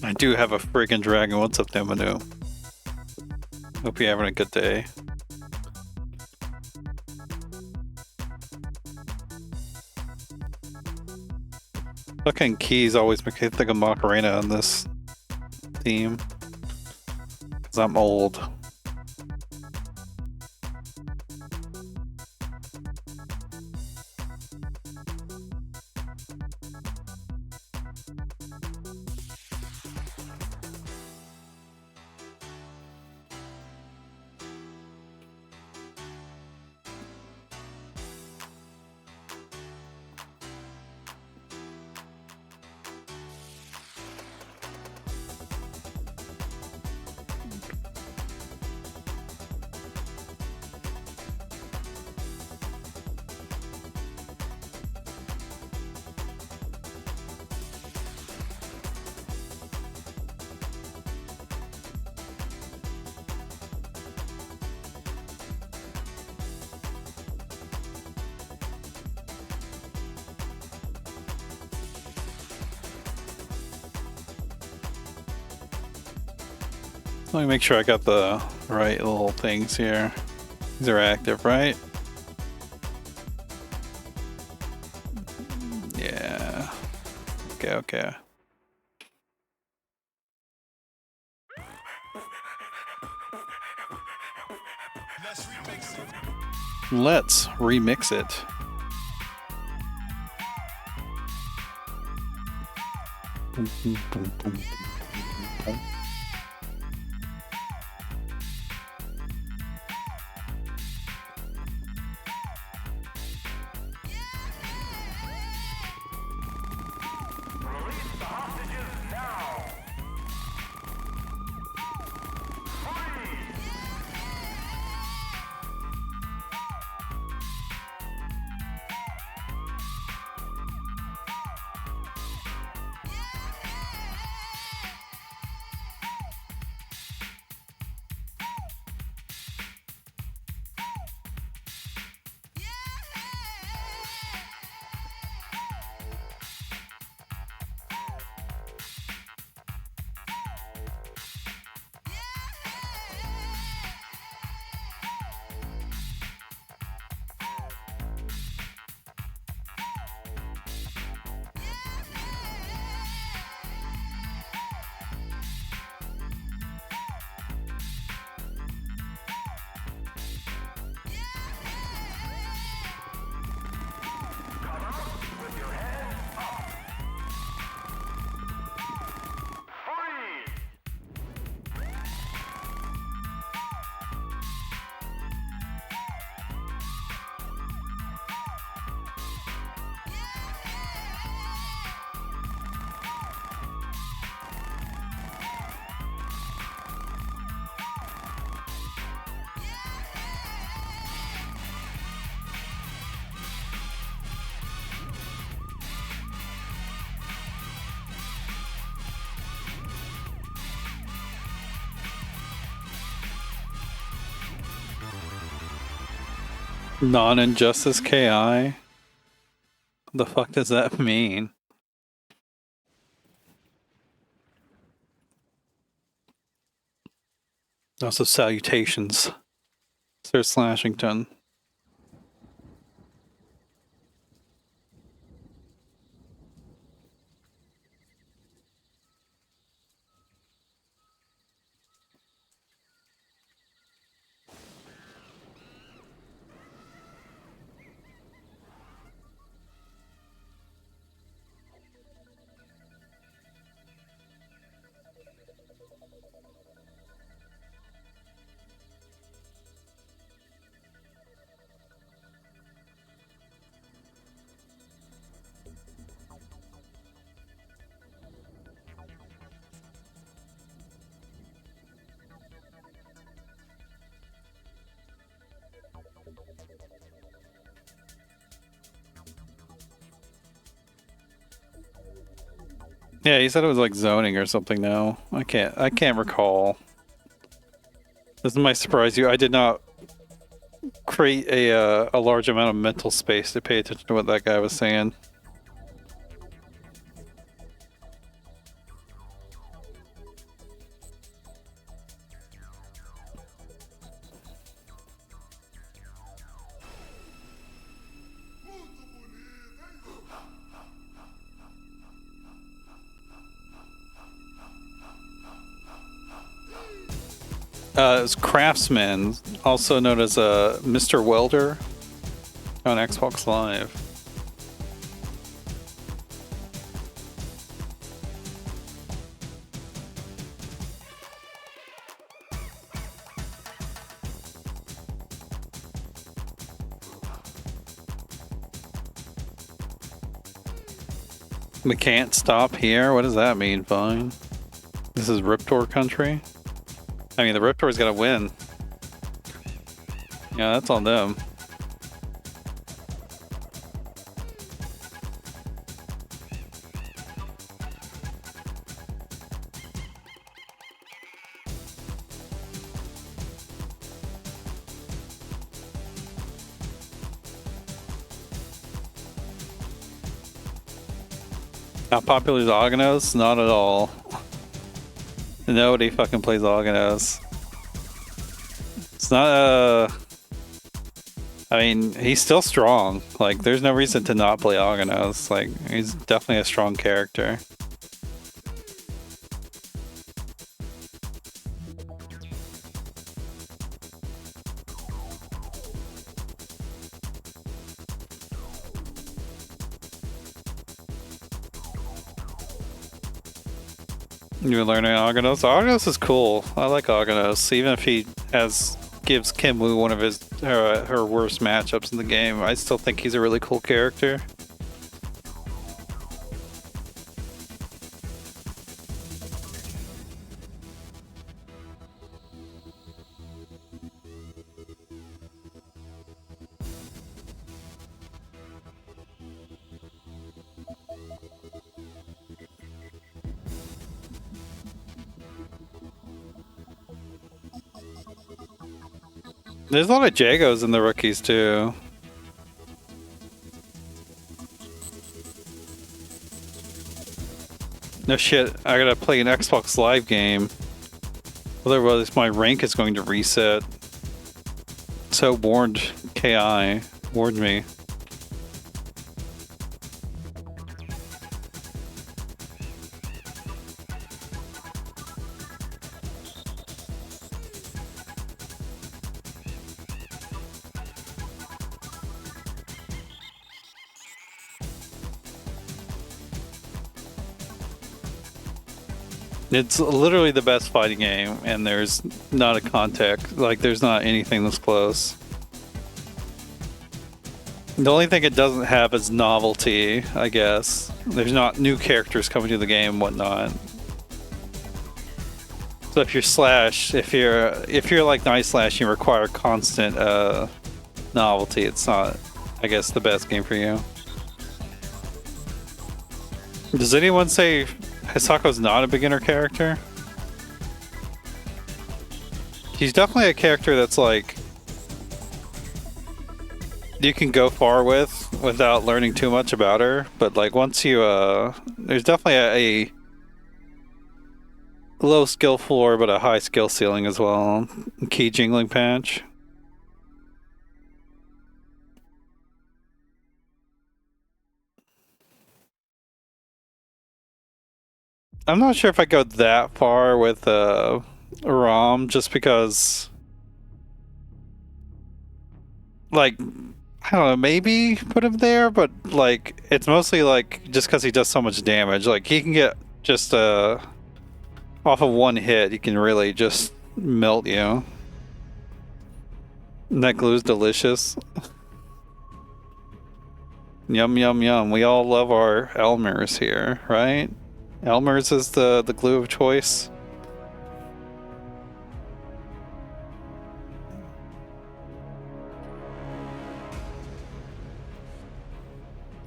I do have a friggin' dragon. What's up, Nemanu? Hope you're having a good day. Fucking keys always make me think of Macarena on this theme. Cause I'm old. Let me make sure I got the right little things here. These are active, right? Yeah. Okay. Let's remix it. Non-injustice KI? What the fuck does that mean? Also, salutations, Sir Slashington. Yeah, he said it was like zoning or something now. I can't recall. Doesn't might surprise you. I did not create a large amount of mental space to pay attention to what that guy was saying. It's Craftsman, also known as Mr. Welder on Xbox Live. We can't stop here? What does that mean, fine? This is Riptor country? I mean, the Riptor's gotta win. Yeah, that's on them. How popular is Ognos? Not at all. Nobody fucking plays Ognos. It's not I mean, he's still strong. Like, there's no reason to not play Ognos. Like, he's definitely a strong character. You're learning Ognos? Ognos is cool. I like Ognos, even if he gives Kim Woo one of her worst matchups in the game. I still think he's a really cool character. There's a lot of Jagos in the rookies too. No shit, I gotta play an Xbox Live game. Otherwise my rank is going to reset. So warned KI, warned me. It's literally the best fighting game, and there's not a context. Like, there's not anything that's close. The only thing it doesn't have is novelty, I guess. There's not new characters coming to the game and whatnot. So if you're Slash, if you're like Night Slash, you require constant novelty. It's not, I guess, the best game for you. Does anyone say Hisako's not a beginner character? She's definitely a character that's like you can go far with without learning too much about her, but like once you there's definitely a low skill floor but a high skill ceiling as well. Key jingling patch. I'm not sure if I go that far with Rom, just because, like, I don't know, maybe put him there, but like it's mostly like just because he does so much damage. Like he can get just off of one hit, he can really just melt you. And that glue's delicious. Yum yum yum. We all love our Elmers here, right? Elmer's is the glue of choice.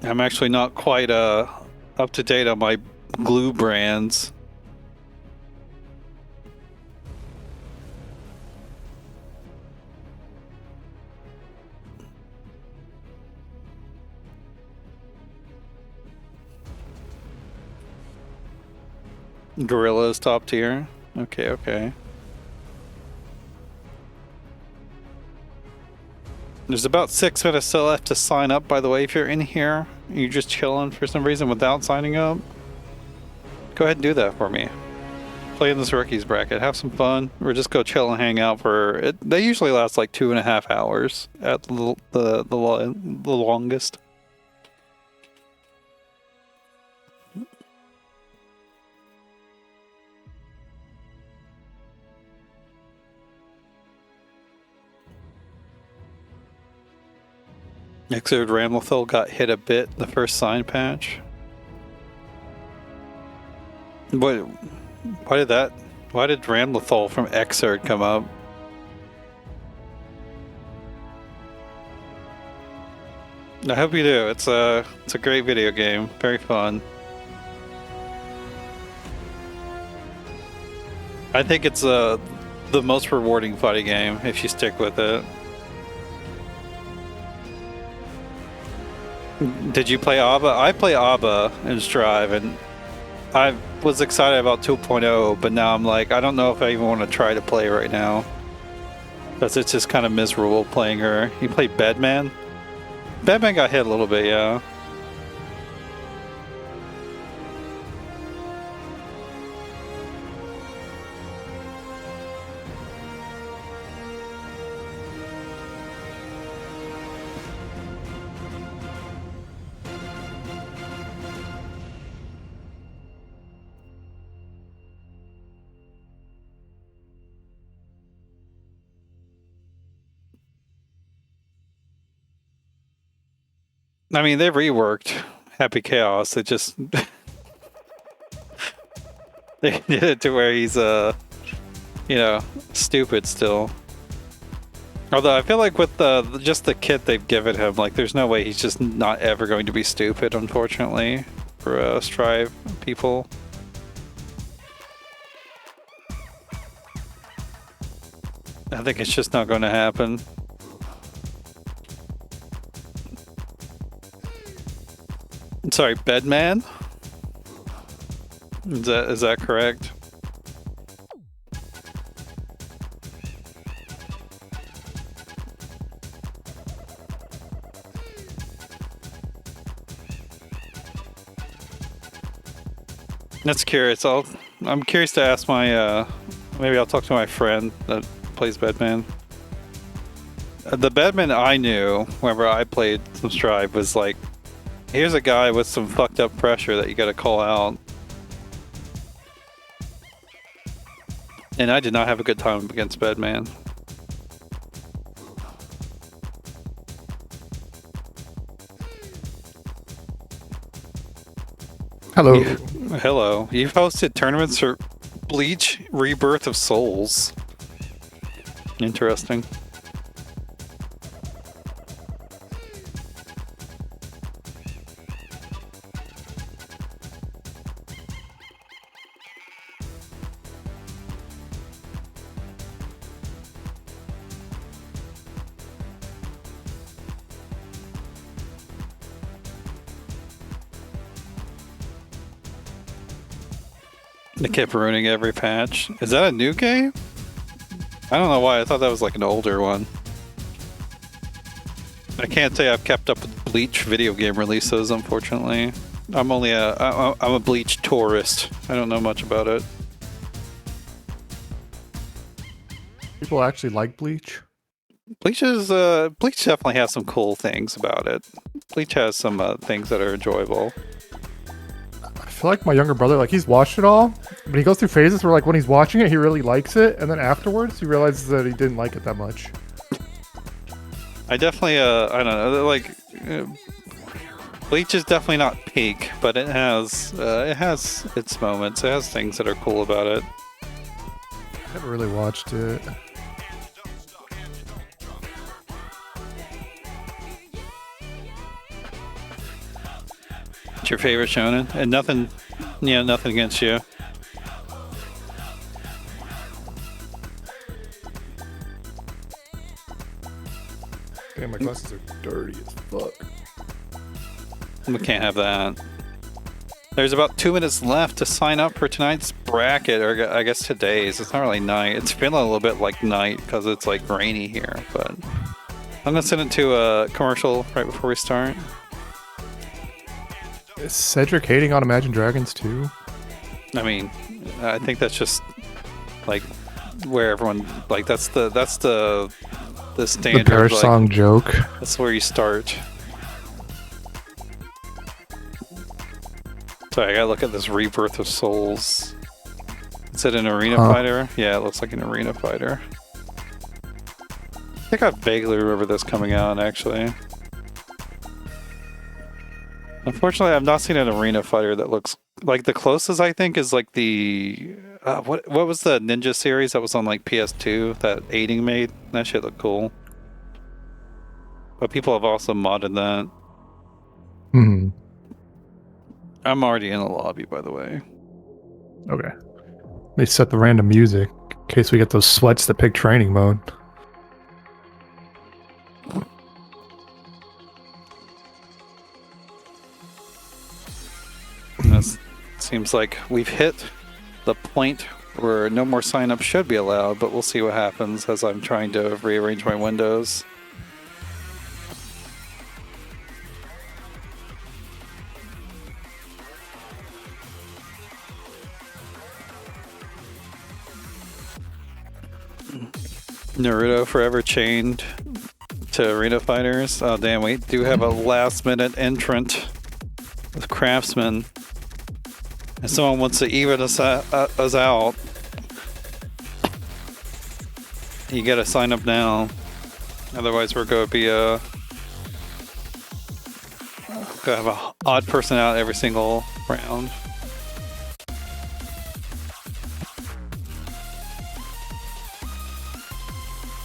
I'm actually not quite up to date on my glue brands. Gorilla's top tier. Okay, okay. There's about 6 minutes still left to sign up, by the way, if you're in here. You're just chilling for some reason without signing up. Go ahead and do that for me. Play in this rookies bracket. Have some fun, or just go chill and hang out for it. They usually last like 2.5 hours at the longest. Exerd Ramlethal got hit a bit the first sign patch. Why did Ramlethal from Exerd come up? I hope you do. It's a great video game. Very fun. I think it's the most rewarding fighting game if you stick with it. Did you play ABBA? I play ABBA in Strive, and I was excited about 2.0, but now I'm like, I don't know if I even want to try to play right now. Because it's just kind of miserable playing her. You play Bedman? Bedman got hit a little bit, yeah. I mean, they've reworked Happy Chaos. They just they did it to where he's you know, stupid still. Although I feel like with just the kit they've given him, like there's no way he's just not ever going to be stupid, unfortunately, for Strive people. I think it's just not going to happen. Sorry, Bedman? Is that correct? That's curious. I'm curious to ask my maybe I'll talk to my friend that plays Bedman. The Bedman I knew whenever I played some Strive was like, here's a guy with some fucked up pressure that you gotta call out. And I did not have a good time against Bedman. Hello. Hello. You've hosted tournaments for Bleach Rebirth of Souls. Interesting. They kept ruining every patch. Is that a new game? I don't know why. I thought that was like an older one. I can't say I've kept up with Bleach video game releases, unfortunately. I'm a Bleach tourist. I don't know much about it. People actually like Bleach? Bleach definitely has some cool things about it. Bleach has some things that are enjoyable. I feel like my younger brother, like he's watched it all, but he goes through phases where like when he's watching it, he really likes it, and then afterwards he realizes that he didn't like it that much. I definitely, I don't know, like, Bleach is definitely not peak, but it has its moments. It has things that are cool about it. I haven't really watched it. What's your favorite shonen? And nothing against you. Damn, my glasses are dirty as fuck. We can't have that. There's about 2 minutes left to sign up for tonight's bracket, or I guess today's. It's not really night. It's feeling a little bit like night because it's like rainy here, but I'm gonna send it to a commercial right before we start. Is Cedric hating on Imagine Dragons too? I mean, I think that's just like where everyone like that's the standard The Parish like, song joke. That's where you start. Sorry, I gotta look at this Rebirth of Souls. Is it an arena fighter? Yeah, it looks like an arena fighter. I think I vaguely remember this coming out, actually. Unfortunately, I've not seen an arena fighter that looks like the closest. I think is like the what was the Ninja series that was on like PS2 that Aiding made? That shit looked cool. But people have also modded that. Hmm. I'm already in the lobby, by the way. Okay. They set the random music in case we get those sweats that pick training mode. This seems like we've hit the point where no more sign-ups should be allowed, but we'll see what happens as I'm trying to rearrange my windows. Naruto forever chained to arena fighters. Oh damn, we do have a last-minute entrant with Craftsman. If someone wants to even us out, you gotta sign up now. Otherwise, we're gonna be gonna have an odd person out every single round.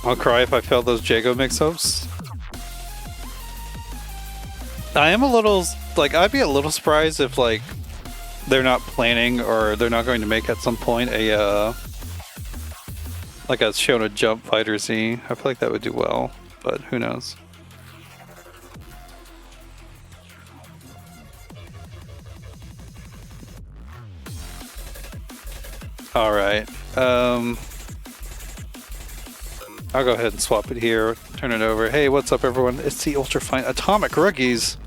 I'll cry if I fail those Jago mix-ups. I am a little like I'd be a little surprised if like they're not planning or they're not going to make at some point a like a Shona Jump Fighter Z. I feel like that would do well, but who knows. All right. I'll go ahead and swap it here. Turn it over. Hey, what's up, everyone? It's the Ultrafine Atomic Rookies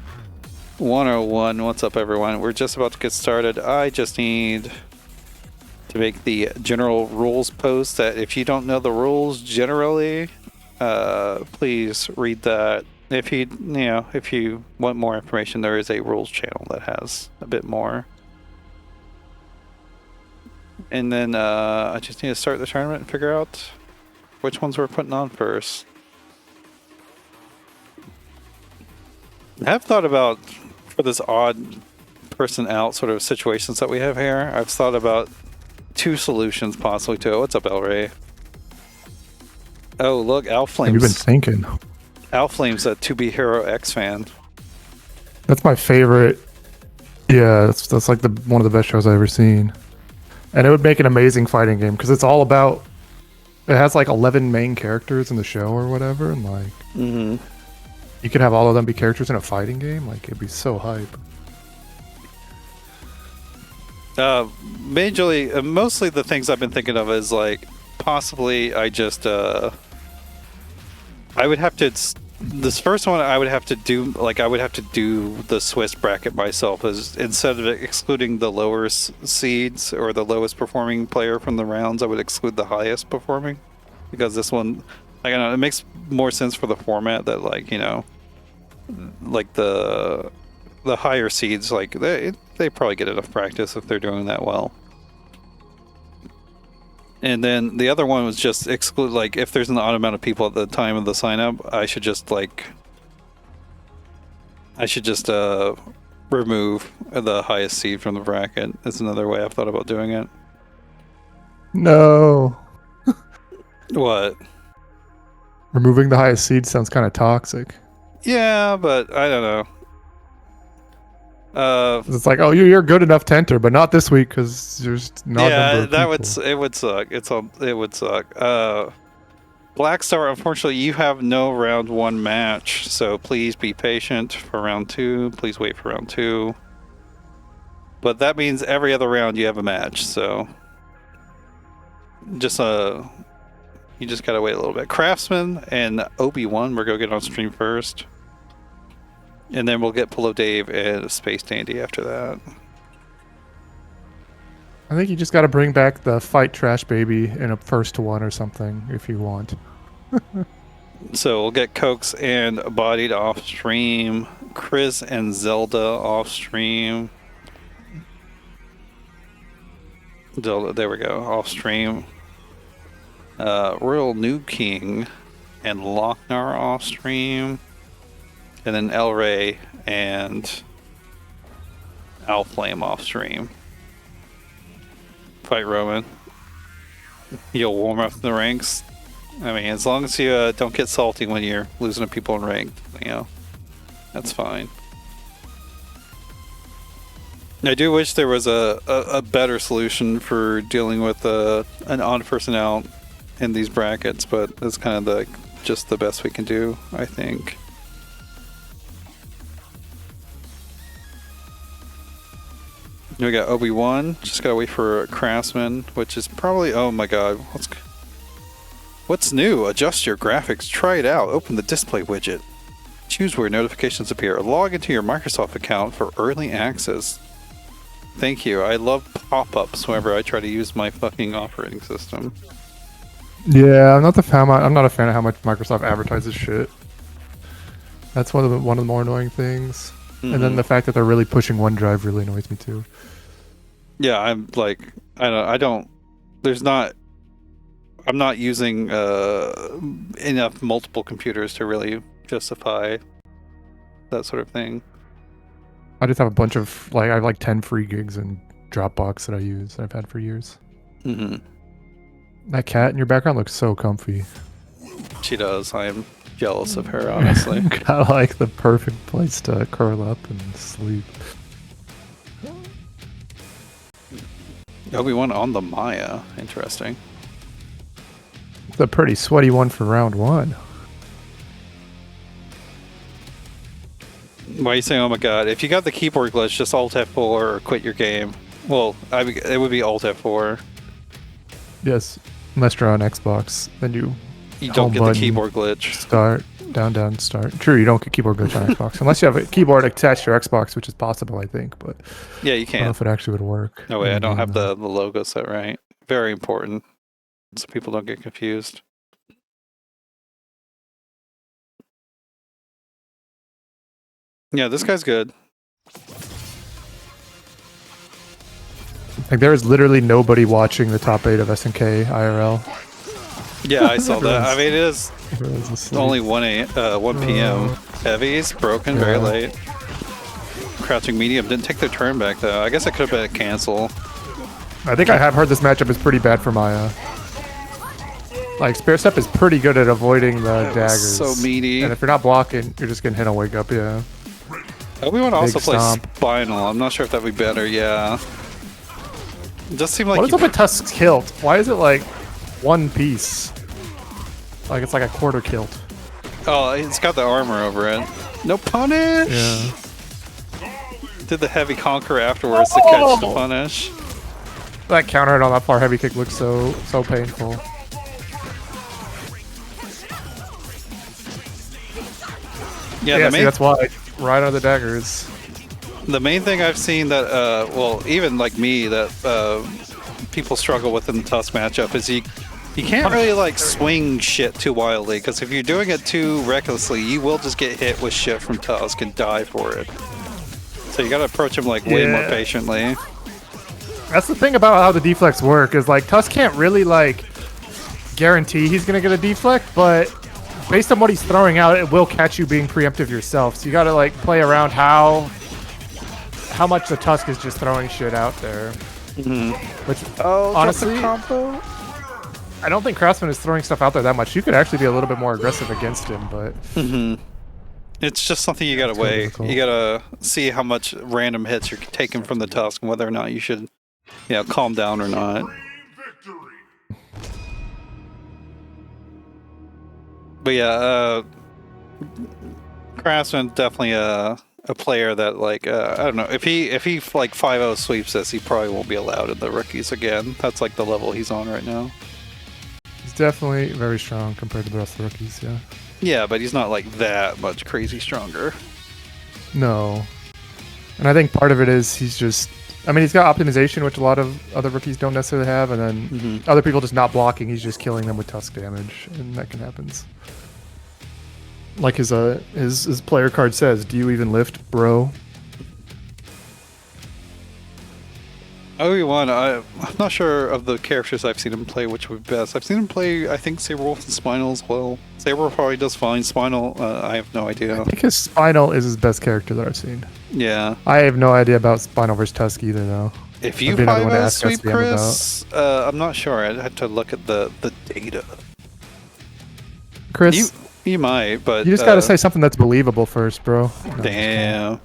101. What's up, everyone? We're just about to get started. I just need to make the general rules post that if you don't know the rules generally, please read that. If you want more information, there is a rules channel that has a bit more. And then I just need to start the tournament and figure out which ones we're putting on first. I have thought about, for this odd person out sort of situations that we have here, I've thought about two solutions possibly to it. What's up, El Rey? Oh, look, Owlflame's. Have you been thinking? Owlflame's a 2B Hero X fan. That's my favorite. Yeah, that's like one of the best shows I've ever seen. And it would make an amazing fighting game because it's all about. It has like 11 main characters in the show or whatever, and like you could have all of them be characters in a fighting game. Like it'd be so hype. Mostly the things I've been thinking of is like possibly I just I would have to. This first one I would have to do the Swiss bracket myself, as instead of excluding the lower seeds or the lowest performing player from the rounds, I would exclude the highest performing, because this one, I don't know, it makes more sense for the format that like like the higher seeds, like they probably get enough practice if they're doing that well. And then the other one was just exclude, like, if there's an odd amount of people at the time of the sign up, I should just remove the highest seed from the bracket. That's another way I've thought about doing it. No. What? Removing the highest seed sounds kind of toxic. Yeah, but I don't know. It's like, oh, you're good enough to enter, but not this week because there's not. Yeah, it would suck. It would suck. Black Star, unfortunately, you have no round 1 match, so please be patient for round 2. Please wait for round 2. But that means every other round you have a match, so just you just gotta wait a little bit. Craftsman and Obi-Wan, we're gonna get on stream first. And then we'll get PoloDave and SpaceDandy after that. I think you just got to bring back the fight Trash Baby in a first to one or something if you want. So we'll get Cokes and Bodied off stream, Chris and Zelda off stream. Zelda, there we go, off stream. RoyalNoobKing and Loc-Nar off stream, and then El Rey and Owlflame off stream. Fight Roman. You'll warm up the ranks. I mean, as long as you don't get salty when you're losing to people in ranked, you know, that's fine. I do wish there was a better solution for dealing with an odd person out in these brackets, but that's kind of just the best we can do, I think. We got Obi-Wan, just gotta wait for Craftsman, which is probably, oh my god, what's new? Adjust your graphics, try it out, open the display widget. Choose where notifications appear, log into your Microsoft account for early access. Thank you, I love pop-ups whenever I try to use my fucking operating system. Yeah, I'm not a fan of how much Microsoft advertises shit. That's one of the more annoying things. And then the fact that they're really pushing OneDrive really annoys me too. Yeah, I'm like, I'm not using enough multiple computers to really justify that sort of thing. I just have a bunch of, I have like 10 free gigs in Dropbox that I use, that I've had for years. That cat in your background looks so comfy. She does. I am jealous of her, honestly. Got like the perfect place to curl up and sleep. Obi-Wan on the Maya. Interesting. It's a pretty sweaty one for round one. Why are you saying, oh my god? If you got the keyboard glitch, just Alt F4 or quit your game. Well, it would be Alt F4. Yes, unless you're on Xbox, then you don't get the keyboard glitch. Start, down, start. True, you don't get keyboard glitch on Xbox. Unless you have a keyboard attached to your Xbox, which is possible, I think. But yeah, you can. I don't know if it actually would work. No way, I don't have the logo set right. Very important, so people don't get confused. Yeah, this guy's good. Like, there is literally nobody watching the top 8 of SNK IRL. Yeah, I saw that. I mean, it is only 1 p.m. Heavy's broken, very late. Crouching medium didn't take their turn back, though. I guess it could have been a cancel. I think I have heard this matchup is pretty bad for Maya. Like, Spare Step is pretty good at avoiding the daggers. So meaty. And if you're not blocking, you're just getting hit on Wake Up, yeah. Obi-Wan also plays Spinal. I'm not sure if that'd be better, yeah. It just seemed like... What is up with Tusk's kilt? Why is it like one piece? Like it's like a quarter kilt. Oh, it's got the armor over it. No punish! Yeah. Did the heavy conquer afterwards to catch the punish. That counter hit on that far heavy kick looks so painful. Yeah, see, that's why. Right on the daggers. The main thing I've seen that, well, even like me, that people struggle with in the Tusk matchup is you can't really like swing shit too wildly, because if you're doing it too recklessly, you will just get hit with shit from Tusk and die for it. So you gotta approach him like way more patiently. That's the thing about how the deflects work, is like Tusk can't really like guarantee he's gonna get a deflect, but based on what he's throwing out, it will catch you being preemptive yourself. So you gotta like play around how much the Tusk is just throwing shit out there. Which honestly, I don't think Craftsman is throwing stuff out there that much. You could actually be a little bit more aggressive against him, but it's just something you gotta weigh. You gotta see how much random hits you're taking from the Tusk and whether or not you should, calm down or not. But yeah, Craftsman definitely a player that like I don't know, if he like 5-0 sweeps this, he probably won't be allowed in the rookies again. That's like the level he's on right now. He's definitely very strong compared to the rest of the rookies, yeah. Yeah, but he's not like that much crazy stronger. No. And I think part of it is he's just I mean, he's got optimization, which a lot of other rookies don't necessarily have, and then other people just not blocking. He's just killing them with tusk damage, and that can happen. Like his player card says, "Do you even lift, bro?" Obi-Wan, I'm not sure of the characters I've seen him play which would be best. I've seen him play, I think, Saberwolf and Spinal as well. Saberwolf probably does fine. Spinal, I have no idea. I think his Spinal is his best character that I've seen. Yeah. I have no idea about Spinal versus Tusk either, though. If you 5 Sweep Chris, I'm not sure. I'd have to look at the data. Chris, you might, but you just gotta say something that's believable first, bro. No, damn.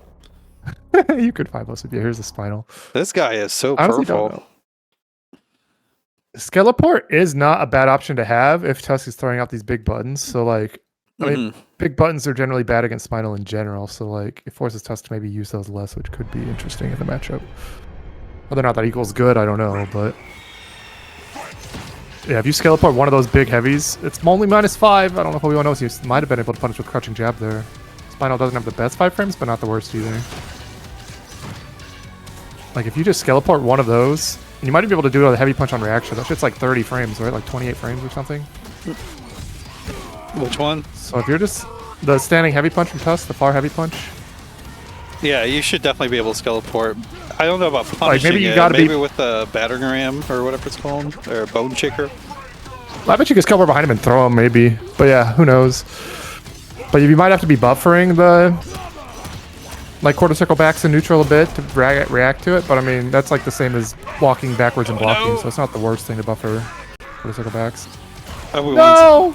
You could 5 Sweep. Yeah, here's the Spinal. This guy is so purple. Skeleport is not a bad option to have if Tusk is throwing out these big buttons. So, like, I mean, big buttons are generally bad against Spinal in general. So, like, it forces Tusk to maybe use those less, which could be interesting in the matchup. Whether or not that equals good, I don't know, but yeah, if you Skeleport one of those big heavies, it's only -5. I don't know if anyone knows. You might have been able to punish with Crouching Jab there. Spinal doesn't have the best 5 frames, but not the worst either. Like, if you just Skeleport one of those, and you might be able to do a heavy punch on reaction. That shit's like 30 frames, right? Like 28 frames or something. Which one? So if you're just the standing heavy punch from Tusk, the far heavy punch. Yeah, you should definitely be able to Skeleport. I don't know about punishing like maybe you gotta maybe with a battering ram or whatever it's called, or a bone shaker. Well, I bet you could Skeleport behind him and throw him, maybe. But yeah, who knows? But you might have to be buffering the like quarter circle backs in neutral a bit to react to it. But I mean, that's like the same as walking backwards and blocking, so it's not the worst thing to buffer quarter circle backs. No!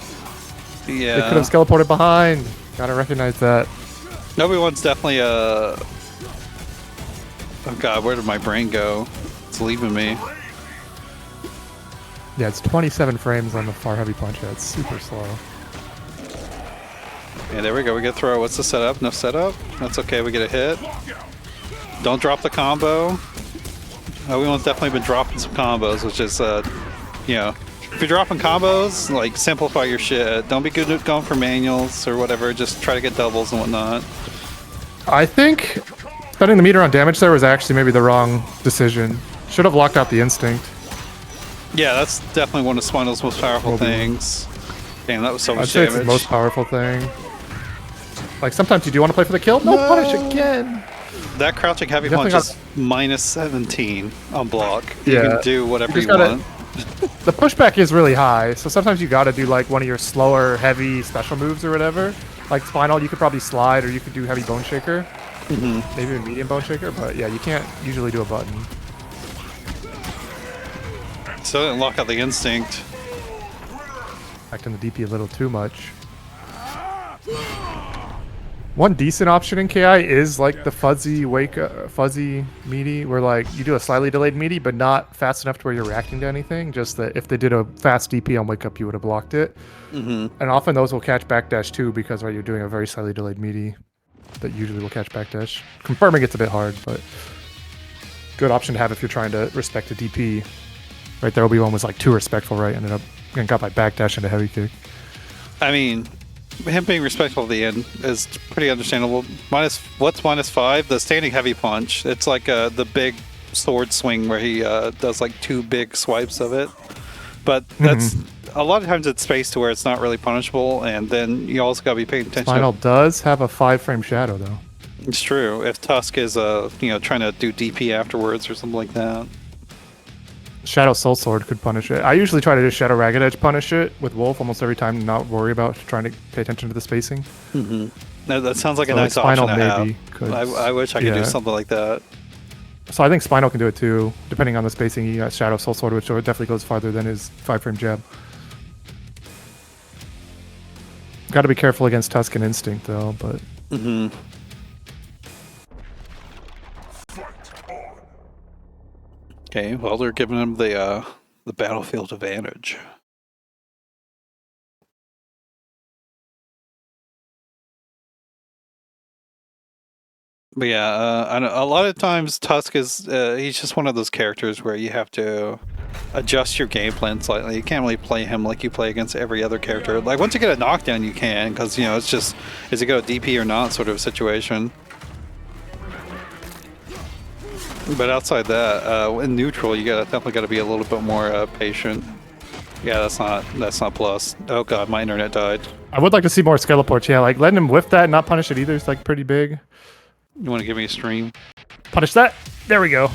Yeah. They could have Skeleported behind. Gotta recognize that. Obi-Wan's definitely a... Oh god, where did my brain go? It's leaving me. Yeah, it's 27 frames on the far heavy punch. Yeah, it's super slow. Yeah, there we go. We get a throw. What's the setup? No setup? That's okay. We get a hit. Don't drop the combo. Obi-Wan's definitely been dropping some combos, which is, you know, if you're dropping combos, like, simplify your shit. Don't be good at going for manuals or whatever. Just try to get doubles and whatnot. I think spending the meter on damage there was actually maybe the wrong decision. Should have locked out the instinct. Yeah, that's definitely one of Spinal's most powerful things. Damn, that was so much damage. It's the most powerful thing. Like, sometimes you do want to play for the kill. No, punish again. That crouching heavy punch is -17 on block. You can do whatever you want. The pushback is really high, so sometimes you gotta do like one of your slower, heavy special moves or whatever. Like Spinal, you could probably slide, or you could do heavy bone shaker. Maybe a medium bone shaker, but yeah, you can't usually do a button. So didn't lock out the instinct. Acting the DP a little too much. One decent option in KI is like the fuzzy fuzzy meaty, where like you do a slightly delayed meaty, but not fast enough to where you're reacting to anything. Just that if they did a fast DP on wake up, you would have blocked it. And often those will catch backdash too, because right, you're doing a very slightly delayed meaty that usually will catch backdash. Confirming it's a bit hard, but good option to have if you're trying to respect a DP. Right there, Obi-Wan was like too respectful, right? Ended up getting got by backdash into heavy kick. I mean, him being respectful at the end is pretty understandable. What's -5? The standing heavy punch. It's like the big sword swing where he does like 2 big swipes of it. But that's a lot of times it's spaced to where it's not really punishable, and then you also gotta be paying attention. Spinal does have a 5-frame shadow though. It's true. If Tusk is you know, trying to do DP afterwards or something like that. Shadow Soul Sword could punish it. I usually try to just Shadow Ragged Edge punish it with Wolf almost every time, and not worry about trying to pay attention to the spacing. That sounds like a nice option to have. I wish I could do something like that. So I think Spinal can do it too, depending on the spacing. He got Shadow Soul Sword, which definitely goes farther than his 5-frame jab. Got to be careful against Tusk and Instinct though, but... Okay, well, they're giving him the battlefield advantage. But yeah, a lot of times Tusk is he's just one of those characters where you have to adjust your game plan slightly. You can't really play him like you play against every other character. Like once you get a knockdown, you can, because you know it's just is it go DP or not sort of a situation. But outside that, in neutral, you definitely got to be a little bit more patient. Yeah, that's not plus. Oh god, my internet died. I would like to see more Skeleports. Yeah, like letting him whiff that and not punish it either is like pretty big. You want to give me a stream? Punish that. There we go.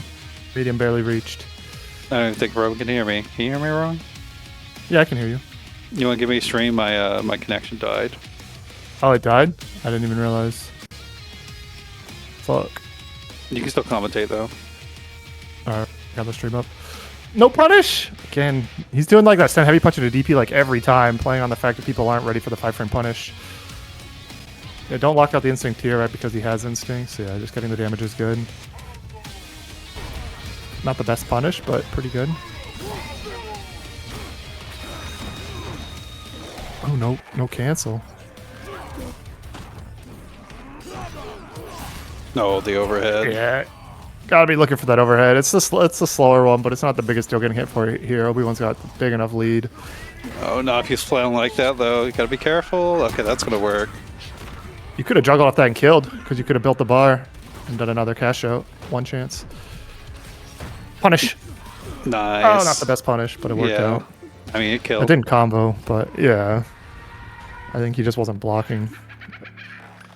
Medium barely reached. I don't even think Rowan can hear me. Can you hear me, Rowan? Yeah, I can hear you. You want to give me a stream? My connection died. Oh, it died? I didn't even realize. Fuck. You can still commentate though. Alright, got the stream up. No punish! Again, he's doing like that stand heavy punch into DP like every time, playing on the fact that people aren't ready for the 5-frame punish. Yeah, don't lock out the instinct here, right, because he has instincts. Yeah, just getting the damage is good. Not the best punish, but pretty good. Oh, no cancel. No, the overhead. Yeah, gotta be looking for that overhead. It's the slower one, but it's not the biggest deal getting hit for it here. Obi-Wan's got a big enough lead. Oh, not if he's playing like that though. You gotta be careful. Okay, that's gonna work. You could have juggled off that and killed, because you could have built the bar and done another cash out. One chance. Punish. Nice. Oh, not the best punish, but it worked out. I mean, it killed. It didn't combo, but yeah. I think he just wasn't blocking.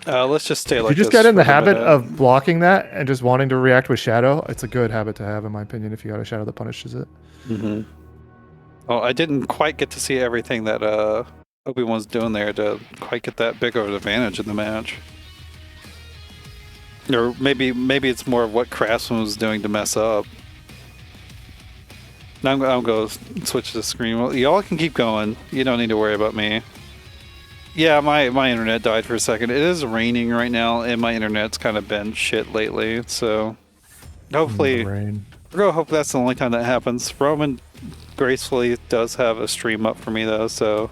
Let's just stay like you just this get in the for a habit minute. of blocking that and just wanting to react with shadow. It's a good habit to have, in my opinion, if you got a shadow that punishes it. Mm-hmm. Oh, I didn't quite get to see everything that Obi-Wan's doing there to quite get that big of an advantage in the match. Or maybe it's more of what Craftsman was doing to mess up. Now I'm going to switch the screen. Well, y'all can keep going. You don't need to worry about me. Yeah, my internet died for a second. It is raining right now, and my internet's kind of been shit lately. So hopefully, hope that's the only time that happens. Roman gracefully does have a stream up for me though, so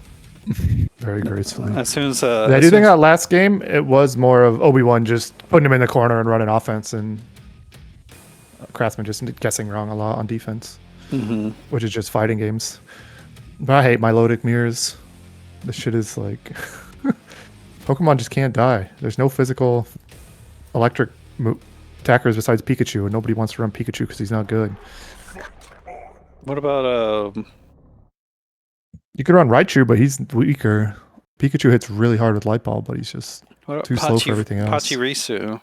very gracefully. as soon as I do think that last game it was more of Obi-Wan just putting him in the corner and running offense, and Craftsman just guessing wrong a lot on defense, which is just fighting games. But I hate my loaded mirrors. This shit is like Pokemon just can't die. There's no physical electric attackers besides Pikachu, and nobody wants to run Pikachu because he's not good. What about You could run Raichu, but he's weaker. Pikachu hits really hard with Light Ball, but he's just too slow for everything else. Pachirisu?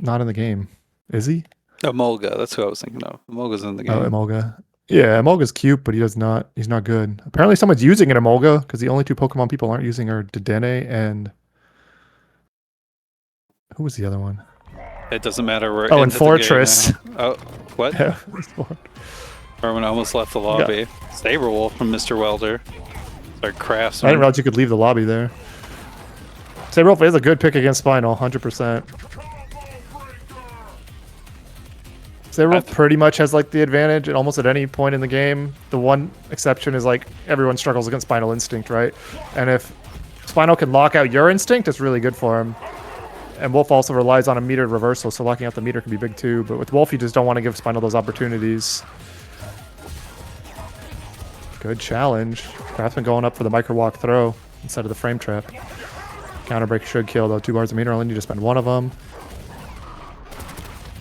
Not in the game. Is he? Emolga, that's who I was thinking of. Emolga's in the game. Oh, Emolga. Yeah, Emolga's cute, but he's not good. Apparently someone's using an Emolga, because the only two Pokemon people aren't using are Dedenne and... Who was the other one? It doesn't matter where. Oh, and Fortress. Oh, what? Yeah. Herman almost left the lobby. Saberwolf from Mr. Welder. Sorry, Craftsman. I didn't realize you could leave the lobby there. Saberwolf is a good pick against Spinal, 100%. Saberwolf pretty much has like the advantage at almost at any point in the game. The one exception is like everyone struggles against Spinal Instinct, right? And if Spinal can lock out your instinct, it's really good for him. And Wolf also relies on a metered reversal, so locking out the meter can be big too. But with Wolf, you just don't want to give Spinal those opportunities. Good challenge. Craftsman going up for the micro walk throw instead of the frame trap. Counter break should kill though. 2 bars of meter, only need to spend 1 of them.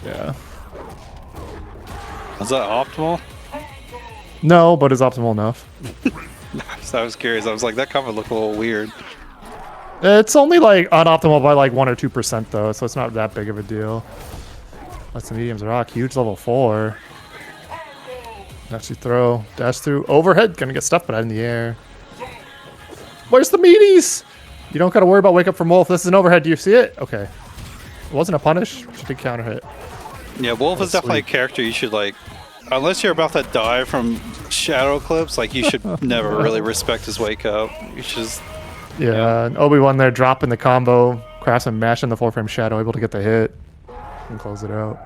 Yeah. Is that optimal? No, but it's optimal enough. So I was curious. I was like, that cover looked a little weird. It's only like unoptimal by like 1 or 2% though, so it's not that big of a deal. That's the mediums rock. Huge level 4. Nasty throw. Dash through. Overhead. Gonna get stuffed, but out in the air. Where's the meaties? You don't gotta worry about wake up from Wolf. This is an overhead. Do you see it? Okay. It wasn't a punish. She did counter hit. Yeah, Wolf is definitely a character you should like. Unless you're about to die from Shadow Eclipse, like you should never really respect his wake up. You should just... Yeah, and Obi-Wan there dropping the combo. Craftsman mashing the 4-frame Shadow, able to get the hit and close it out.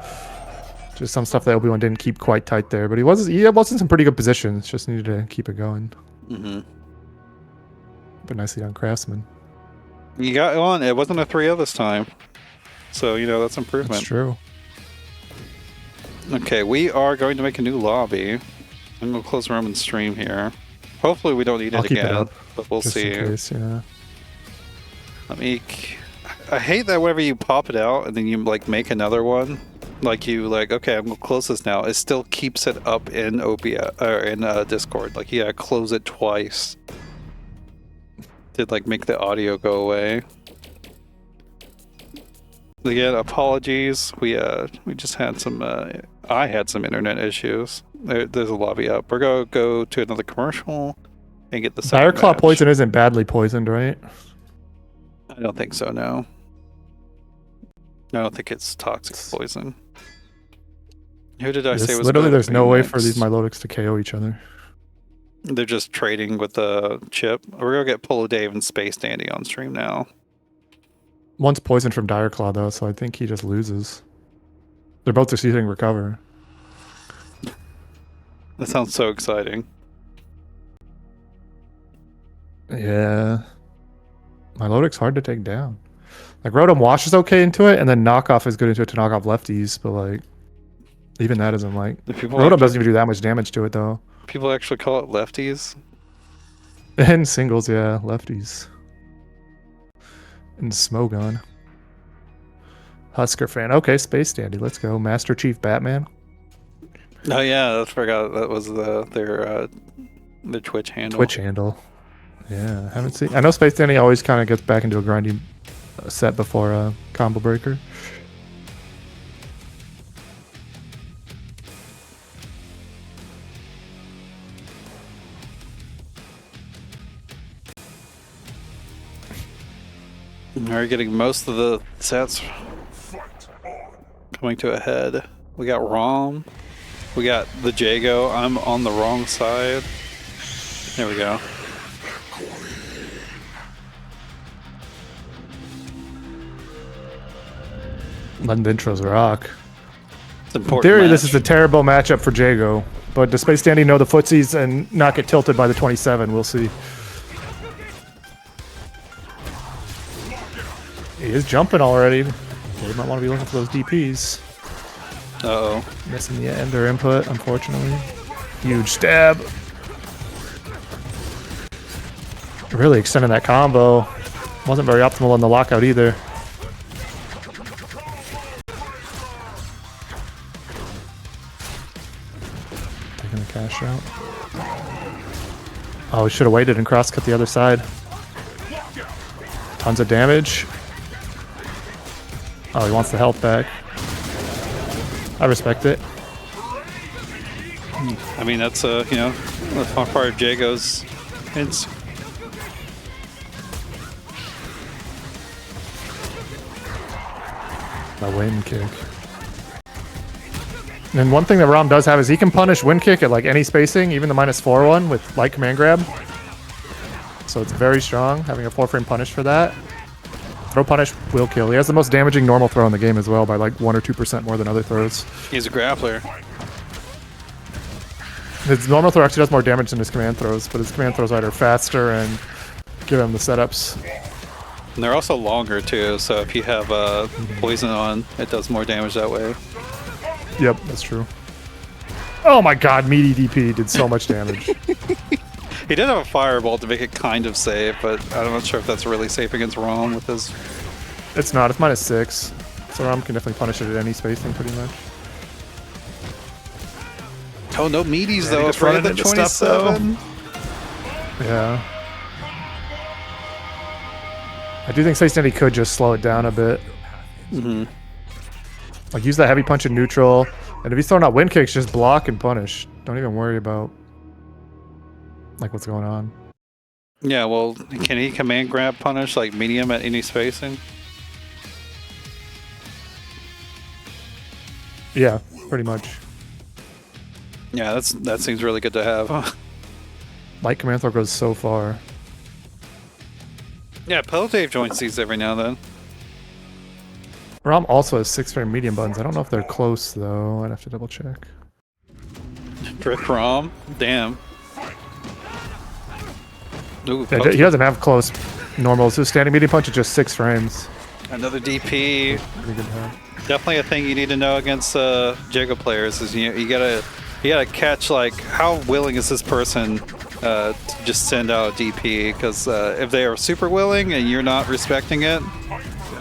Just some stuff that Obi-Wan didn't keep quite tight there, but he was in some pretty good positions. Just needed to keep it going. But nicely done, Craftsman. You got on. It wasn't a 3-0 this time, so you know that's improvement. That's true. Okay, we are going to make a new lobby. I'm going to close Roman's stream here. Hopefully we don't need it again, but we'll see. In case, yeah. Let me... I hate that whenever you pop it out and then you like make another one, Like okay, I'm gonna close this now. It still keeps it up in OBS or in Discord. Like you gotta close it twice to like make the audio go away. Again, apologies. We just had some. I had some internet issues. There's a lobby up. We're gonna go to another commercial and get the second Direclaw match. poison isn't badly poisoned, right? I don't think so. No. I don't think it's toxic poison. Who did I say was literally? There's no way for next? these Milotics to KO each other. They're just trading with the chip. We're gonna get PoloDave and SpaceDandy on stream now. One's poisoned from Direclaw though, so I think he just loses. They're both just using recover. That sounds so exciting. Yeah. Milotic's hard to take down. Like Rotom Wash is okay into it, and then Knockoff is good into it to knock off lefties, but like even that isn't like Rotom doesn't even do that much damage to it though. People actually call it lefties. And singles, yeah, lefties. And Smogon. Husker fan. Okay, SpaceDandy, let's go. Master Chief Batman. Oh yeah, I forgot that was their Twitch handle. Twitch handle. Yeah, haven't seen. I know SpaceDandy always kind of gets back into a grindy set before a combo breaker. We're getting most of the sets coming to a head. We got Rom. We got the Jago. I'm on the wrong side. There we go. Letting the intros rock. It's important. In theory, match. this is a terrible matchup for Jago. But does SpaceDandy know the footsies and not get tilted by the 27? We'll see. He is jumping already. They might want to be looking for those DPs. Uh-oh. Missing the ender input, unfortunately. Huge stab. Really extending that combo. Wasn't very optimal on the lockout either. Taking the cash out. Oh, we should have waited and cross-cut the other side. Tons of damage. Oh, he wants the health back. I respect it. I mean, that's that's fun part of Jago's hints. The wind kick. And one thing that Rom does have is he can punish wind kick at like any spacing, even the -4 one with light command grab. So it's very strong, having a 4-frame punish for that. Throw punish will kill. He has the most damaging normal throw in the game as well by like 1 or 2% more than other throws. He's a grappler. His normal throw actually does more damage than his command throws, but his command throws are faster and give him the setups. And they're also longer too, so if you have poison on, it does more damage that way. Yep, that's true. Oh my god, meaty DP did so much damage. He did have a fireball to make it kind of safe, but I'm not sure if that's really safe against Rom with his... It's not, it's -6. So Rom can definitely punish it at any spacing pretty much. Oh, no meaties Yeah, though, he just afraid of the running into stuff, 27. Yeah. I do think SpaceDandy could just slow it down a bit. Mm-hmm. Like use that heavy punch in neutral, and if he's throwing out wind kicks, just block and punish. Don't even worry about like what's going on. Yeah, well, can he command grab punish like medium at any spacing? Yeah, pretty much. Yeah, that seems really good to have. Light command throw goes so far. Yeah, PoloDave joins these every now and then. Rom also has 6-frame medium buttons. I don't know if they're close though. I'd have to double check. Drift Rom, damn. Ooh, Yeah, he doesn't have close normals. His standing medium punch is just 6 frames. another DP. Pretty good have. Definitely a thing you need to know against Jago players is you gotta catch like how willing is this person to just send out a DP, because if they are super willing and you're not respecting it,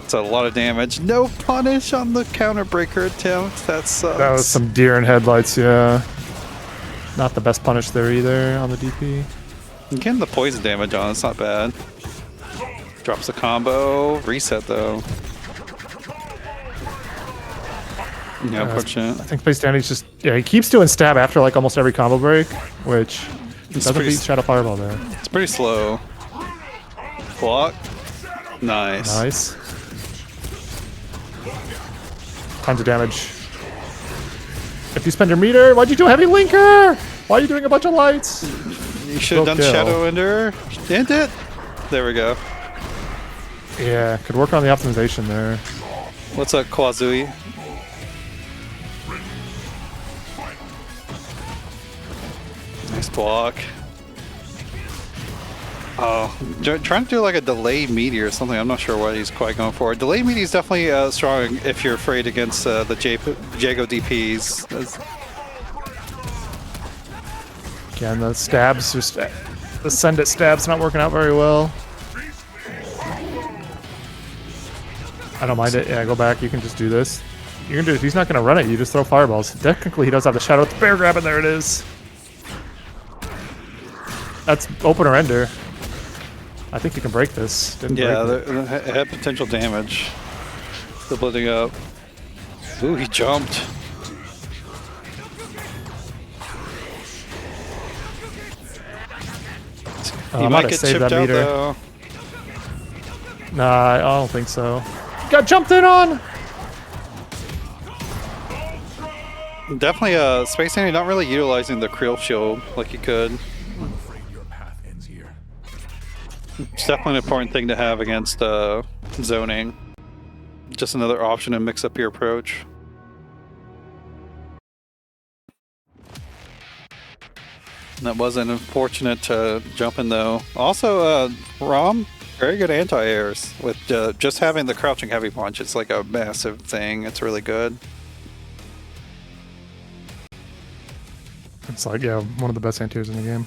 It's a lot of damage. No punish on the counter breaker attempt. That sucks. That was some deer in headlights, yeah. Not the best punish there either on the DP. Getting the poison damage on, it's not bad. Drops a combo. Reset though. Yeah, unfortunate. I think SpaceDandy's just, yeah, he keeps doing stab after like almost every combo break, which doesn't beat Shadow Fireball there. It's pretty slow. Block. Nice. Nice. Tons of damage. If you spend your meter, why'd you do heavy linker? Why are you doing a bunch of lights? You should have done Shadow Ender. Didn't it? There we go. Yeah, could work on the optimization there. What's up, Kwazui? Nice block. Oh, trying to do like a delayed meteor or something. I'm not sure what he's quite going for. Delayed meteor is definitely strong if you're afraid against the Jago DPs. Again, the stabs, just the send it stabs not working out very well. I don't mind it. Yeah, go back. You can just do this. You can do. He's not going to run it. You just throw fireballs. Technically, he does have the shadow with the bear grab, and there it is. That's opener ender. I think you can break this. Didn't break it. It had potential damage. Still building up. Ooh, he jumped. He might get chipped out though. Nah, I don't think so. Got jumped in on! Definitely SpaceDandy not really utilizing the Creel shield like he could. It's definitely an important thing to have against zoning. Just another option to mix up your approach. That was an unfortunate jump in though. Also, Rom, very good anti-airs with just having the crouching heavy punch. It's like a massive thing. It's really good. It's like, yeah, one of the best anti-airs in the game.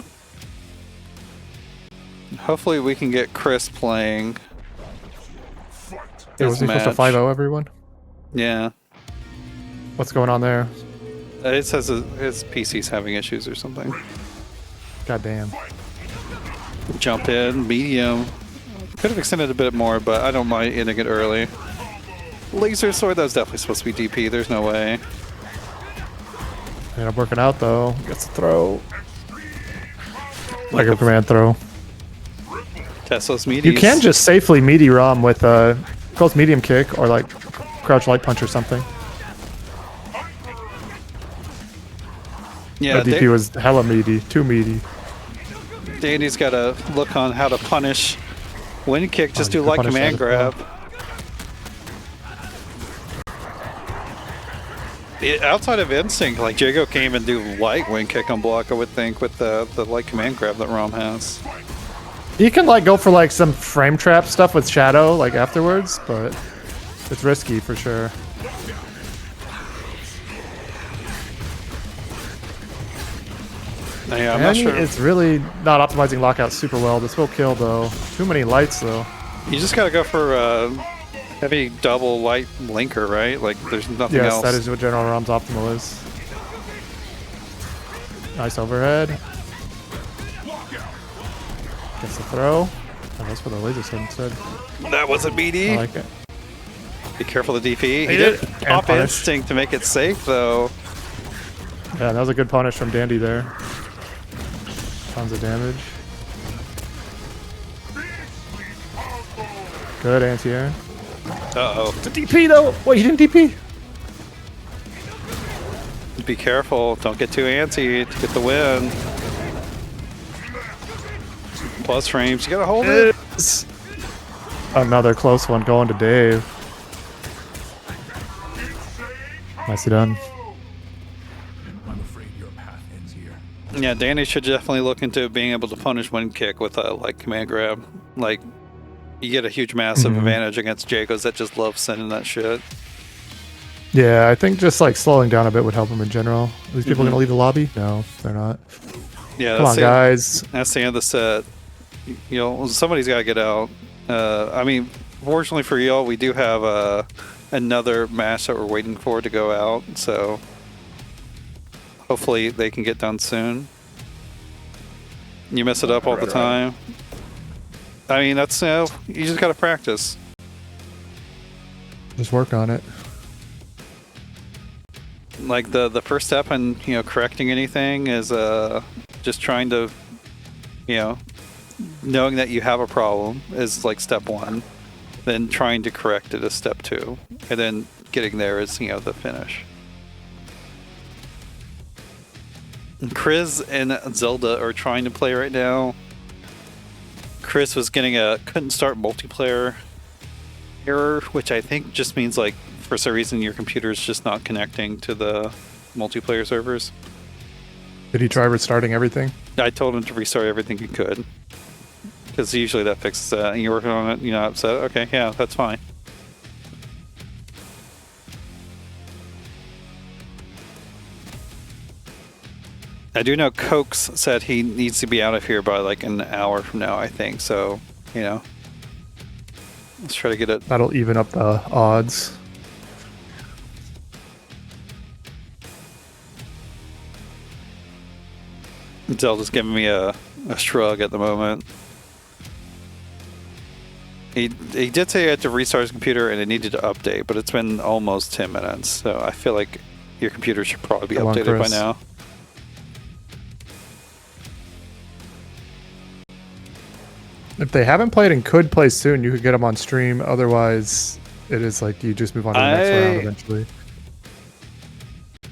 Hopefully we can get Chris playing. Yeah, was he supposed to 5-0 everyone? Yeah. What's going on there? It says his PC's having issues or something. God damn. Jump in, medium. Could have extended a bit more, but I don't mind ending it early. Laser sword, that was definitely supposed to be DP. There's no way. Ended up working out though. Gets a throw. Like a command throw. Tesla's meaties. You can just safely meaty ROM with a close medium kick or like crouch light punch or something. Yeah, that DP was hella meaty, too meaty. Dandy's got to look on how to punish wind kick. Just do light command grab. Outside of instinct, like Jago can't even do light wind kick on block, I would think, with the light command grab that ROM has. You can like go for like some frame trap stuff with Shadow like afterwards, but it's risky for sure. Yeah, I'm not sure. It's really not optimizing lockout super well. This will kill though. Too many lights though. You just gotta go for heavy double light linker, right? Like there's nothing else. Yes, that is what General ROM's optimal is. Nice overhead. Gets the throw. Oh, that's for the laser sword instead. That wasn't meaty. I like it. Be careful of the DP. He did pop instinct to make it safe though. Yeah, that was a good punish from Dandy there. Tons of damage. Good anti-air. Uh-oh. The DP though! Wait, you didn't DP? Be careful. Don't get too antsy to get the win. Plus frames. You gotta hold it. Another close one going to Dave. Nicely done. Yeah, Danny should definitely look into being able to punish wind kick with a like command grab. Like, you get a huge massive advantage against Jagos that just love sending that shit. Yeah, I think just like slowing down a bit would help him in general. Are these people gonna leave the lobby? No, they're not. Yeah, come on, guys. That's the end of the set. You know, somebody's got to get out. I mean, Fortunately for y'all, we do have another match that we're waiting for to go out, so hopefully they can get done soon. You mess it up all the time. I mean, that's, you just gotta practice. Just work on it. Like the first step in, you know, correcting anything is just trying to, you know, knowing that you have a problem is like step one. Then trying to correct it is step two. And then getting there is, you know, the finish. And Chris and Zelda are trying to play right now. Chris was getting a couldn't start multiplayer error, which I think just means like for some reason your computer is just not connecting to the multiplayer servers. Did he try restarting everything? I told him to restart everything he could. Because usually that fixes that, and you're working on it, you're not upset. Okay, yeah, that's fine. I do know Cokes said he needs to be out of here by like an hour from now, I think. So, you know, let's try to get it. That'll even up the odds. Zelda's giving me a shrug at the moment. He did say he had to restart his computer and it needed to update, but it's been almost 10 minutes, so I feel like your computer should probably be updated by now. If they haven't played and could play soon, you could get them on stream. Otherwise, it is like you just move on to the next round eventually.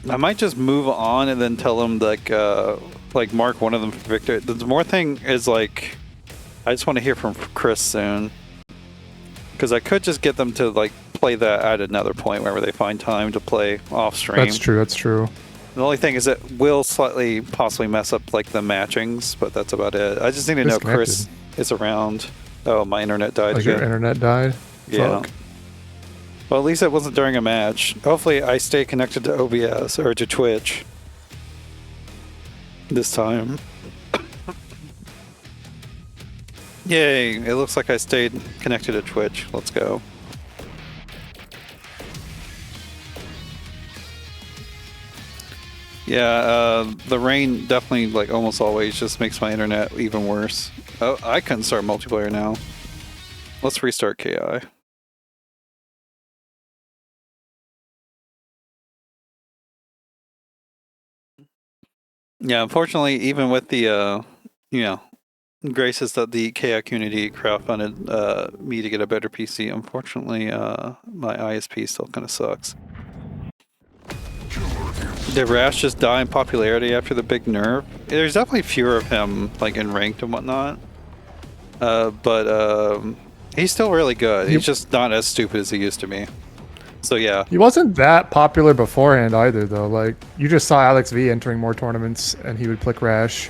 I might just move on and then tell them like mark one of them for victory. The more thing is like, I just want to hear from Chris soon. Because I could just get them to like play that at another point whenever they find time to play off stream. That's true, that's true. The only thing is it will slightly possibly mess up like the matchings, but that's about it. I just need to know Chris is around. Oh, my internet died again. Your internet died? Yeah. Fuck. Well, at least it wasn't during a match. Hopefully I stay connected to OBS or to Twitch this time. Yay, it looks like I stayed connected to Twitch. Let's go. Yeah, the rain definitely, like almost always, just makes my internet even worse. Oh, I couldn't start multiplayer now. Let's restart KI. Yeah, unfortunately, even with the, you know, graces that the KI community crowdfunded me to get a better PC, unfortunately, my ISP still kind of sucks. Did Rash just die in popularity after the big nerf? There's definitely fewer of him, like in ranked and whatnot. But he's still really good. He's just not as stupid as he used to be. So yeah. He wasn't that popular beforehand either, though. Like, you just saw Alex V entering more tournaments, and he would pick Rash.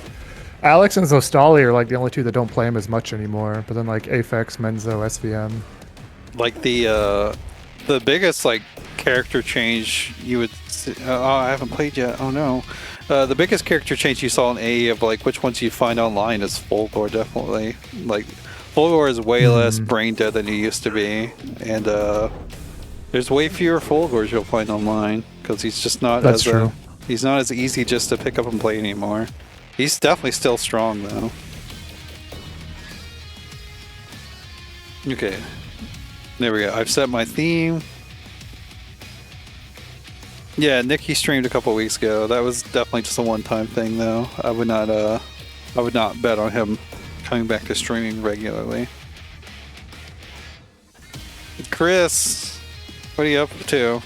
Alex and Zostali are like the only two that don't play him as much anymore. But then like Aphex, Menzo, SVM. Like the biggest like character change you would see, oh, I haven't played yet. Oh no. The biggest character change you saw in AE of like which ones you find online is Fulgore, definitely. Like Fulgore is way less brain dead than he used to be, and there's way fewer Fulgores you'll find online because he's just not he's not as easy just to pick up and play anymore. He's definitely still strong though. Okay. There we go. I've set my theme. Yeah, Nikki streamed a couple weeks ago. That was definitely just a one-time thing though. I would not bet on him coming back to streaming regularly. Chris, what are you up to?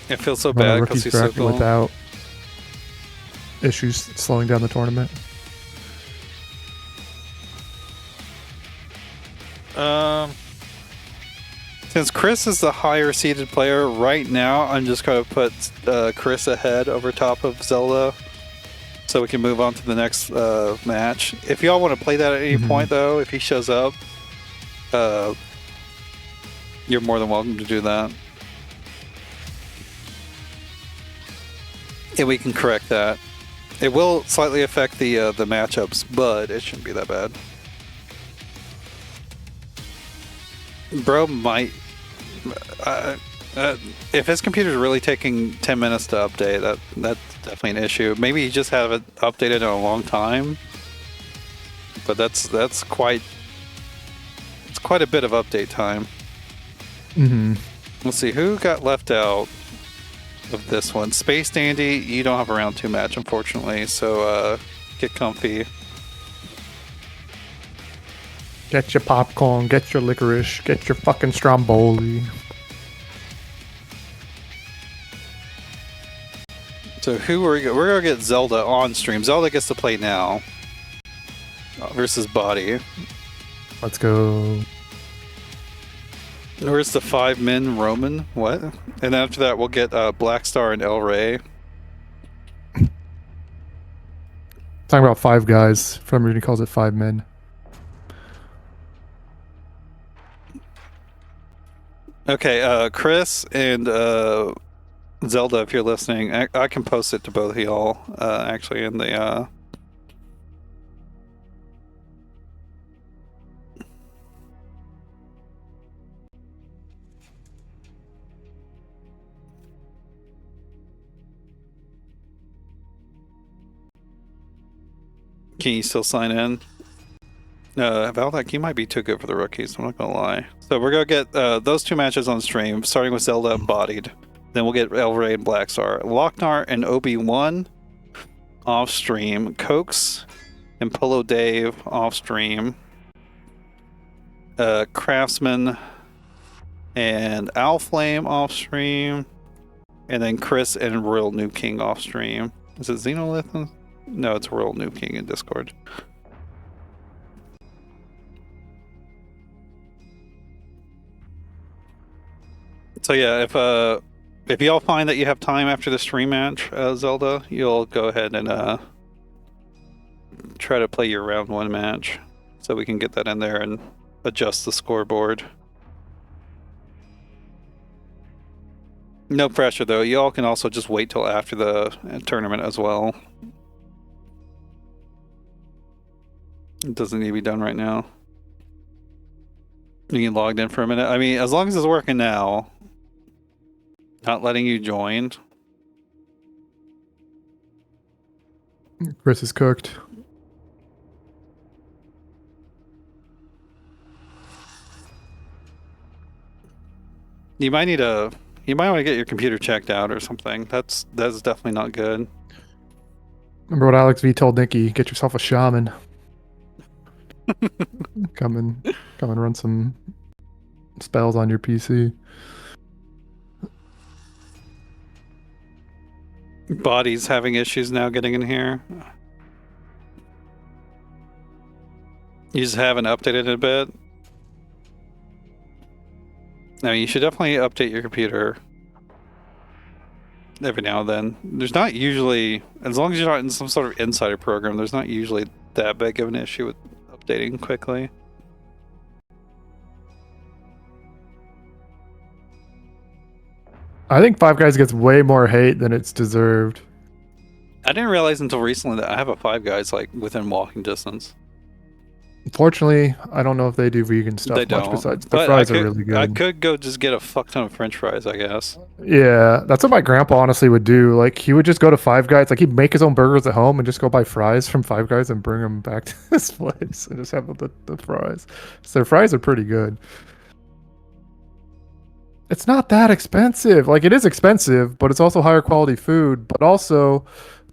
It feels so bad because he's so cool. Without issues slowing down the tournament. Since Chris is the higher seeded player right now, I'm just going to put Chris ahead over top of Zelda so we can move on to the next match. If y'all want to play that at any point though, if he shows up, you're more than welcome to do that. And we can correct that. It will slightly affect the matchups, but it shouldn't be that bad. Bro might... if his computer's really taking 10 minutes to update, that's definitely an issue. Maybe he just haven't updated in a long time, but that's quite a bit of update time. Mm-hmm. Let's see who got left out of this one. SpaceDandy, you don't have a round 2 match, unfortunately, so get comfy. Get your popcorn, get your licorice, get your fucking stromboli. So who are we? We're gonna get Zelda on stream. Zelda gets to play now versus Body. Let's go. Where's the 5 men Roman? What? And after that, we'll get Black Star and El Rey. Talking about 5 guys. For some reason he calls it 5 men. Okay, Chris and Zelda, if you're listening, I can post it to both of y'all, actually, in the... Can you still sign in? Valdek, you might be too good for the rookies, I'm not gonna lie. So we're gonna get those 2 matches on stream, starting with Zelda and Bodied. Then we'll get El Rey and Black Star. Loc-Nar and Obi-Wan off stream. Cokes and PoloDave off stream. Craftsman and Owlflame off stream. And then Chris and RoyalNoobKing off stream. Is it Xenolith? No, it's RoyalNoobKing in Discord. So yeah, if y'all find that you have time after the stream match, Zelda, you'll go ahead and try to play your round 1 match, so we can get that in there and adjust the scoreboard. No pressure though. Y'all can also just wait till after the tournament as well. It doesn't need to be done right now. You can log in for a minute. I mean, as long as it's working now. Not letting you join. Chris is cooked. You might need a... You might want to get your computer checked out or something. That's definitely not good. Remember what Alex V told Nikki? Get yourself a shaman. Come and run some spells on your PC. Body's having issues now getting in here. You just haven't updated it a bit. No, you should definitely update your computer every now and then. There's not usually, as long as you're not in some sort of insider program, there's not usually that big of an issue with updating quickly. I think Five Guys gets way more hate than it's deserved. I didn't realize until recently that I have a Five Guys like within walking distance. Unfortunately, I don't know if they do vegan stuff They much don't. besides the But fries I could, are really good. I could go just get a fuck ton of French fries, I guess. Yeah, that's what my grandpa honestly would do. Like, he would just go to Five Guys. Like, he'd make his own burgers at home and just go buy fries from Five Guys and bring them back to his place and just have the fries. So their fries are pretty good. It's not that expensive. Like, it is expensive, but it's also higher quality food. But also,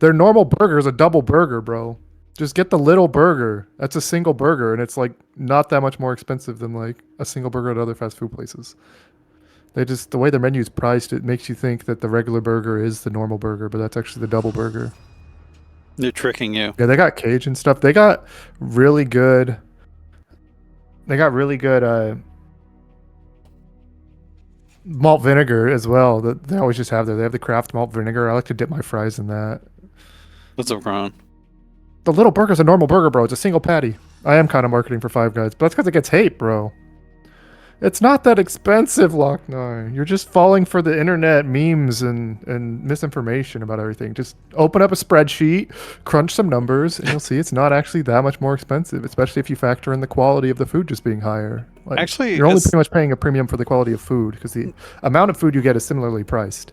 their normal burger is a double burger, bro. Just get the little burger. That's a single burger, and it's like not that much more expensive than like a single burger at other fast food places. They just, the way their menu is priced, it makes you think that the regular burger is the normal burger, but that's actually the double burger. They're tricking you. Yeah, they got Cajun stuff. They got really good. Malt vinegar as well that they always just have there. They have the craft malt vinegar. I like to dip my fries in that. What's up, Ron? The little burger's a normal burger, bro. It's a single patty. I am kind of marketing for Five Guys, but that's because it gets hate, bro. It's not that expensive, Loc-Nar. You're just falling for the internet memes and misinformation about everything. Just open up a spreadsheet, crunch some numbers, and you'll see it's not actually that much more expensive, especially if you factor in the quality of the food just being higher. Like, Actually, you're only pretty much paying a premium for the quality of food because the amount of food you get is similarly priced.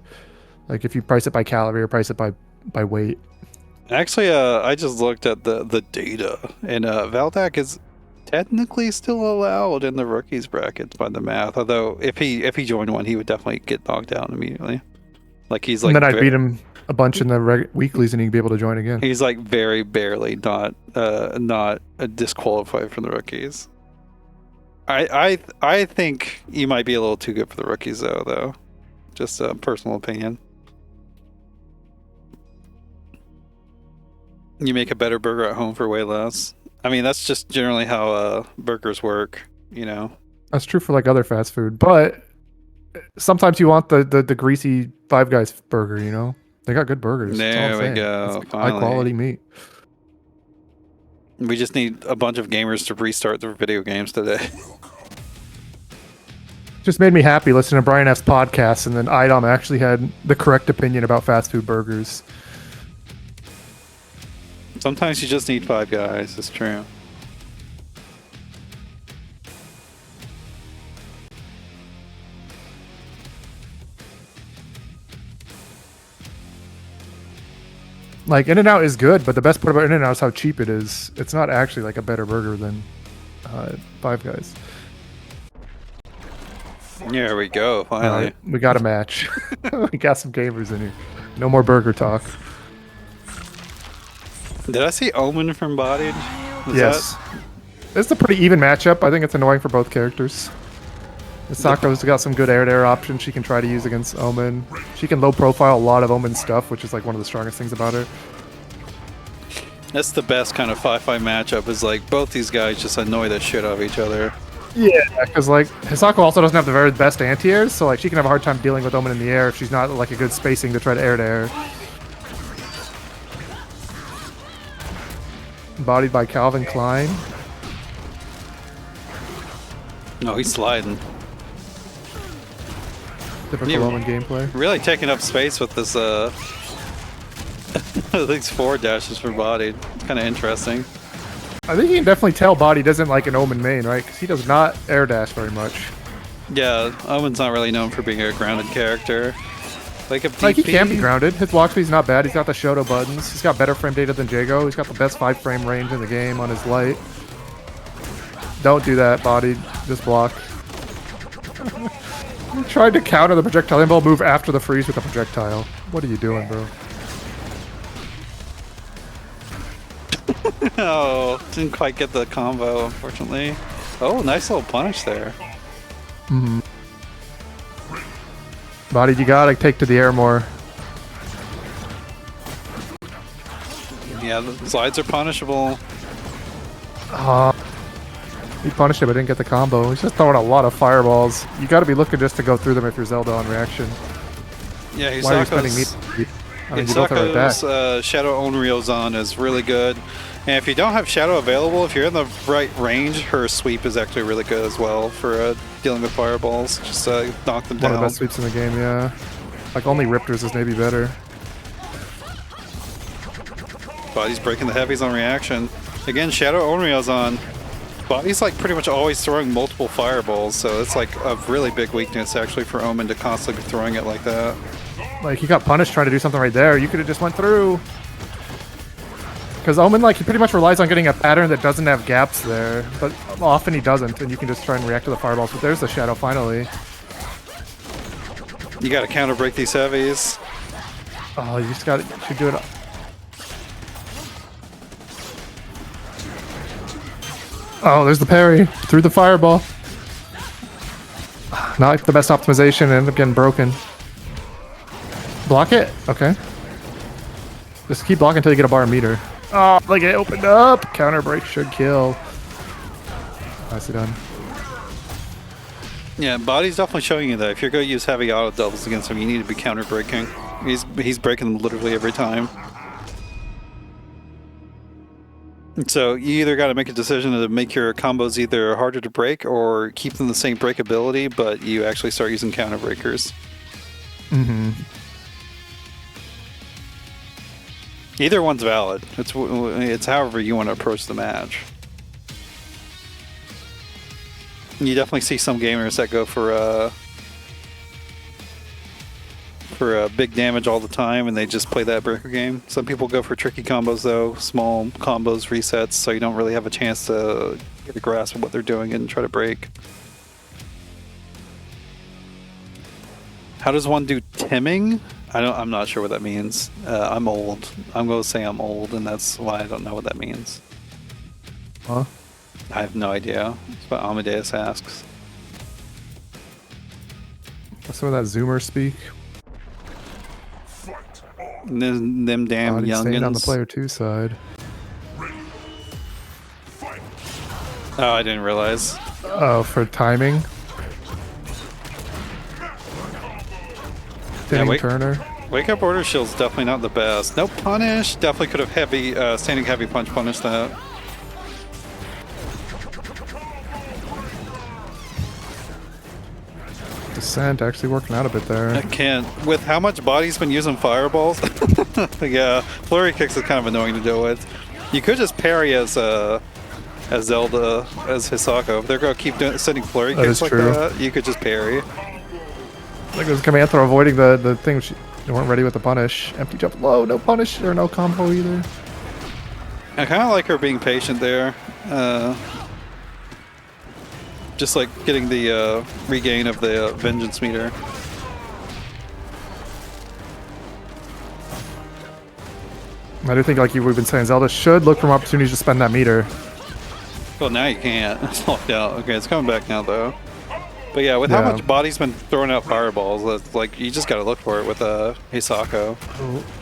Like if you price it by calorie or price it by weight. Actually, I just looked at the data, and Valdak is technically still allowed in the rookies brackets by the math. Although if he joined one, he would definitely get knocked down immediately. Like he's like. And then I'd beat him a bunch in the weeklies, and he'd be able to join again. He's like very barely not disqualified from the rookies. I think you might be a little too good for the rookies though. Just a personal opinion. You make a better burger at home for way less. I mean, that's just generally how burgers work, you know. That's true for like other fast food, but sometimes you want the greasy Five Guys burger, you know. They got good burgers. There we go. High quality meat. We just need a bunch of gamers to restart their video games today. Just made me happy listening to Brian F's podcast, and then Idom actually had the correct opinion about fast food burgers. Sometimes you just need Five Guys. It's true. Like In-N-Out is good, but the best part about In-N-Out is how cheap it is. It's not actually like a better burger than Five Guys. There we go. Finally, we got a match. We got some gamers in here. No more burger talk. Did I see Omen from Bodied? Yes. It's a pretty even matchup. I think it's annoying for both characters. Misako's got some good air-to-air options she can try to use against Omen. She can low-profile a lot of Omen's stuff, which is like one of the strongest things about her. That's the best kind of 5-5 matchup, is like both these guys just annoy the shit out of each other. Yeah, because like Hisako also doesn't have the very best anti-airs, so like she can have a hard time dealing with Omen in the air if she's not like a good spacing to try to air-to-air. Bodied by Calvin Klein. No, he's sliding. Typical Omen gameplay. Really taking up space with this these forward dashes for Bodied. It's kind of interesting. I think you can definitely tell Body doesn't like an Omen main, right? Because he does not air dash very much. Yeah, Omen's not really known for being a grounded character. Like if he can be grounded. His block speed's not bad. He's got the Shoto buttons. He's got better frame data than Jago. He's got the best 5-frame range in the game on his light. Don't do that, Body. Just block. You tried to counter the projectile inbow move after the freeze with the projectile. What are you doing, bro? Oh, didn't quite get the combo, unfortunately. Oh, nice little punish there. Mm-hmm. Body, you gotta take to the air more. Yeah, the slides are punishable. He punished it, but didn't get the combo. He's just throwing a lot of fireballs. You gotta be looking just to go through them if you're Zelda on reaction. Yeah, Hisako's Shadow Onryozan is really good. And if you don't have Shadow available, if you're in the right range, her sweep is actually really good as well for dealing with fireballs. Just knock them down. One of the best sweeps in the game, yeah. Like only Riptors is maybe better. Body's breaking the heavies on reaction. Again, Shadow Onryozan. Body's like pretty much always throwing multiple fireballs, so it's like a really big weakness actually for Omen to constantly be throwing it like that. Like he got punished trying to do something right there. You could have just went through. Because Omen, like, he pretty much relies on getting a pattern that doesn't have gaps there, but often he doesn't, and you can just try and react to the fireballs. But there's the Shadow finally. You gotta counter break these heavies. Oh, you just gotta, you should do it. Oh, there's the parry through the fireball. Not the best optimization, ended up getting broken. Block it? Okay. Just keep blocking until you get a bar meter. Oh, like it opened up. Counter break should kill. Nicely done. Yeah, Body's definitely showing you that if you're going to use heavy auto doubles against him, you need to be counter breaking. He's breaking them literally every time. So you either got to make a decision to make your combos either harder to break or keep them the same breakability, but you actually start using counter breakers. Mm-hmm. Either one's valid. It's however you want to approach the match. You definitely see some gamers that go for big damage all the time, and they just play that breaker game. Some people go for tricky combos though, small combos, resets, so you don't really have a chance to get a grasp of what they're doing and try to break. How does one do timming? I'm not sure what that means. I'm old. I'm going to say I'm old, and that's why I don't know what that means. Huh? I have no idea. That's what Amadeus asks. What's some of that Zoomer speak? Them damn He's staying on the youngins. player 2 side. Oh, I didn't realize. Oh, for timing. Hitting wait. Turner. Wake up order shield's definitely not the best. No punish. Definitely could have heavy standing heavy punch punished that. Descent actually working out a bit I there. can't. With how much Body's been using fireballs, yeah, flurry kicks is kind of annoying to deal with. You could just parry as Zelda, as Hisako. If they're going to keep sending flurry kicks like that, you could just parry. Look at this command throw avoiding the thing. They weren't ready with the punish. Empty jump low, no punish or no combo either. I kind of like her being patient there. Just like getting the regain of the vengeance meter. I do think, like we've been saying, Zelda should look for more opportunities to spend that meter. Well, now you can't. It's locked out. Okay, it's coming back now, though. But yeah, with how much Body's been throwing out fireballs, it's like you just got to look for it with Hisako.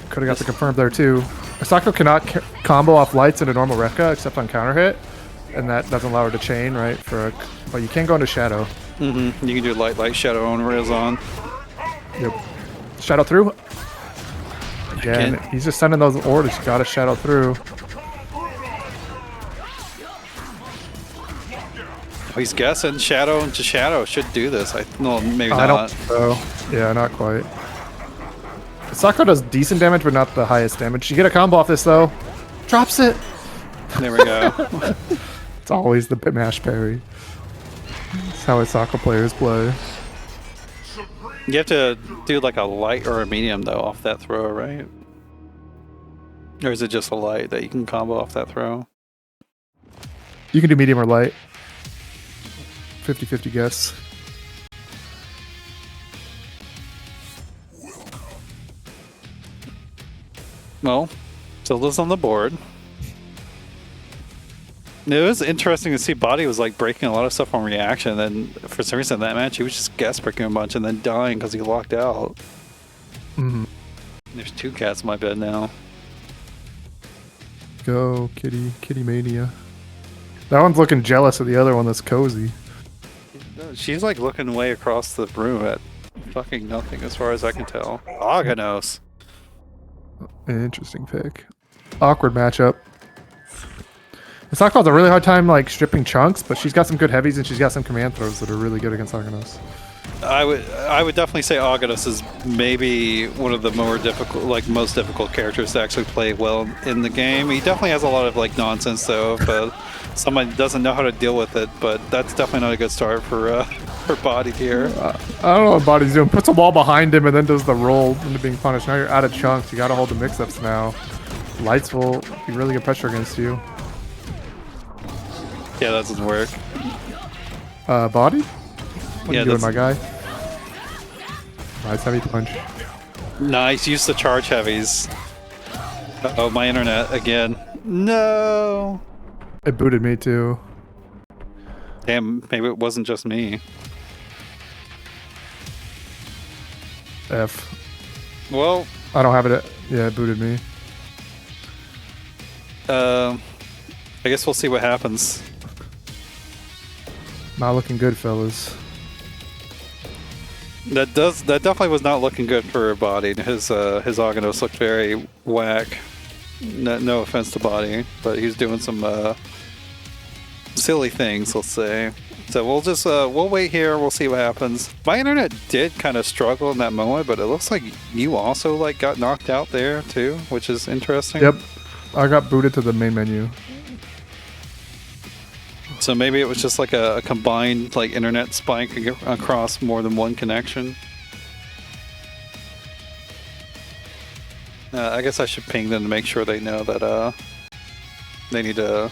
Could have got the confirmed there, too. Hisako cannot combo off lights in a normal Rekka, except on counter hit. And that doesn't allow her to chain, right? But you can go into Shadow. Mm-hmm. You can do light, shadow on Railzon. Yep. Shadow through. Again, he's just sending those orders. You gotta shadow through. Oh, he's guessing shadow into shadow should do this. No, maybe not. I don't think so. Yeah, not quite. Hisako does decent damage, but not the highest damage. You get a combo off this though. Drops it. There we go. It's always the mash parry. That's how Hisako players play. You have to do like a light or a medium though off that throw, right? Or is it just a light that you can combo off that throw? You can do medium or light. 50-50 guess. Well, Zelda's on the board. It was interesting to see Body was like breaking a lot of stuff on reaction, and for some reason in that match he was just gas breaking a bunch and then dying because he locked out. Mm-hmm. There's 2 cats in my bed now. Go, kitty mania. That one's looking jealous of the other one that's cozy. She's like looking way across the room at fucking nothing as far as I can tell. Aganos. An interesting pick. Awkward matchup. Hisako has a really hard time like stripping chunks, but she's got some good heavies and she's got some command throws that are really good against Aganos. I would definitely say Aganos is maybe one of the more difficult, like most difficult characters to actually play well in the game. He definitely has a lot of like nonsense though, but someone doesn't know how to deal with it. But that's definitely not a good start for Body here. I don't know what Body's doing. Puts a wall behind him and then does the roll into being punished. Now you're out of chunks. You got to hold the mix-ups now. Lights will be really good pressure against you. Yeah, that doesn't work. Body? What are you doing, my guy? Nice heavy punch. Nice, use the charge heavies. Uh-oh, my internet again. No! It booted me too. Damn, maybe it wasn't just me. F. Well, I don't have it. Yeah, it booted me. I guess we'll see what happens. Not looking good, fellas. That definitely was not looking good for Body. His Aganos looked very whack. No offense to Body, but he was doing some silly things, let's say. So we'll just we'll wait here. We'll see what happens. My internet did kind of struggle in that moment, but it looks like you also like got knocked out there too, which is interesting. Yep, I got booted to the main menu. So maybe it was just like a combined like internet spike across more than one connection. I guess I should ping them to make sure they know that they need to.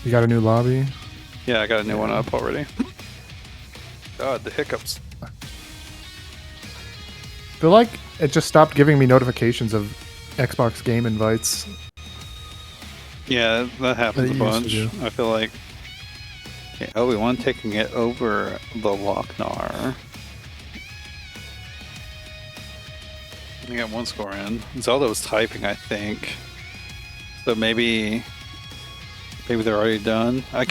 You got a new lobby? Yeah, I got a new one up already. God, the hiccups. I feel like it just stopped giving me notifications of Xbox game invites. Yeah, that happens a bunch. I feel like. Okay, Obi-Wan taking it over the Loc-Nar. I got one score in. Zelda was typing, I think. So maybe they're already done. I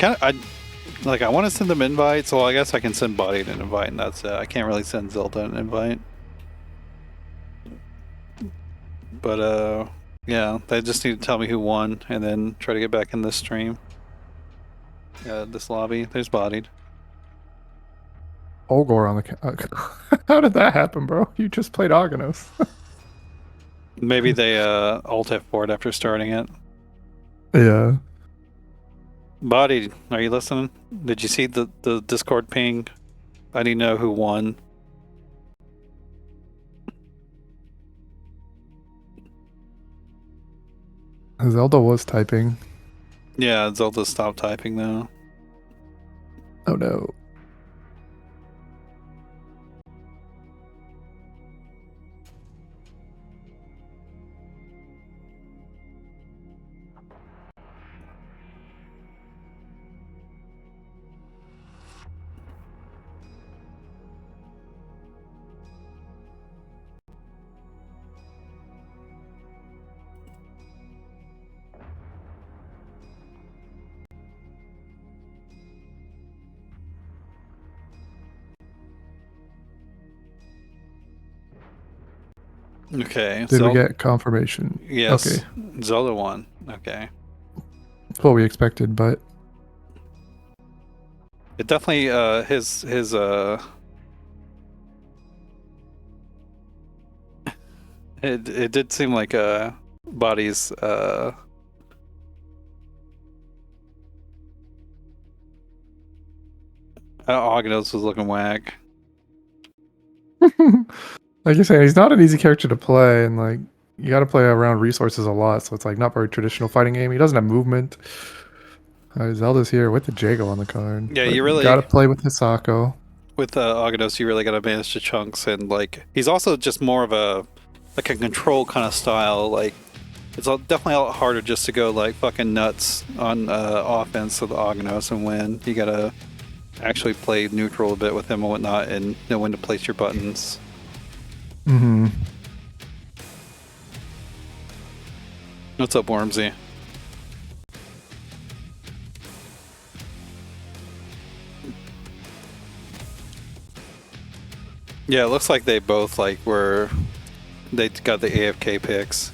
want to send them invites. Well, I guess I can send Body an invite, and that's it. I can't really send Zelda an invite. But yeah, they just need to tell me who won, and then try to get back in this stream. This lobby. There's Bodied. Olgor on the. How did that happen, bro? You just played Argonos. Maybe they alt F4'd after starting it. Yeah. Bodied, are you listening? Did you see the Discord ping? I need to know who won. Zelda was typing. Yeah, Zelda stopped typing though. Oh no. Okay. Did we get confirmation? Yes. Okay. Zelda won. Okay. That's what we expected, but it definitely his it did seem like Body's Ognos was looking whack. like you're saying, he's not an easy character to play, and like you got to play around resources a lot, so it's like not very traditional fighting game. He doesn't have movement. Zelda's here with the Jago on the card. Yeah, you really got to play with Hisako. With Ognos, you really got to manage the chunks, and like he's also just more of a control kind of style. Like it's definitely a lot harder just to go like fucking nuts on offense with Ognos and win. You gotta actually play neutral a bit with him and whatnot, and know when to place your buttons. Mm-hmm. What's up, Wormsy? Yeah, it looks like they both they got the AFK picks.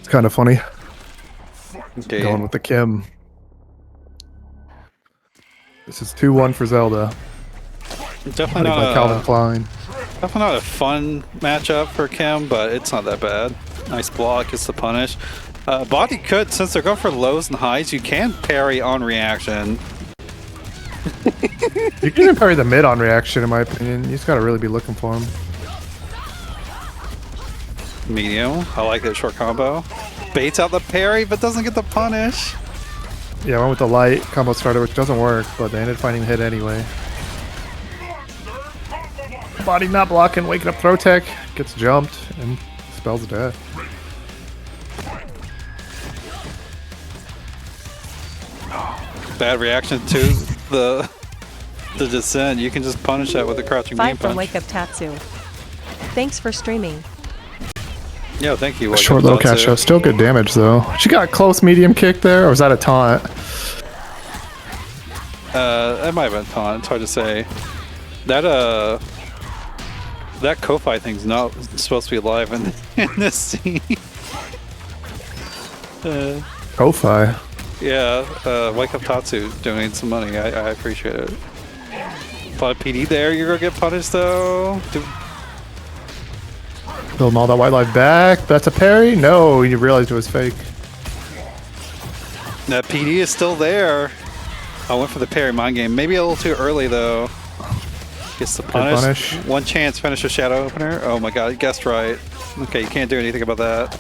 It's kind of funny. Okay. Going with the Kim. This is 2-1 for Zelda. Definitely not by Calvin Klein. Definitely not a fun matchup for Kim, but it's not that bad. Nice block gets the punish. Body could, since they're going for lows and highs, you can parry on reaction. You can even parry the mid on reaction, in my opinion. You just gotta really be looking for him. Medium. I like that short combo. Baits out the parry, but doesn't get the punish. Yeah, I went with the light combo starter, which doesn't work, but they ended up finding the hit anyway. Body not blocking, waking up throw tech, gets jumped, and spells death. Bad reaction to the descent. You can just punish that with a crouching beam 5 from punch. Wake Up Tatsu. Thanks for streaming. Yeah, thank you. Wake Short Up low Tatsu. cat show. Still good damage though. She got close medium kick there, or was that a taunt? That might have been taunt. It's hard to say. That Ko-Fi thing's not supposed to be alive in this scene. Ko-Fi. Yeah, Wake Up Tatsu donating some money. I appreciate it. But PD there, you're gonna get punished though. Building all that wildlife back. That's a parry? No, you realized it was fake. That PD is still there. I went for the parry mind game. Maybe a little too early though. Gets the punish. One chance, finish a shadow opener. Oh my god, you guessed right. Okay, you can't do anything about that.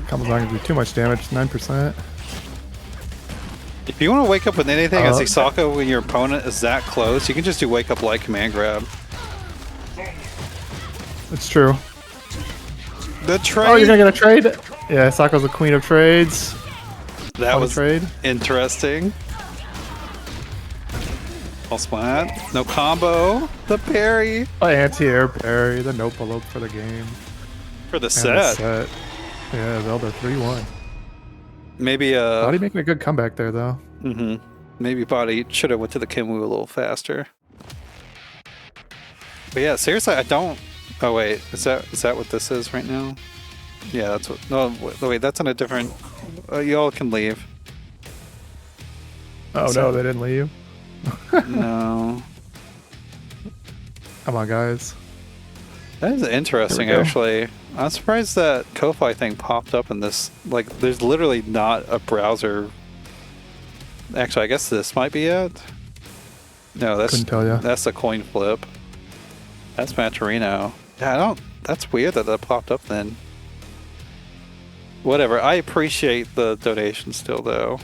Combo's not gonna do too much damage. 9%. If you want to wake up with anything as Isako when your opponent is that close, you can just do wake up light command grab. It's true. The trade. Oh, you're gonna get a trade? Yeah, Sako's the queen of trades. That was trade. interesting. All splat. No combo. The parry. Oh, anti-air parry. The no pull up for the game. For the And set. Yeah, Zelda 3-1. Maybe Body making a good comeback there though. Maybe Body should have went to the Kimwu a little faster. But yeah, seriously, I don't. Oh wait, is that what this is right now? Yeah, that's what. No, wait, that's on a different. Y'all can leave. Oh no, they didn't leave. No. Come on, guys. That is interesting, There we go. actually. I'm surprised that Ko-Fi thing popped up in this. Like, there's literally not a browser. Actually, I guess this might be it. No, that's Couldn't tell ya. That's the coin flip. That's Maturino. Yeah, I don't. That's weird that popped up then. Whatever. I appreciate the donation still, though.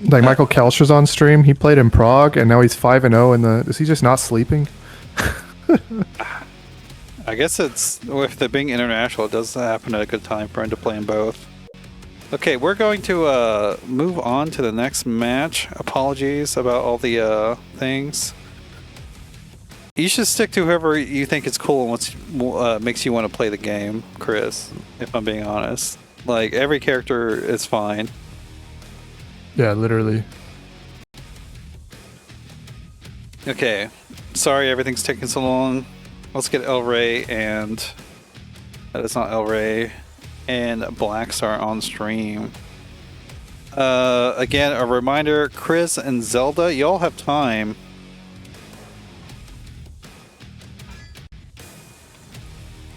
Like Michael Kelcher's on stream. He played in Prague, and now he's 5-0 in the. Is he just not sleeping? I guess it's with the being international, it does happen at a good time for him to play in both. Okay, we're going to move on to the next match. Apologies about all the things. You should stick to whoever you think is cool and what's makes you want to play the game, Chris. If I'm being honest, like every character is fine. Yeah, literally. Okay, sorry everything's taking so long. Let's get El Rey and that is not El Rey and Blackstar on stream. Again, a reminder: Chris and Zelda, y'all have time.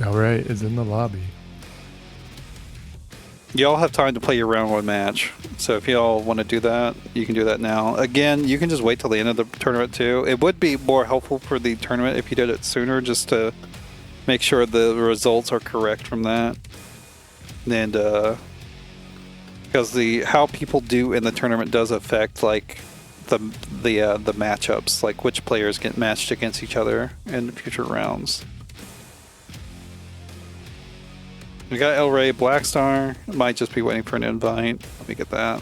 All right, is in the lobby. Y'all have time to play your round 1 match. So if y'all want to do that, you can do that now. Again, you can just wait till the end of the tournament too. It would be more helpful for the tournament if you did it sooner, just to make sure the results are correct from that. And because the how people do in the tournament does affect like the matchups, like which players get matched against each other in future rounds. We got El Rey, Blackstar. Might just be waiting for an invite. Let me get that.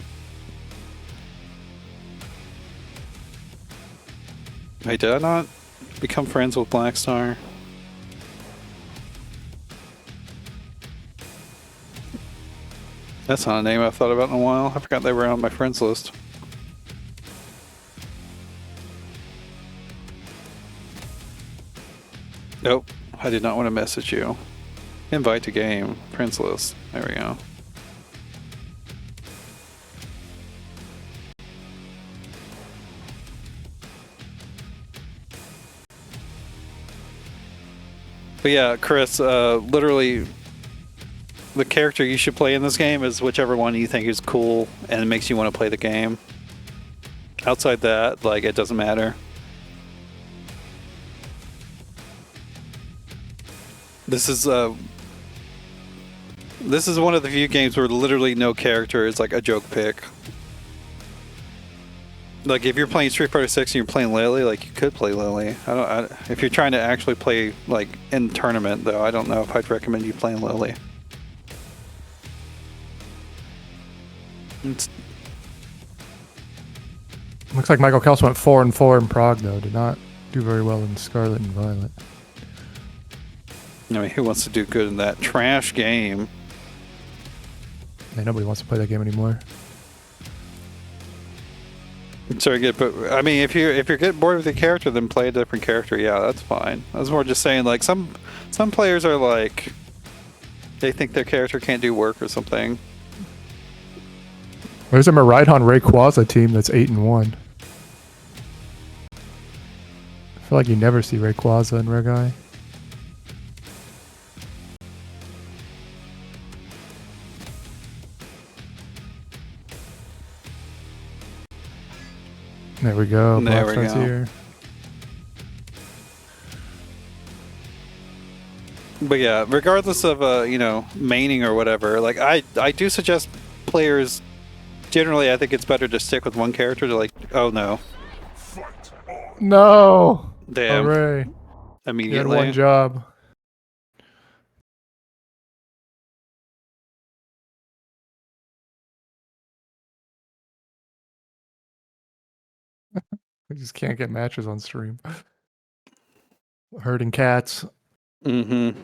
Hey, did I not become friends with Blackstar? That's not a name I've thought about in a while. I forgot they were on my friends list. Nope, I did not want to message you. Invite to game, friends list. There we go. But yeah, Chris, literally, the character you should play in this game is whichever one you think is cool and makes you want to play the game. Outside that, like, it doesn't matter. This is one of the few games where literally no character is like a joke pick. Like if you're playing Street Fighter 6 and you're playing Lily, like you could play Lily. If you're trying to actually play like in tournament though, I don't know if I'd recommend you playing Lily. Looks like Michael Kels went 4-4 in Prague though. Did not do very well in Scarlet and Violet. I mean, who wants to do good in that trash game? Yeah, nobody wants to play that game anymore. So good, but I mean, if you're getting bored with the character, then play a different character. Yeah, that's fine. I was more just saying, like some players are like, they think their character can't do work or something. There's a Miraidon Rayquaza team that's 8-1. I feel like you never see Rayquaza in Regai. There we go. There we go. Here. But yeah, regardless of you know, maining or whatever, like I do suggest players. Generally, I think it's better to stick with one character to like. Oh no. No. Damn. Hooray. Immediately. You had one job. I just can't get matches on stream. Herding cats. Mm-hmm.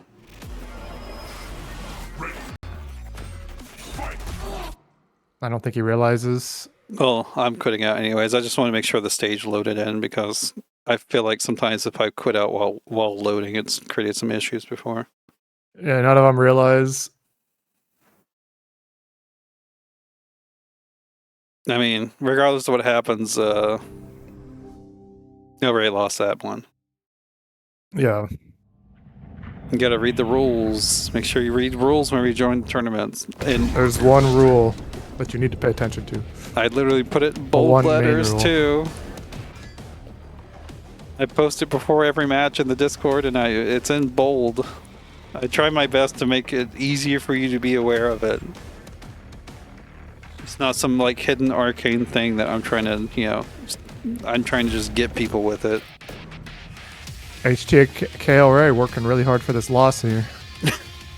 I don't think he realizes. Well, I'm quitting out anyways. I just want to make sure the stage loaded in because I feel like sometimes if I quit out while loading, it's created some issues before. Yeah, none of them realize. I mean, regardless of what happens, nobody lost that one. Yeah. You gotta read the rules. Make sure you read rules when we join tournaments. And There's one rule that you need to pay attention to. I literally put it in bold one main letters rule. too. I post it before every match in the Discord, and it's in bold. I try my best to make it easier for you to be aware of it. It's not some like hidden arcane thing that I'm trying to, you know, I'm trying to just get people with it. HTKL Ray working really hard for this loss here.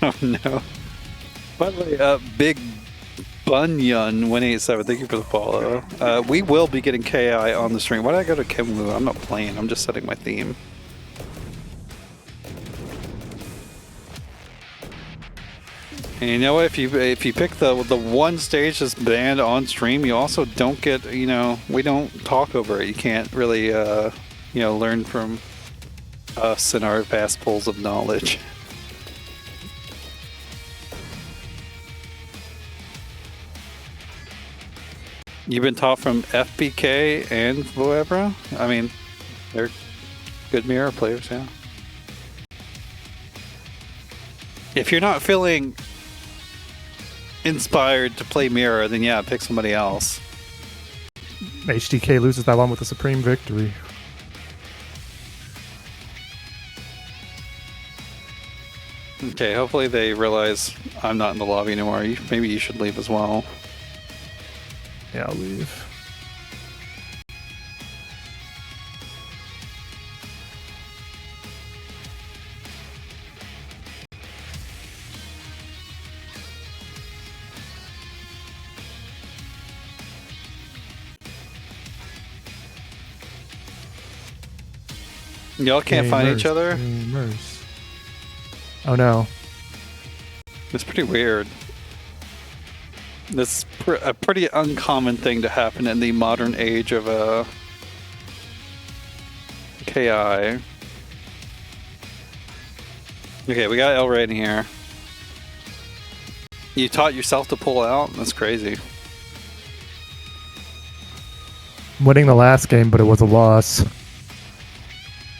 Oh no. By the way, Big Bunyan 187, thank you for the follow. We will be getting KI on the stream. Why did I go to Kimwu? I'm not playing, I'm just setting my theme. And you know what? If you pick the one stage that's banned on stream, you also don't get, you know, we don't talk over it. You can't really, you know, learn from us and our vast pools of knowledge. You've been taught from FBK and Voebra? I mean, they're good mirror players, yeah. If you're not feeling inspired to play mirror, then yeah, pick somebody else. HTK loses that one with a supreme victory. Okay, hopefully they realize I'm not in the lobby anymore. Maybe you should leave as well. Yeah, I'll leave. Y'all can't find each other? Gamers. Oh no. It's pretty weird. This is a pretty uncommon thing to happen in the modern age of KI. Okay, we got Elray in here. You taught yourself to pull out? That's crazy. Winning the last game, but it was a loss.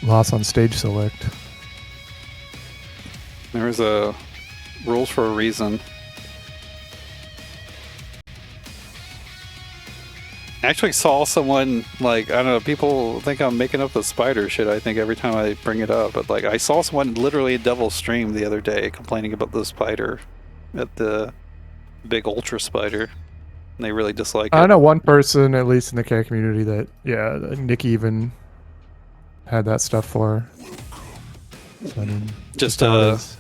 Loss on stage select. There was a rules for a reason. I actually saw someone, like, I don't know, people think I'm making up the spider shit, I think, every time I bring it up. But, like, I saw someone literally in Devil's Stream the other day complaining about the spider at the big ultra spider. They really dislike I it. know one person, at least in the K community, that Nikki even had that stuff for her. So, I mean, Just how it is.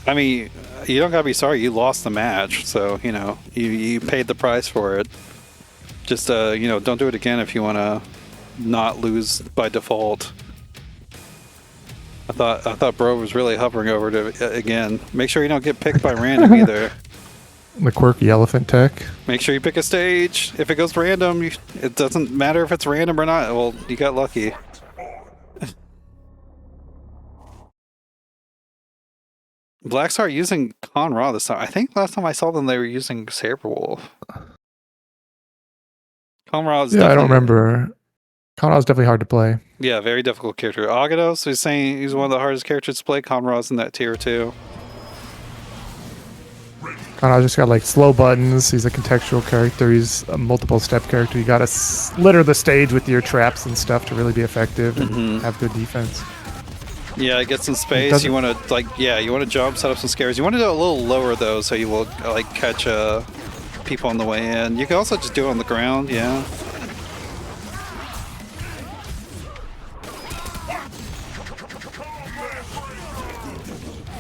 I mean, you don't gotta be sorry. You lost the match, so you know you paid the price for it. Just you know, don't do it again if you want to not lose by default. I thought Bro was really hovering over to again. Make sure you don't get picked by random either. The quirky elephant tech. Make sure you pick a stage. If it goes random, it doesn't matter if it's random or not. Well, you got lucky. Blackstar using Con-Ra this time. I think last time I saw them, they were using Saberwolf. Con-Ra is Yeah, I don't remember. Con-Ra is definitely hard to play. Yeah, very difficult character. Agados is saying he's one of the hardest characters to play. Con-Ra's in that tier too. Con-Ra just got like slow buttons. He's a contextual character. He's a multiple step character. You gotta litter the stage with your traps and stuff to really be effective and have good defense. Yeah, get some space. You want to you want to jump, set up some scares. You want to do it a little lower though, so you will like catch people on the way in. You can also just do it on the ground. Yeah.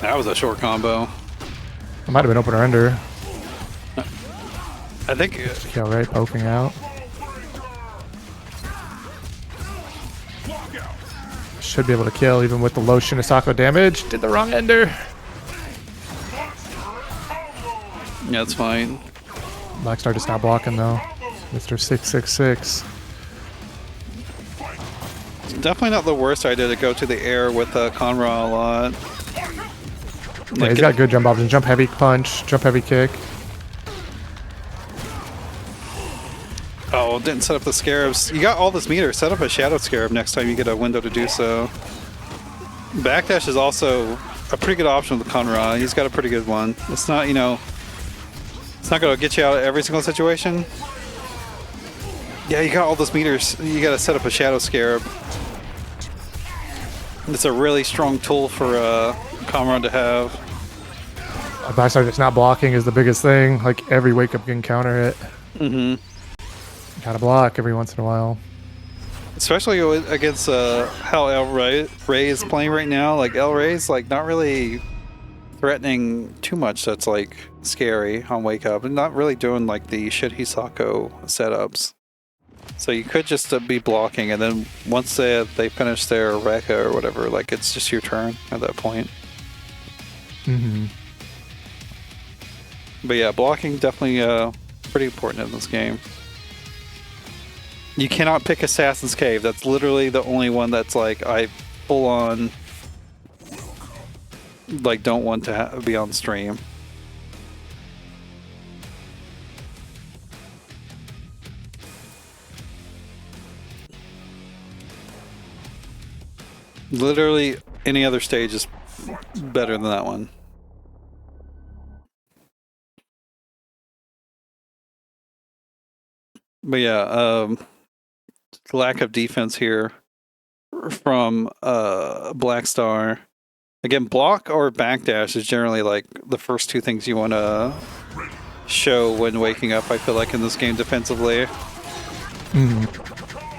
That was a short combo. It might have been opener under. I think. Yeah, right, poking out. Should be able to kill even with the low Shinosako damage. Did the wrong ender. Yeah, it's fine. Blackstar just not blocking though. Mr. 666. It's definitely not the worst idea to go to the air with Con-Ra a lot. Yeah, he's got good jump options. Jump heavy punch, jump heavy kick. Oh, didn't set up the scarabs. You got all this meter. Set up a shadow scarab next time you get a window to do so. Backdash is also a pretty good option with Con-Ra. He's got a pretty good one. It's not, you know, it's not going to get you out of every single situation. Yeah, you got all those meters. You got to set up a shadow scarab. It's a really strong tool for Con-Ra to have. Blackstar just not blocking is the biggest thing. Like every wake up can counter it. Gotta block every once in a while. Especially against how El Rey is playing right now. Like El Rey's like not really threatening too much. That's like scary on wake up, and not really doing like the shit Hisako setups. So you could just be blocking, and then once they finish their Rekka or whatever, like it's just your turn at that point. But yeah, blocking definitely pretty important in this game. You cannot pick Assassin's Cave. That's literally the only one that's like I full on like don't want to be on stream. Literally any other stage is better than that one. But yeah, lack of defense here from Blackstar. Again, block or backdash is generally like the first two things you want to show when waking up, I feel like, in this game defensively.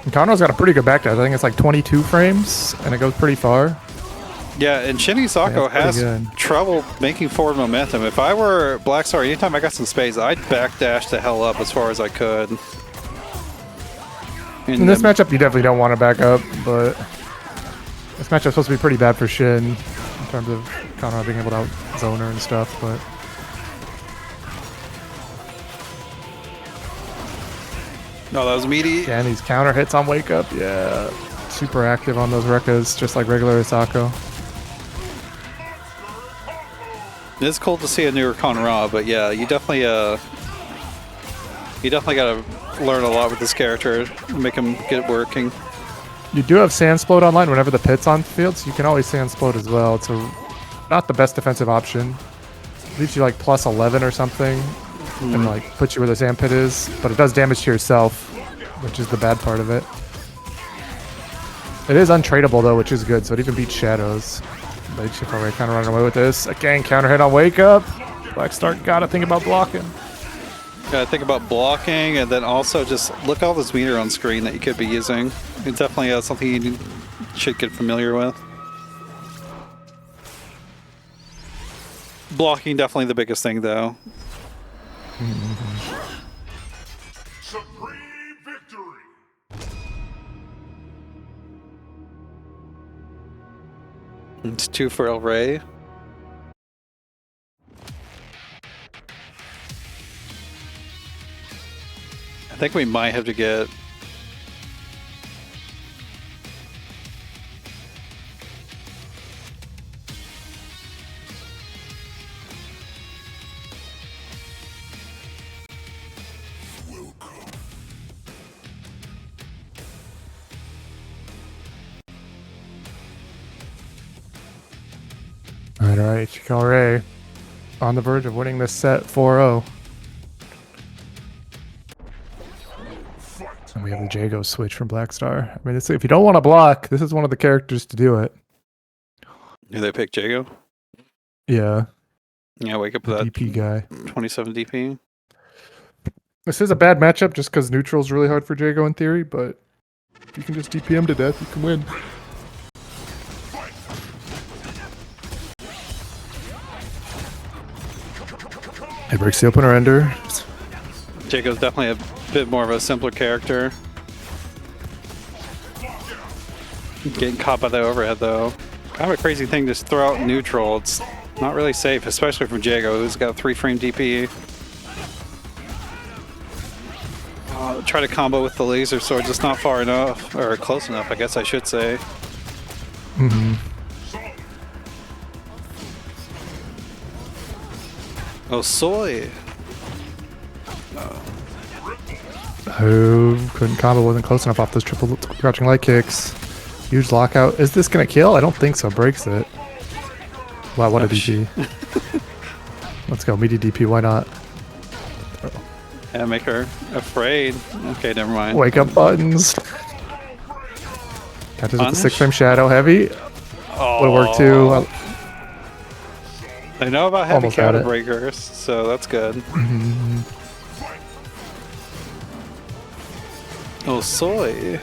Conroe's got a pretty good backdash. I think it's like 22 frames, and it goes pretty far. Yeah, and Shinosako has trouble making forward momentum. If I were Blackstar, anytime I got some space, I'd backdash the hell up as far as I could. In this matchup, you definitely don't want to back up, but this matchup's supposed to be pretty bad for Shin in terms of Conroe being able to out-zone her and stuff, but... No, that was meaty. Yeah, and these counter hits on Wake Up, yeah. Super active on those Rekkas, just like regular Hisako. It's cool to see a newer Con-Ra, but yeah, you definitely gotta learn a lot with this character, make him get it working. You do have Sandsplode online whenever the pit's on field, so you can always Sandsplode as well. It's not the best defensive option. Leaves you like plus 11 or something, and like puts you where the sand pit is, but it does damage to yourself, which is the bad part of it. It is untradeable though, which is good, so it even beats Shadows. Late shift already kind of running away with this. Again, counter hit on Wake Up. Blackstar gotta think about blocking. Gotta think about blocking, and then also just look at all this meter on screen that you could be using. It's definitely something you should get familiar with. Blocking definitely the biggest thing, though. Supreme victory! It's 2 for El Rey. I think we might have to get... Alright, Chikoré on the verge of winning this set 4-0. And we have the Jago switch from Blackstar. I mean, if you don't want to block, this is one of the characters to do it. Do they pick Jago? Yeah. Yeah, wake up The with that DP guy. 27 DP. This is a bad matchup just because neutral's really hard for Jago in theory, but if you can just DP him to death, you can win. It breaks the opener ender. Jago's definitely a bit more of a simpler character. Getting caught by the overhead, though. Kind of a crazy thing, just throw out neutral. It's not really safe, especially from Jago, who's got a 3-frame DP. Try to combo with the laser sword, just not far enough, or close enough, I guess I should say. Oh, soy. Oh, couldn't combo, wasn't close enough off those triple crouching light kicks. Huge lockout. Is this gonna kill? I don't think so. Breaks it. Wow, what a DP. Let's go, meaty DP, why not? Yeah, make her afraid. Okay, never mind. Wake up buttons. Catches with the Punish? 6-frame shadow heavy. Oh, Would work too. I know about heavy Almost had counter it. breakers, so that's good. Oh, soy.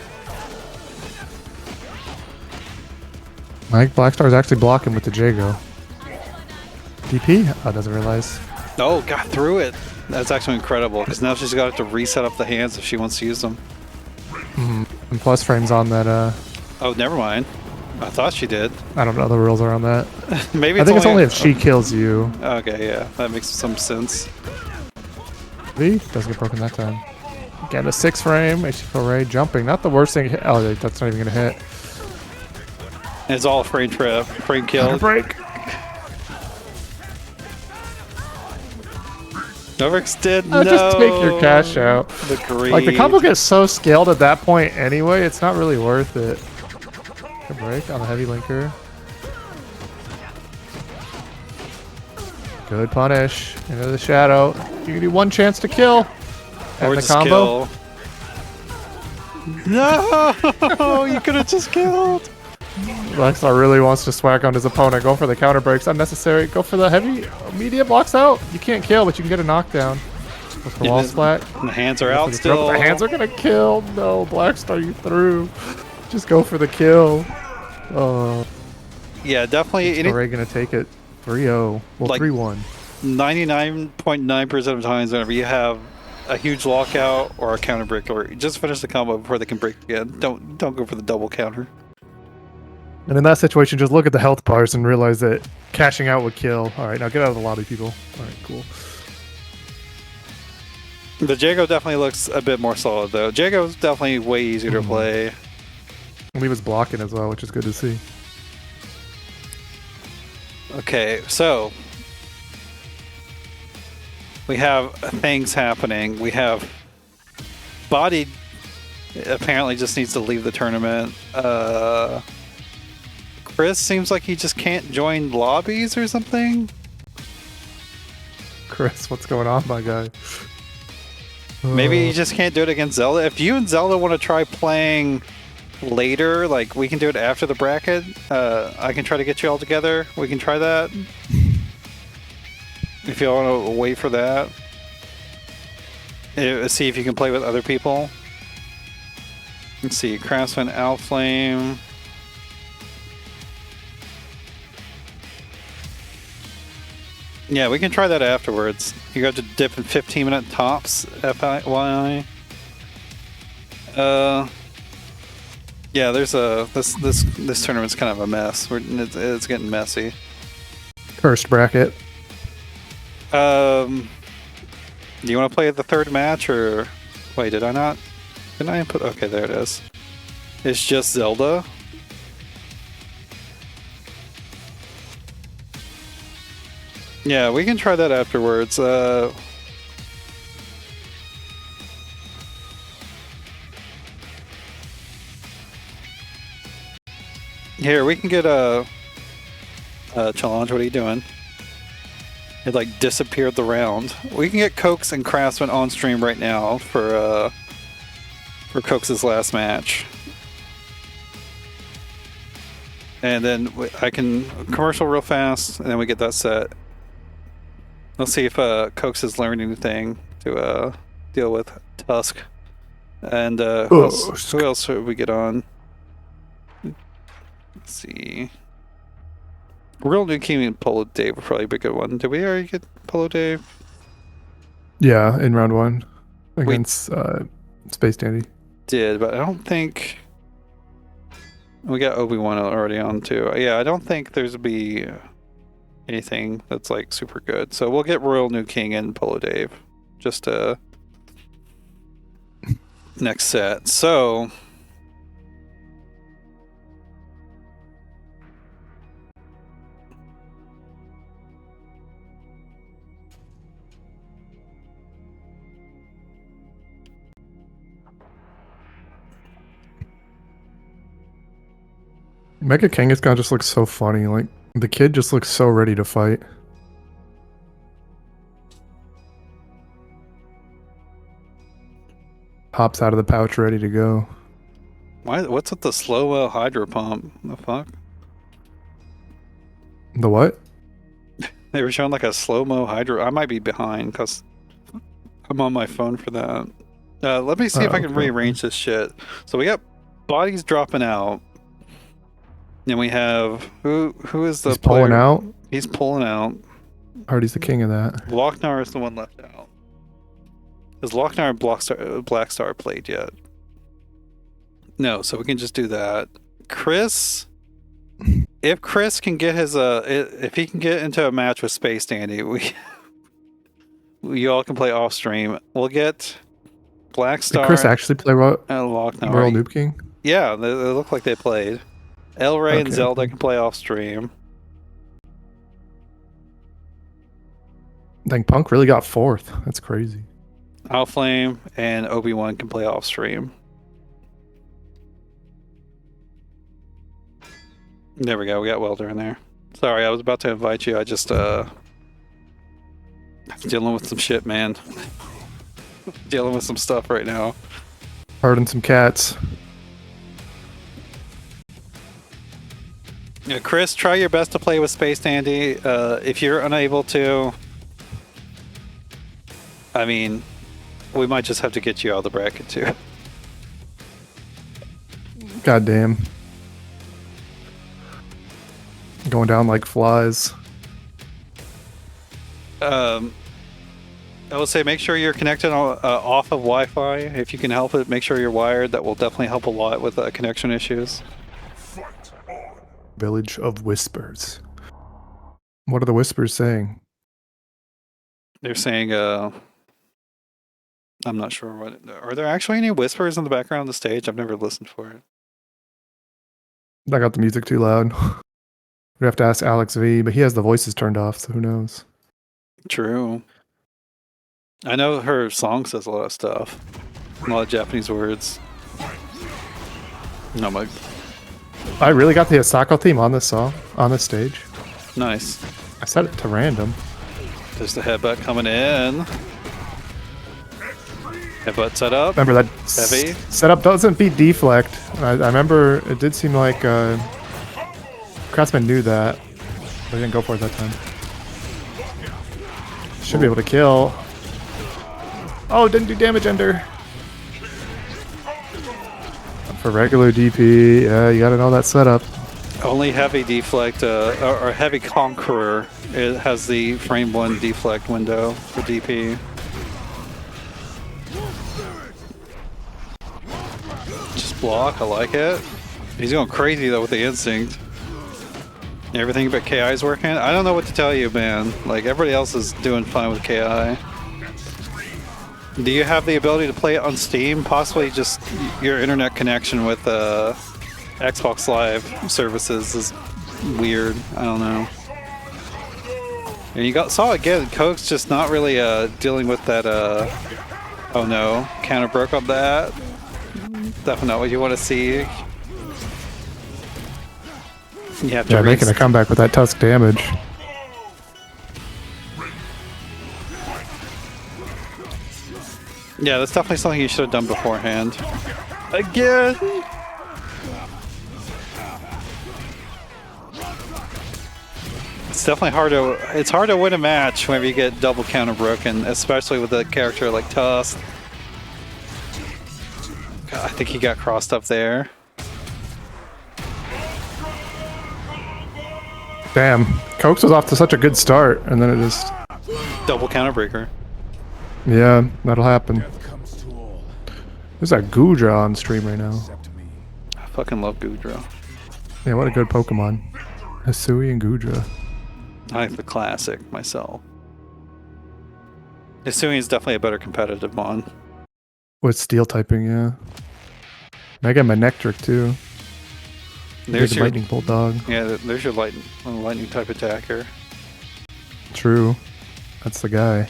Mike Blackstar is actually blocking with the Jago. DP? Oh, doesn't realize. Oh, got through it. That's actually incredible, because now she's got to reset up the hands if she wants to use them. And plus frames on that, Oh, never mind. I thought she did. I don't know the rules are on that. Maybe I think it's only if she kills you. Okay, yeah, that makes some sense. V doesn't get broken that time. Again, a 6-frame, HP Ray jumping. Not the worst thing. Oh, that's not even gonna hit. And it's all a frame trip, frame kill. Break. Novrix did Oh, no. just take your cash out. The greed. Like the combo gets so scaled at that point anyway, it's not really worth it. Good break on the heavy linker. Good punish into the shadow. You can do one chance to kill. Or And the just combo. kill. No, you could have just killed. Blackstar really wants to swag on his opponent. Go for the counter breaks. Unnecessary. Go for the heavy. Medium blocks out. You can't kill, but you can get a knockdown. Go for the wall splat. And the hands are Go for out the still. throw. The hands are gonna kill. No, Blackstar, you through. Just go for the kill. Oh, Yeah, definitely. Ray gonna take it 3-0. Well, Like- 3-1. 99.9% of times, whenever you have a huge lockout or a counter break, or just finish the combo before they can break again. Don't go for the double counter. And in that situation, just look at the health bars and realize that cashing out would kill. All right, now get out of the lobby, people. All right, cool. The Jago definitely looks a bit more solid, though. Jago's definitely way easier to play. And he was blocking as well, which is good to see. Okay, so we have things happening. We have Body apparently just needs to leave the tournament. Chris seems like he just can't join lobbies or something. Chris, what's going on, my guy? Maybe you just can't do it against Zelda. If you and Zelda want to try playing later, like we can do it after the bracket, I can try to get you all together. We can try that. If you want to wait for that. See if you can play with other people. Let's see, Craftsman, Owlflame. Yeah, we can try that afterwards. You have to dip in 15-minute tops, FYI. Yeah, there's a this tournament's kind of a mess. It's getting messy. First bracket. Do you want to play the third match, or wait? Did I not? Didn't I input? Okay, there it is. It's just Zelda. Yeah, we can try that afterwards. Here, we can get a challenge. What are you doing? It like disappeared the round. We can get Cokes and Craftsman on stream right now for Cokes' last match. And then I can commercial real fast, and then we get that set. Let's see if Cokes has learned anything to deal with Tusk. And who else should we get on? Let's see. RoyalNoobKing and PoloDave would probably be a good one. Did we already get PoloDave? Yeah, in round 1 against SpaceDandy. Did, but I don't think we got Obi-Wan already on too. Yeah, I don't think there's be anything that's like super good. So we'll get RoyalNoobKing and PoloDave just next set. So Mega King is gonna just look so funny. Like the kid just looks so ready to fight. Hops out of the pouch, ready to go. what's with the slow hydro pump? The fuck? The what? They were showing like a slow-mo hydro. I might be behind because I'm on my phone for that. Let me see if I can rearrange this shit. So we got bodies dropping out. And we have who is the He's player? pulling out. He's pulling out. Hardy's the king of that. Loc-Nar is the one left out. Is Loc-Nar and Blackstar played yet? No, so we can just do that. Chris, if Chris can get his if he can get into a match with SpaceDandy, we all can play off stream. We'll get Blackstar. Did Chris actually play what? Loc-Nar. RoyalNoobKing? Yeah, they look like they played. El Rey and Okay. Zelda can play off stream. Dang, Punk really got 4th. That's crazy. Owlflame and Obi-Wan can play off stream. There we go. We got Welder in there. Sorry, I was about to invite you. I just dealing with some shit, man. Dealing with some stuff right now. Herding some cats. Yeah, Chris, try your best to play with SpaceDandy. If you're unable to, I mean, we might just have to get you out of the bracket too. God damn. Going down like flies. I will say make sure you're connected off of Wi-Fi. If you can help it, make sure you're wired. That will definitely help a lot with connection issues. Fight on. Village of Whispers. What are the whispers saying? They're saying, I'm not sure what. Are there actually any whispers in the background of the stage? I've never listened for it. I got the music too loud. We have to ask Alex V, but he has the voices turned off, so who knows? True. I know her song says a lot of stuff. A lot of Japanese words. No, my I really got the Asako theme on this song, on this stage. nice. I set it to random. There's the headbutt coming in. Headbutt set up. Remember that Heavy. setup doesn't beat deflect. I remember it did seem like Craftsman knew that, but he didn't go for it that time. Should be able to kill. Oh, didn't do damage ender. For regular DP, yeah, you gotta know that setup. Only heavy deflect or heavy conqueror it has the frame 1 deflect window for DP. Just block, I like it. He's going crazy though with the instinct. Everything but KI is working. I don't know what to tell you, man. Like everybody else is doing fine with KI. Do you have the ability to play it on Steam? Possibly just your internet connection with Xbox Live services is weird. I don't know. And you saw again, Coke's just not really dealing with that. Oh no, counter broke up that. Definitely not what you want to see. You have to making a comeback with that Tusk damage. Yeah, that's definitely something you should have done beforehand. Again! It's definitely hard to win a match whenever you get double counter broken, especially with a character like Tusk. God, I think he got crossed up there. Damn, Cokes was off to such a good start, and then it just... Double counter breaker. Yeah, that'll happen. There's that Goodra on stream right now. I fucking love Goodra. Yeah, what a good Pokemon. Hisui and Goodra. I like the classic myself. Hisui is definitely a better competitive mon. With steel typing, yeah. Mega Manectric too. There's your Lightning Bulldog. Yeah, there's your lightning type attacker. True. That's the guy.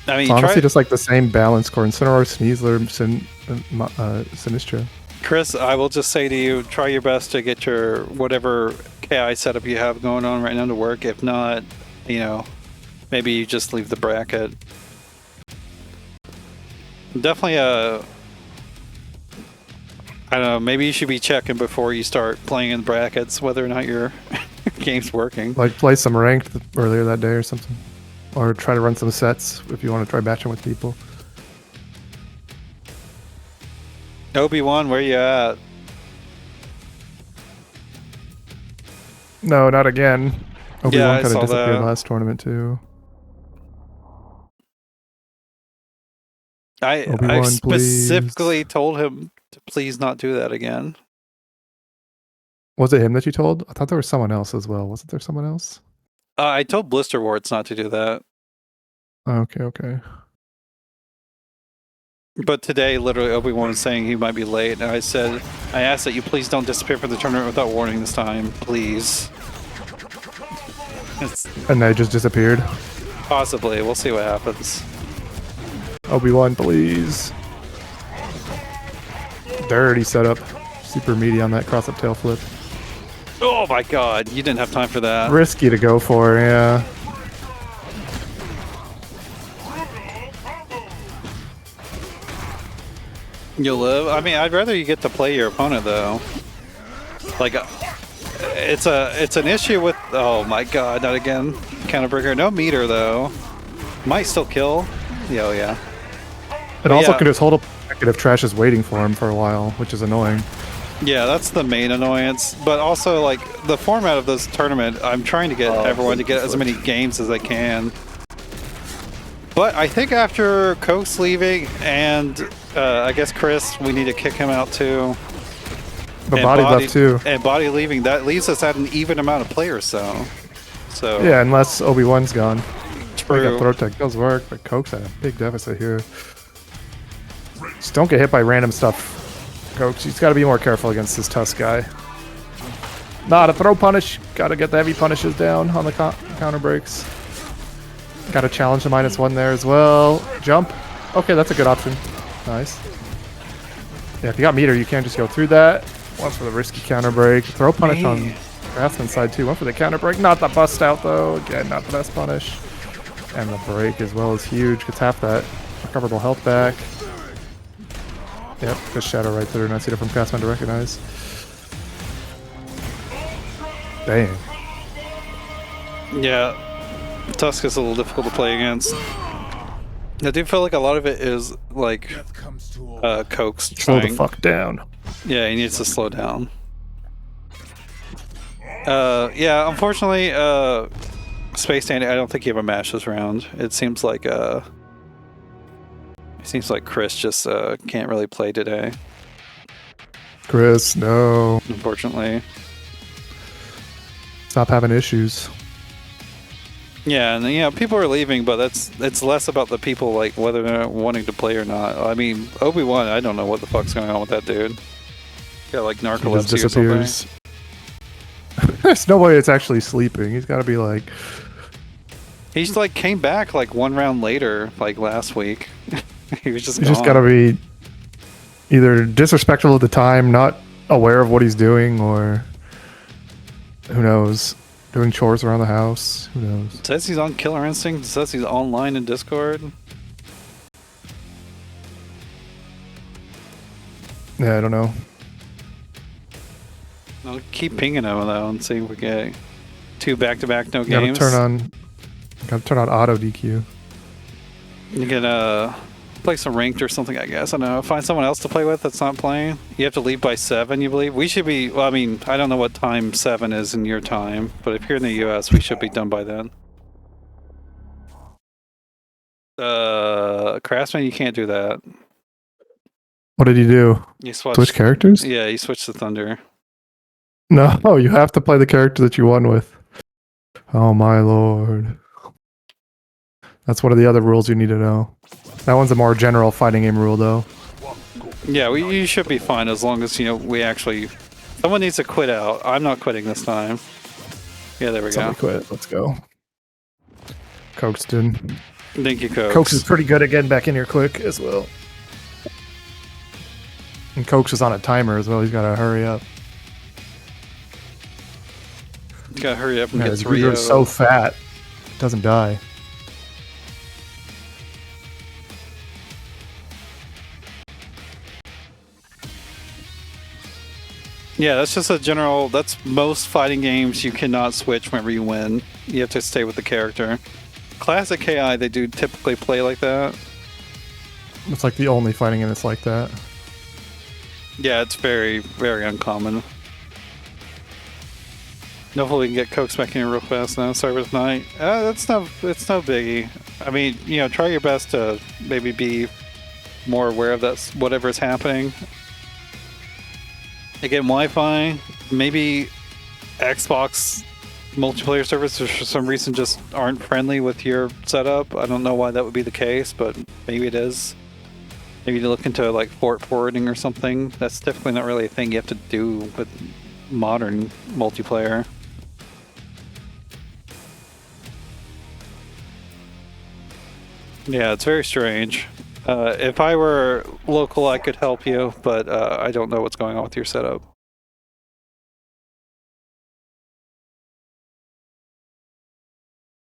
I mean, It's honestly just like the same balance core. Incineroar, Sneasler, Sinistra. Chris, I will just say to you, try your best to get your whatever KI setup you have going on right now to work. If not, you know, maybe you just leave the bracket. Definitely I don't know, maybe you should be checking before you start playing in brackets whether or not your game's working. Like play some ranked earlier that day or something. Or try to run some sets if you want to try batching with people. Obi-Wan, where you at? No, not again. Obi-Wan I kind saw of disappeared that. last tournament too. I Obi-Wan, specifically please. told him to please not do that again. Was it him that you told? I thought there was someone else as well. Wasn't there someone else? I told Blister Warts not to do that. Okay, okay. But today, literally, Obi-Wan was saying he might be late, and I asked that you please don't disappear from the tournament without warning this time, please. And they just disappeared. Possibly, we'll see what happens. Obi-Wan, please. Dirty setup. Super meaty on that cross-up tail flip. Oh my god, you didn't have time for that. Risky to go for, yeah. You'll live? I mean, I'd rather you get to play your opponent, though. Like, it's an issue with... Oh my god, not again. Counterbreaker. No meter, though. Might still kill. Yeah, oh yeah. It also could just hold up if Trash is waiting for him for a while, which is annoying. Yeah, that's the main annoyance. But also, like, the format of this tournament, I'm trying to get everyone to get as many games as they can. But I think after Coke's leaving and I guess Chris, we need to kick him out too. But Body left too. And Body leaving, that leaves us at an even amount of players, so yeah, unless Obi-Wan's gone. True. Throw tech does work, but Coke's at a big deficit here. Just don't get hit by random stuff. Coke, he's got to be more careful against this Tusk guy. Not a throw punish. Got to get the heavy punishes down on the counter breaks. Got to challenge the -1 there as well. Jump. Okay, that's a good option. Nice. Yeah, if you got meter, you can't just go through that. One for the risky counter break. Throw punish on Craftsman's side too. One for the counter break. Not the bust out though. Again, not the best punish. And the break as well is huge. Gets half that recoverable health back. Yep, good shadow right there. Nice hit from Craftsman to recognize. Dang. Yeah. Tusk is a little difficult to play against. I do feel like a lot of it is like Coke's Slow the trying. fuck down. Yeah, he needs to slow down. Yeah, unfortunately, SpaceDandy, I don't think he ever mashes round. It seems like Chris just can't really play today, Chris, no. unfortunately. Stop having issues. Yeah, and you know, people are leaving, but it's less about the people, like whether they're wanting to play or not. I mean, Obi-Wan, I don't know what the fuck's going on with that dude. Got like He just narcolepsy or something. disappears. There's no way it's actually sleeping. He's got to be like... He's like came back like one round later, like last week. He was just He's gone. just got to be either disrespectful at the time, not aware of what he's doing, or who knows, doing chores around the house. Who knows? It says he's on Killer Instinct. It says he's online in Discord. Yeah, I don't know. I'll keep pinging him though and see if we get 2 back-to-back no Gotta games. turn on auto DQ. You can play some ranked or something, I guess. I don't know. Find someone else to play with that's not playing. You have to leave by 7, you believe? We should be, well, I mean, I don't know what time 7 is in your time, but if you're in the US, we should be done by then. Craftsman, you can't do that. What did you do? You switch Switch characters? Yeah, you switch to Thunder. No, you have to play the character that you won with. Oh my lord. That's one of the other rules you need to know. That one's a more general fighting game rule, though. Yeah, you should be fine as long as, you know, we actually... Someone needs to quit out. I'm not quitting this time. Yeah, there we Somebody go. quit. Let's go. Cokes did. Thank you, Cokes. Cokes is pretty good at getting back in here quick as well. And Cokes is on a timer as well. He's got to hurry up. You gotta hurry up and Yeah, get his 3 Reader is so fat, it doesn't die. Yeah, that's just a general... That's most fighting games. You cannot switch whenever you win. You have to stay with the character. Classic KI, they do typically play like that. It's like the only fighting game that's like that. Yeah, it's very, very uncommon. Hopefully we can get Cokes back in here real fast now. Server's night. It's no biggie. I mean, you know, try your best to maybe be more aware of that, whatever is happening. Again, Wi-Fi, maybe Xbox multiplayer servers for some reason just aren't friendly with your setup. I don't know why that would be the case, but maybe it is. Maybe you look into like port forwarding or something. That's typically not really a thing you have to do with modern multiplayer. Yeah, it's very strange. If I were local, I could help you, but I don't know what's going on with your setup.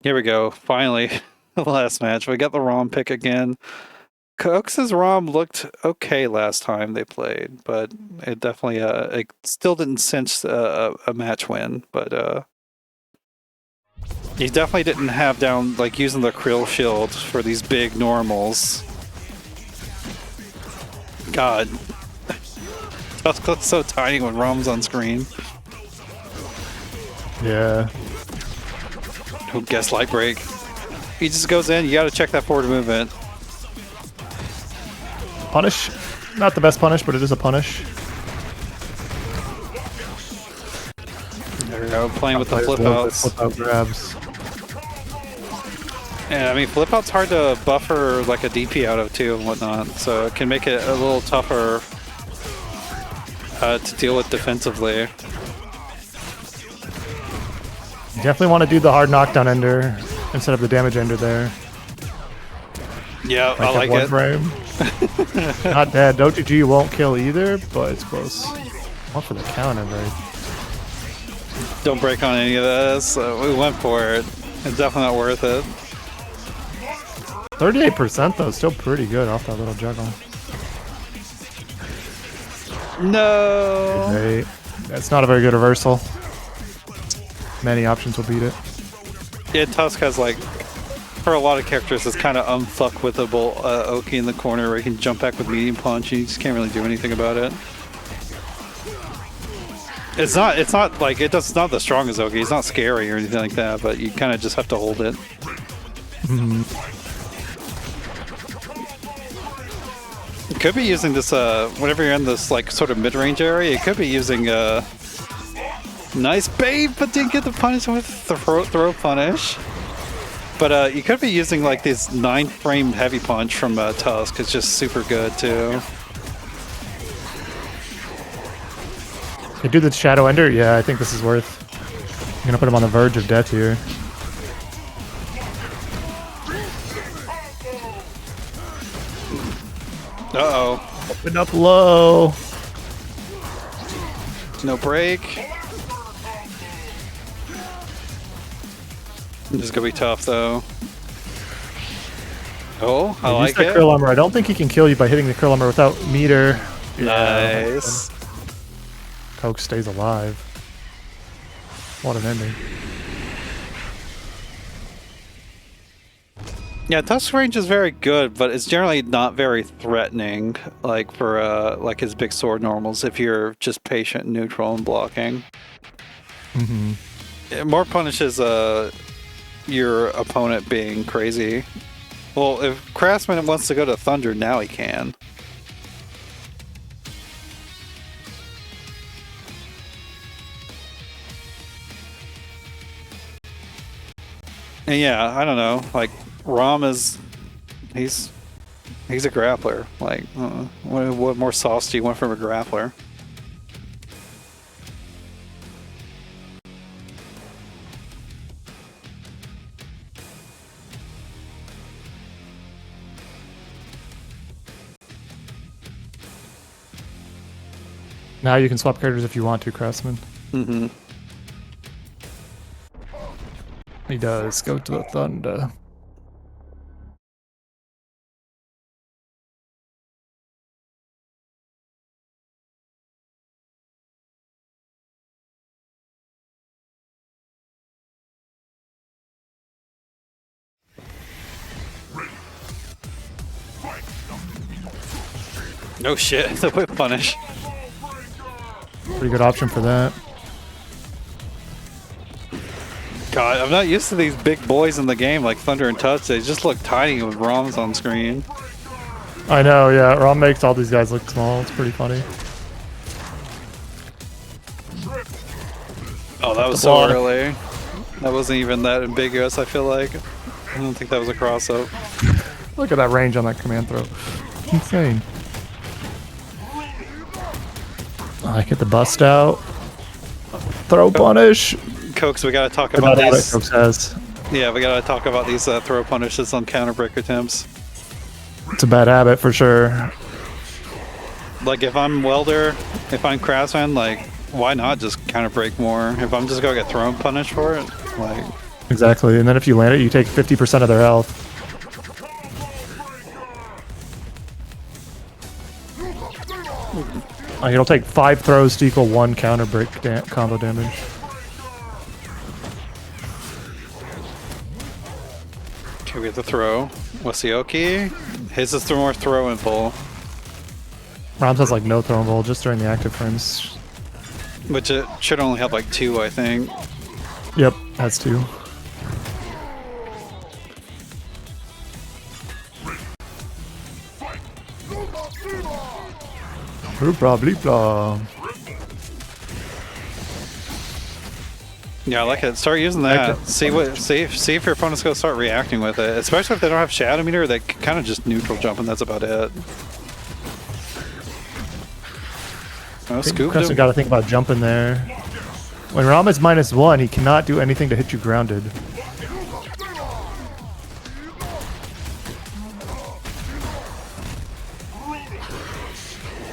Here we go. Finally, the last match. We got the ROM pick again. Cokes' ROM looked okay last time they played, but it definitely it still didn't cinch a match win. But he definitely didn't have down like using the Krill shield for these big normals. God, Tusk looks so tiny when ROM's on screen. Yeah. Oh, guess light break. He just goes in. You got to check that forward movement. Punish. Not the best punish, but it is a punish. There we go. Playing with the flip outs. Flip out grabs. Yeah, I mean, flip out's hard to buffer like a DP out of too and whatnot, so it can make it a little tougher to deal with defensively. You definitely want to do the hard knockdown ender instead of the damage ender there. Yeah, I like one it. Frame. Not dead. OTG won't kill either, but it's close. What for the counter, right? Don't break on any of this. We went for it. It's definitely not worth it. 38% though, still pretty good off that little juggle. No. Hey, that's not a very good reversal. Many options will beat it. Yeah, Tusk has like, for a lot of characters, it's kind of unfuckwithable Oki in the corner where he can jump back with medium punch and you just can't really do anything about it. It's not like, it's not the strongest Oki, it's not scary or anything like that, but you kind of just have to hold it. You could be using this, whenever you're in this like sort of mid-range area, you could be using nice bait, but didn't get the punish with the throw punish. But you could be using like this 9-frame heavy punch from Tusk. It's just super good too. You do the Shadow Ender? Yeah, I think this is worth. I'm gonna put him on the verge of death here. Uh-oh. Open up low. No break. This is gonna be tough though. Oh, I like that it. curl armor. I don't think he can kill you by hitting the curl armor without meter. Nice. Coke stays alive. What an ending. Yeah, Tusk range is very good, but it's generally not very threatening, like for like his big sword normals. If you're just patient, neutral, and blocking. It more punishes your opponent being crazy. Well, if Craftsman wants to go to Thunder, now he can. And yeah, I don't know. Like Rom is, he's a grappler. Like, what more sauce do you want from a grappler? Now you can swap characters if you want to, Craftsman. Mm-hmm. He does. Go to the Thunder. No shit, the whip punish. Pretty good option for that. God, I'm not used to these big boys in the game like Thunder and Touch. They just look tiny with ROMs on screen. I know, yeah. Rom makes all these guys look small. It's pretty funny. Oh, that was so early. That wasn't even that ambiguous, I feel like. I don't think that was a cross-up. Look at that range on that command throw. Insane. I get the bust out. Throw punish. Cokes, we gotta talk about these. Cokes has. Yeah, we gotta talk about these throw punishes on counter break attempts. It's a bad habit for sure. Like if I'm welder, if I'm craftsman, like why not just counter break more? If I'm just gonna get thrown punished for it, like exactly. And then if you land it, you take 50% of their health. It'll take 5 throws to equal 1 counter break combo damage. Okay, we have the throw. Wasioki. His is the more throw and pull. Rom's has like no throw and roll just during the active frames. Which it should only have like 2, I think. Yep, that's 2. Probably. Yeah, I like it. Start using that. See if your opponent's gonna start reacting with it. Especially if they don't have Shadow Meter, they kind of just neutral jump and that's about it. Oh, scooped him. Got to think about jumping there. When Rom is -1, he cannot do anything to hit you grounded.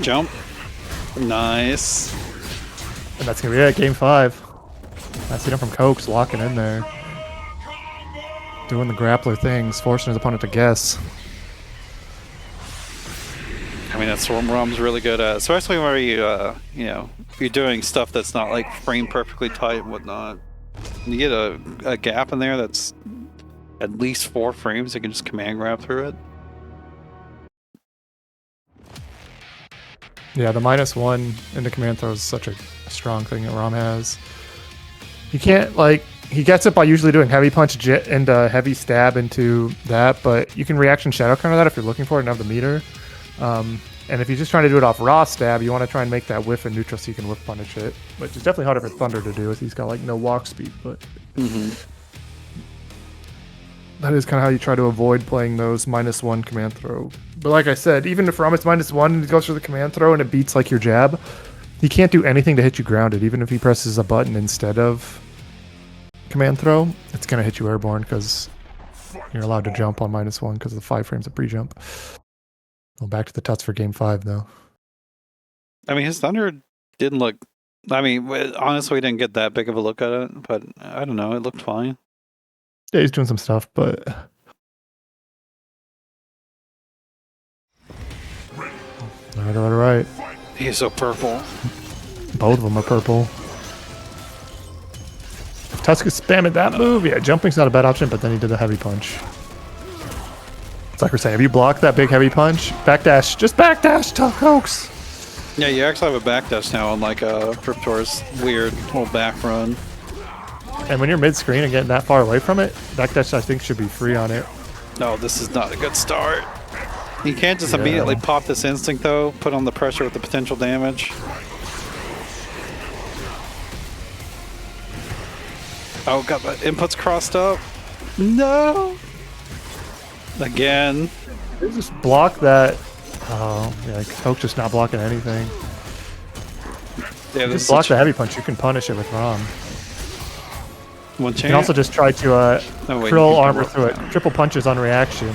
Jump. Nice. And that's gonna be it. Game 5. That's it from Cokes locking in there, doing the grappler things, forcing his opponent to guess. I mean, that's what Rom's really good at, especially where you, you know, you're doing stuff that's not like frame perfectly tight and whatnot. You get a gap in there that's at least 4 frames. You can just command grab through it. Yeah, the -1 into command throw is such a strong thing that Rom has. You can't, like, he gets it by usually doing heavy punch and heavy stab into that, but you can reaction shadow counter that if you're looking for it and have the meter. And if you're just trying to do it off raw stab, you want to try and make that whiff and neutral so you can whiff punish it, which is definitely harder for Thunder to do. He's got like no walk speed, but that is kind of how you try to avoid playing those -1 command throw. But like I said, even if Rom is -1 and he goes for the command throw and it beats like your jab, he can't do anything to hit you grounded. Even if he presses a button instead of command throw, it's going to hit you airborne because you're allowed to jump on -1 because of the 5 frames of pre-jump. Well, back to the tuts for game 5, though. I mean, his Thunder didn't look... I mean, honestly, we didn't get that big of a look at it, but I don't know. It looked fine. Yeah, he's doing some stuff, but... All right. He's so purple. Both of them are purple. Tusk is spamming that move. Yeah, jumping's not a bad option, but then he did a heavy punch. It's like we're saying, if you block that big heavy punch, backdash, just backdash, tough hoax. Yeah, you actually have a backdash now on like Cryptor's weird little back run. And when you're mid-screen and getting that far away from it, backdash I think should be free on it. No, this is not a good start. You can't just immediately pop this instinct though, put on the pressure with the potential damage. Oh, got the inputs crossed up. No! Again. They just block that. Oh, yeah, Hoax just not blocking anything. Yeah, Just block the heavy punch, you can punish it with Rom. One You chance. can also just try to trill armor through it. Triple punches on reaction.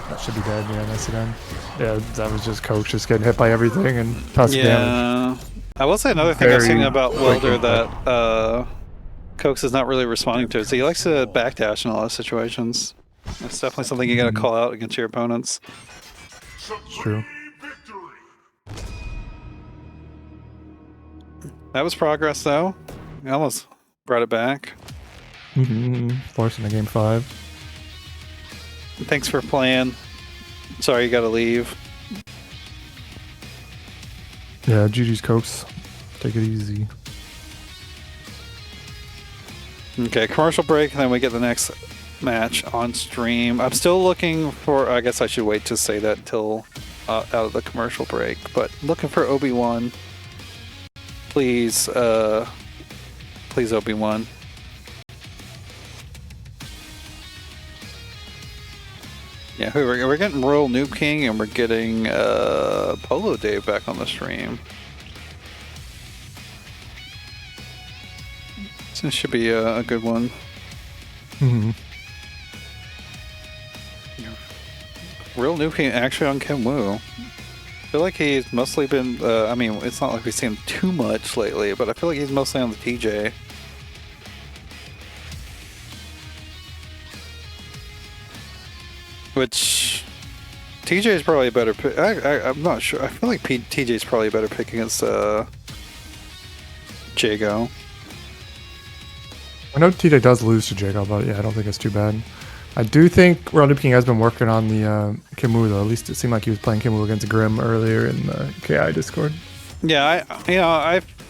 That should be dead, yeah, that's it then. Yeah, that was just Coach just getting hit by everything and Tusk damage. I will say another thing I've seen about Welder that Coax is not really responding to is he likes to backdash in a lot of situations. That's definitely something you gotta call out against your opponents. It's true. That was progress though. We almost brought it back. Forcing a game 5. Thanks for playing. Sorry you gotta leave. Yeah, GG's Coax. Take it easy. Okay, commercial break, and then we get the next match on stream. I'm still looking for, I guess I should wait to say that till out of the commercial break, but looking for Obi-Wan. Please, please Obi-Wan. Yeah, we're getting RoyalNoobKing and we're getting PoloDave back on the stream. So this should be a good one. RoyalNoobKing actually on Kim Woo. I feel like he's mostly been, I mean, it's not like we've seen him too much lately, but I feel like he's mostly on the TJ. Which TJ is probably a better pick. I'm not sure. I feel like TJ is probably a better pick against Jago. I know TJ does lose to Jago, but yeah, I don't think it's too bad. I do think RoyalNoobKing has been working on the Kim Woo though. At least it seemed like he was playing Kim Woo against Grim earlier in the KI Discord. Yeah,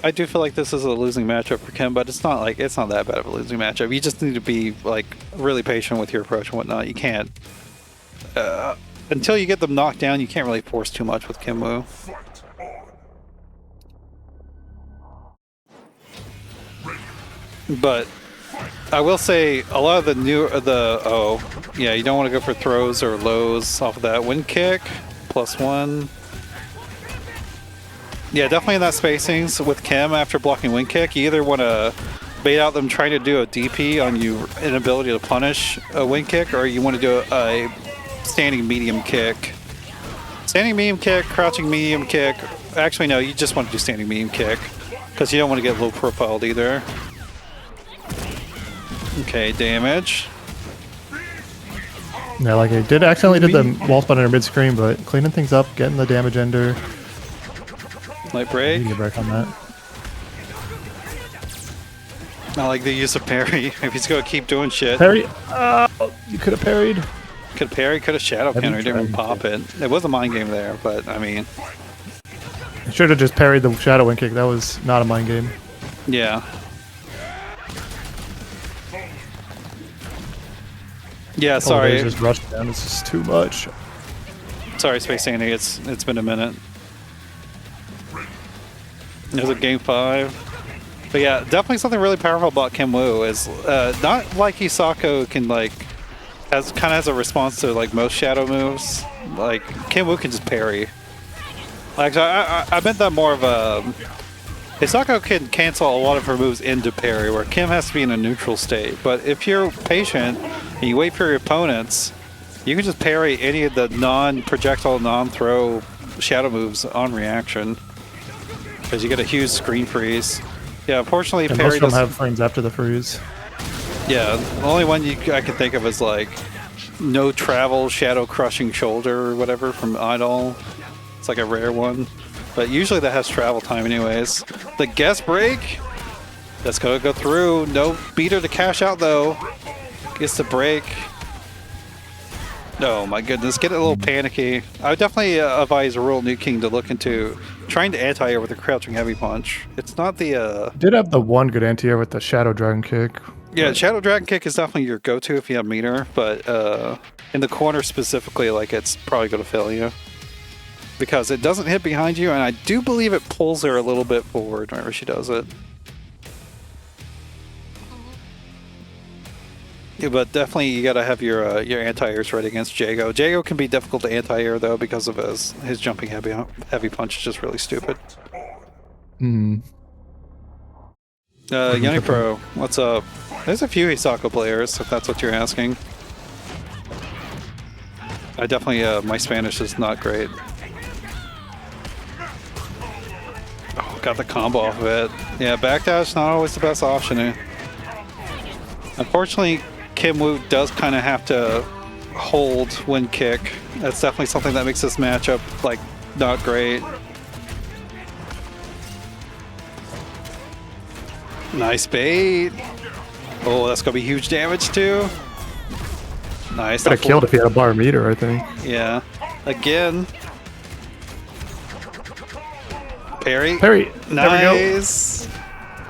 I do feel like this is a losing matchup for Kim, but it's not that bad of a losing matchup. You just need to be like really patient with your approach and whatnot. You can't. Until you get them knocked down, you can't really force too much with Kim Woo. But I will say a lot of the new you don't want to go for throws or lows off of that wind kick +1. Yeah, definitely in that spacings with Kim after blocking wind kick. You either want to bait out them trying to do a DP on you inability to punish a wind kick, or you want to do a standing medium kick. Standing medium kick, crouching medium kick. Actually, no, you just want to do standing medium kick because you don't want to get low profiled either. Okay, damage. Yeah, like it did accidentally did the wall spot under mid screen, but cleaning things up, getting the damage ender. Light break. You can break on that. I like the use of parry. If he's gonna keep doing shit. Parry. You could have parried. Could parry, could have shadow Heavy counter, didn't even dragon pop it. It was a mind game there, but I mean, Should have just parried the shadow wing kick. That was not a mind game. yeah. Yeah, sorry. Just rushed down. This is too much. Sorry, SpaceDandy. It's been a minute. It was a game 5. But yeah, definitely something really powerful about Kim Woo is not like Hisako can like has a response to like most shadow moves. Like Kim Woo can just parry. Like I meant that more of a Hisako can cancel a lot of her moves into parry, where Kim has to be in a neutral state. But if you're patient and you wait for your opponents, you can just parry any of the non-projectile, non-throw shadow moves on reaction. Because you get a huge screen freeze. Yeah, unfortunately, And parry most of them doesn't... have frames after the freeze. Yeah, the only one I can think of is like no travel shadow crushing shoulder or whatever from Idol. It's like a rare one. But usually that has travel time anyways. The guest break. That's gonna go through. No beater to cash out though. Gets the break. Oh my goodness, get a little panicky. I would definitely advise RoyalNoobKing to look into trying to anti-air with a crouching heavy punch. It's not the Did have the one good anti-air with the shadow dragon kick. yeah, Shadow Dragon Kick is definitely your go-to if you have meter, but in the corner specifically, like it's probably gonna fail you. Because it doesn't hit behind you, and I do believe it pulls her a little bit forward whenever she does it. Yeah, but definitely you gotta have your anti-airs ready against Jago. Jago can be difficult to anti-air though because of his jumping heavy punch is just really stupid. Hmm. Unipro, what's up? There's a few Hisako players, if that's what you're asking. I definitely, my Spanish is not great. Oh, got the combo off of it. Yeah, backdash not always the best option. Unfortunately, Kim Woo does kind of have to hold when kick. That's definitely something that makes this matchup like not great. Nice bait. Oh, that's gonna be huge damage too. Nice. Could have killed if he had a bar meter, I think. Yeah. Again. Parry. Parry. There we go. Nice.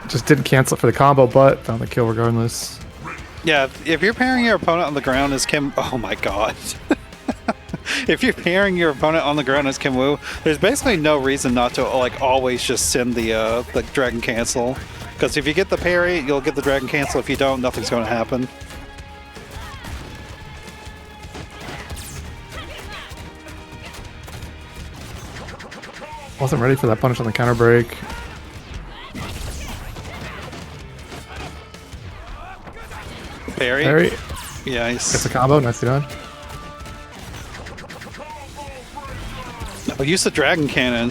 Just didn't cancel it for the combo, but found the kill regardless. Yeah, if you're parrying your opponent on the ground as Kim... Oh my god. If you're parrying your opponent on the ground as Kim Woo, there's basically no reason not to like always just send the Dragon Cancel. Because if you get the parry, you'll get the Dragon Cancel. If you don't, nothing's going to happen. Wasn't ready for that punish on the counter break. Parry. Parry. Nice. Gets a combo. Nicely done. Oh, use the Dragon Cannon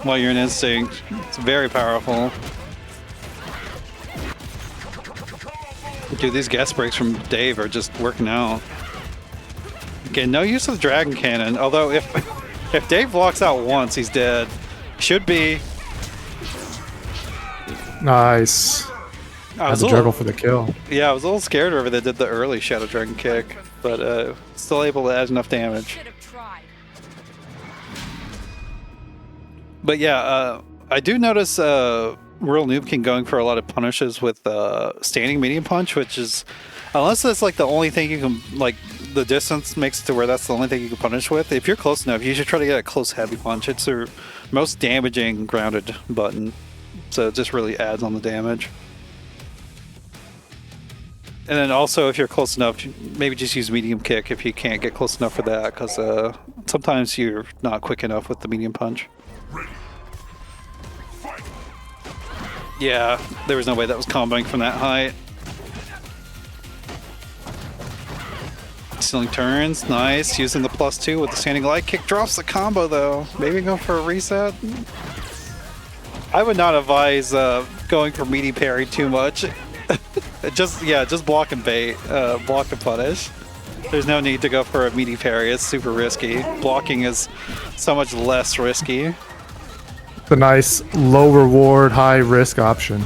while you're in Instinct. It's very powerful. Dude, these guest breaks from Dave are just working out. Again, no use of the Dragon Cannon. Although if Dave blocks out once, he's dead. Should be. Nice. I Had was to a juggle little, for the kill. yeah, I was a little scared whenever they did the early Shadow Dragon kick, but still able to add enough damage. But yeah, I do notice RoyalNoobKing going for a lot of punishes with standing medium punch, which is, unless that's like the only thing you can, like the distance makes it to where that's the only thing you can punish with. If you're close enough, you should try to get a close heavy punch. It's your most damaging grounded button, so it just really adds on the damage. And then also, if you're close enough, maybe just use medium kick if you can't get close enough for that, because sometimes you're not quick enough with the medium punch. Yeah, there was no way that was comboing from that height. Stealing turns, nice. Using the +2 with the standing light kick drops the combo though. Maybe go for a reset. I would not advise going for meaty parry too much. just block and bait, block and punish. There's no need to go for a meaty parry. It's super risky. Blocking is so much less risky. The nice low reward, high risk option.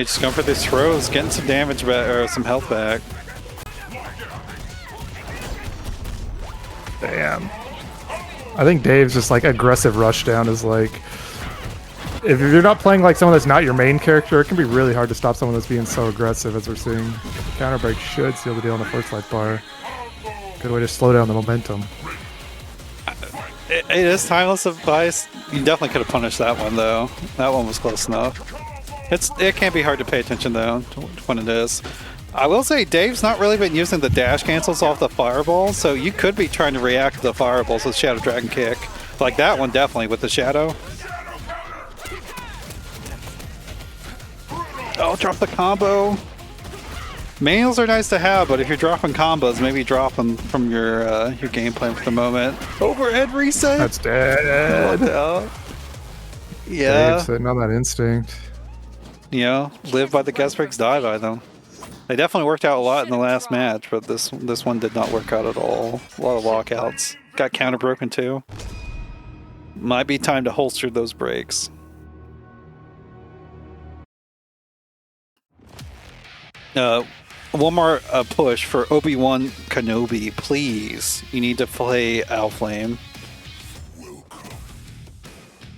Mage just going for these throws, getting some damage back, or some health back. Damn. I think Dave's just like aggressive rush down is like, if you're not playing like someone that's not your main character, it can be really hard to stop someone that's being so aggressive as we're seeing. Counter break should seal the deal on the first life bar. Good way to slow down the momentum. It is timeless advice. You definitely could have punished that one though. That one was close enough. It can be hard to pay attention though when it is. I will say Dave's not really been using the dash cancels off the fireball, so you could be trying to react to the fireballs with Shadow Dragon Kick. Like that one definitely with the Shadow. Oh, drop the combo. Manuals are nice to have, but if you're dropping combos, maybe drop them from your game plan for the moment. Overhead reset. That's dead. Yeah. Dave's sitting on that instinct. You know, live by the guest breaks, die by them. They definitely worked out a lot in the last match, but this one did not work out at all. A lot of lockouts. Got counter broken too. Might be time to holster those breaks. One more push for Obi-Wan Kenobi, please. You need to play Owlflame.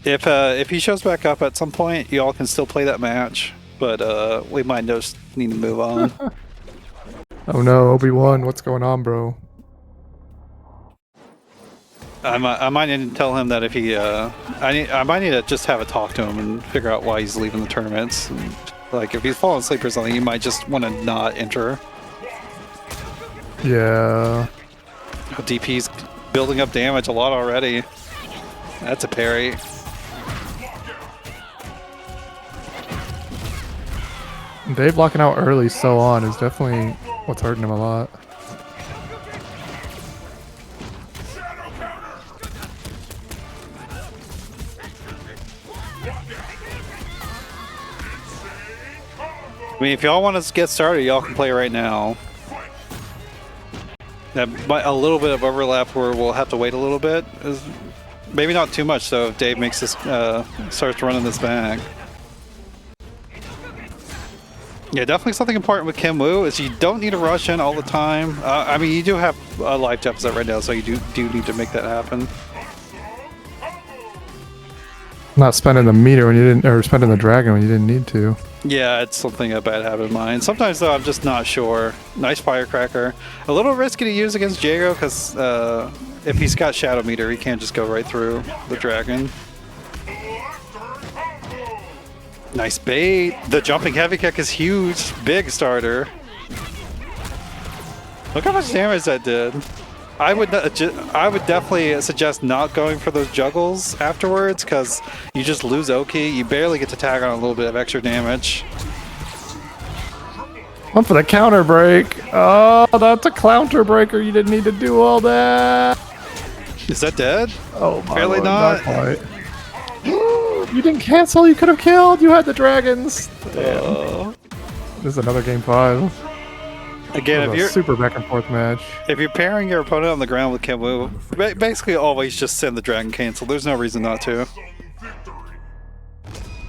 If he shows back up at some point, y'all can still play that match, but we might just need to move on. Oh no, Obi-Wan, what's going on, bro? I might need to tell him that if he, I might need to just have a talk to him and figure out why he's leaving the tournaments. And, like, if he's falling asleep or something, you might just want to not enter. Yeah. DP's building up damage a lot already. That's a parry. Dave blocking out early so on is definitely what's hurting him a lot. I mean, if y'all want to get started, y'all can play right now. A little bit of overlap where we'll have to wait a little bit. Maybe not too much, though, if Dave makes this, starts running this back. Yeah, definitely something important with Kim Woo is you don't need to rush in all the time. I mean, you do have a life deficit right now, so you do need to make that happen. Not spending the meter when you didn't, or spending the dragon when you didn't need to. Yeah, it's something a bad habit of mine. Sometimes, though, I'm just not sure. Nice firecracker. A little risky to use against Jago because if he's got Shadow Meter, he can't just go right through the dragon. Nice bait. The jumping heavy kick is huge. Big starter. Look how much damage that did. I would definitely suggest not going for those juggles afterwards because you just lose Oki. You barely get to tag on a little bit of extra damage. One for the counter break. Oh, that's a counter breaker. You didn't need to do all that. Is that dead? Oh my Barely Lord, not. quite. You didn't cancel. You could have killed. You had the dragons. Damn. This is another game 5. Again, if you're super back and forth match. If you're pairing your opponent on the ground with Kim Woo, basically always just send the dragon cancel. There's no reason not to.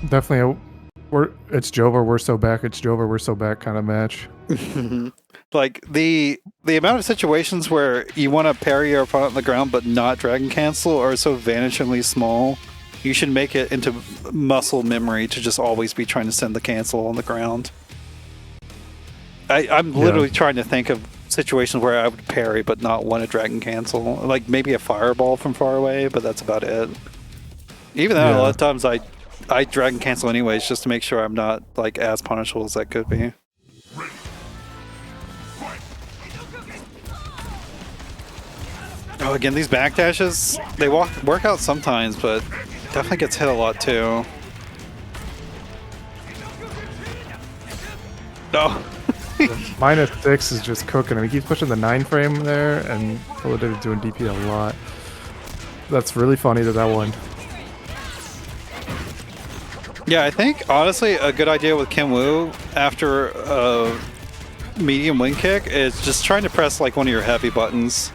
Definitely it's Jover, we're so back, it's Jover, we're so back kind of match. Like the amount of situations where you want to parry your opponent on the ground but not dragon cancel are so vanishingly small. You should make it into muscle memory to just always be trying to send the cancel on the ground. I'm literally trying to think of situations where I would parry but not want a dragon cancel. Like maybe a fireball from far away, but that's about it. Even then, a lot of times I dragon cancel anyways just to make sure I'm not like as punishable as that could be. Oh, again, these backdashes, they work out sometimes, but definitely gets hit a lot too. Oh. -6 is just cooking him. He keeps pushing the 9 frame there, and PoloDave is doing DP a lot. That's really funny that won. Yeah, I think honestly a good idea with Kim Woo after a medium wing kick is just trying to press like one of your heavy buttons.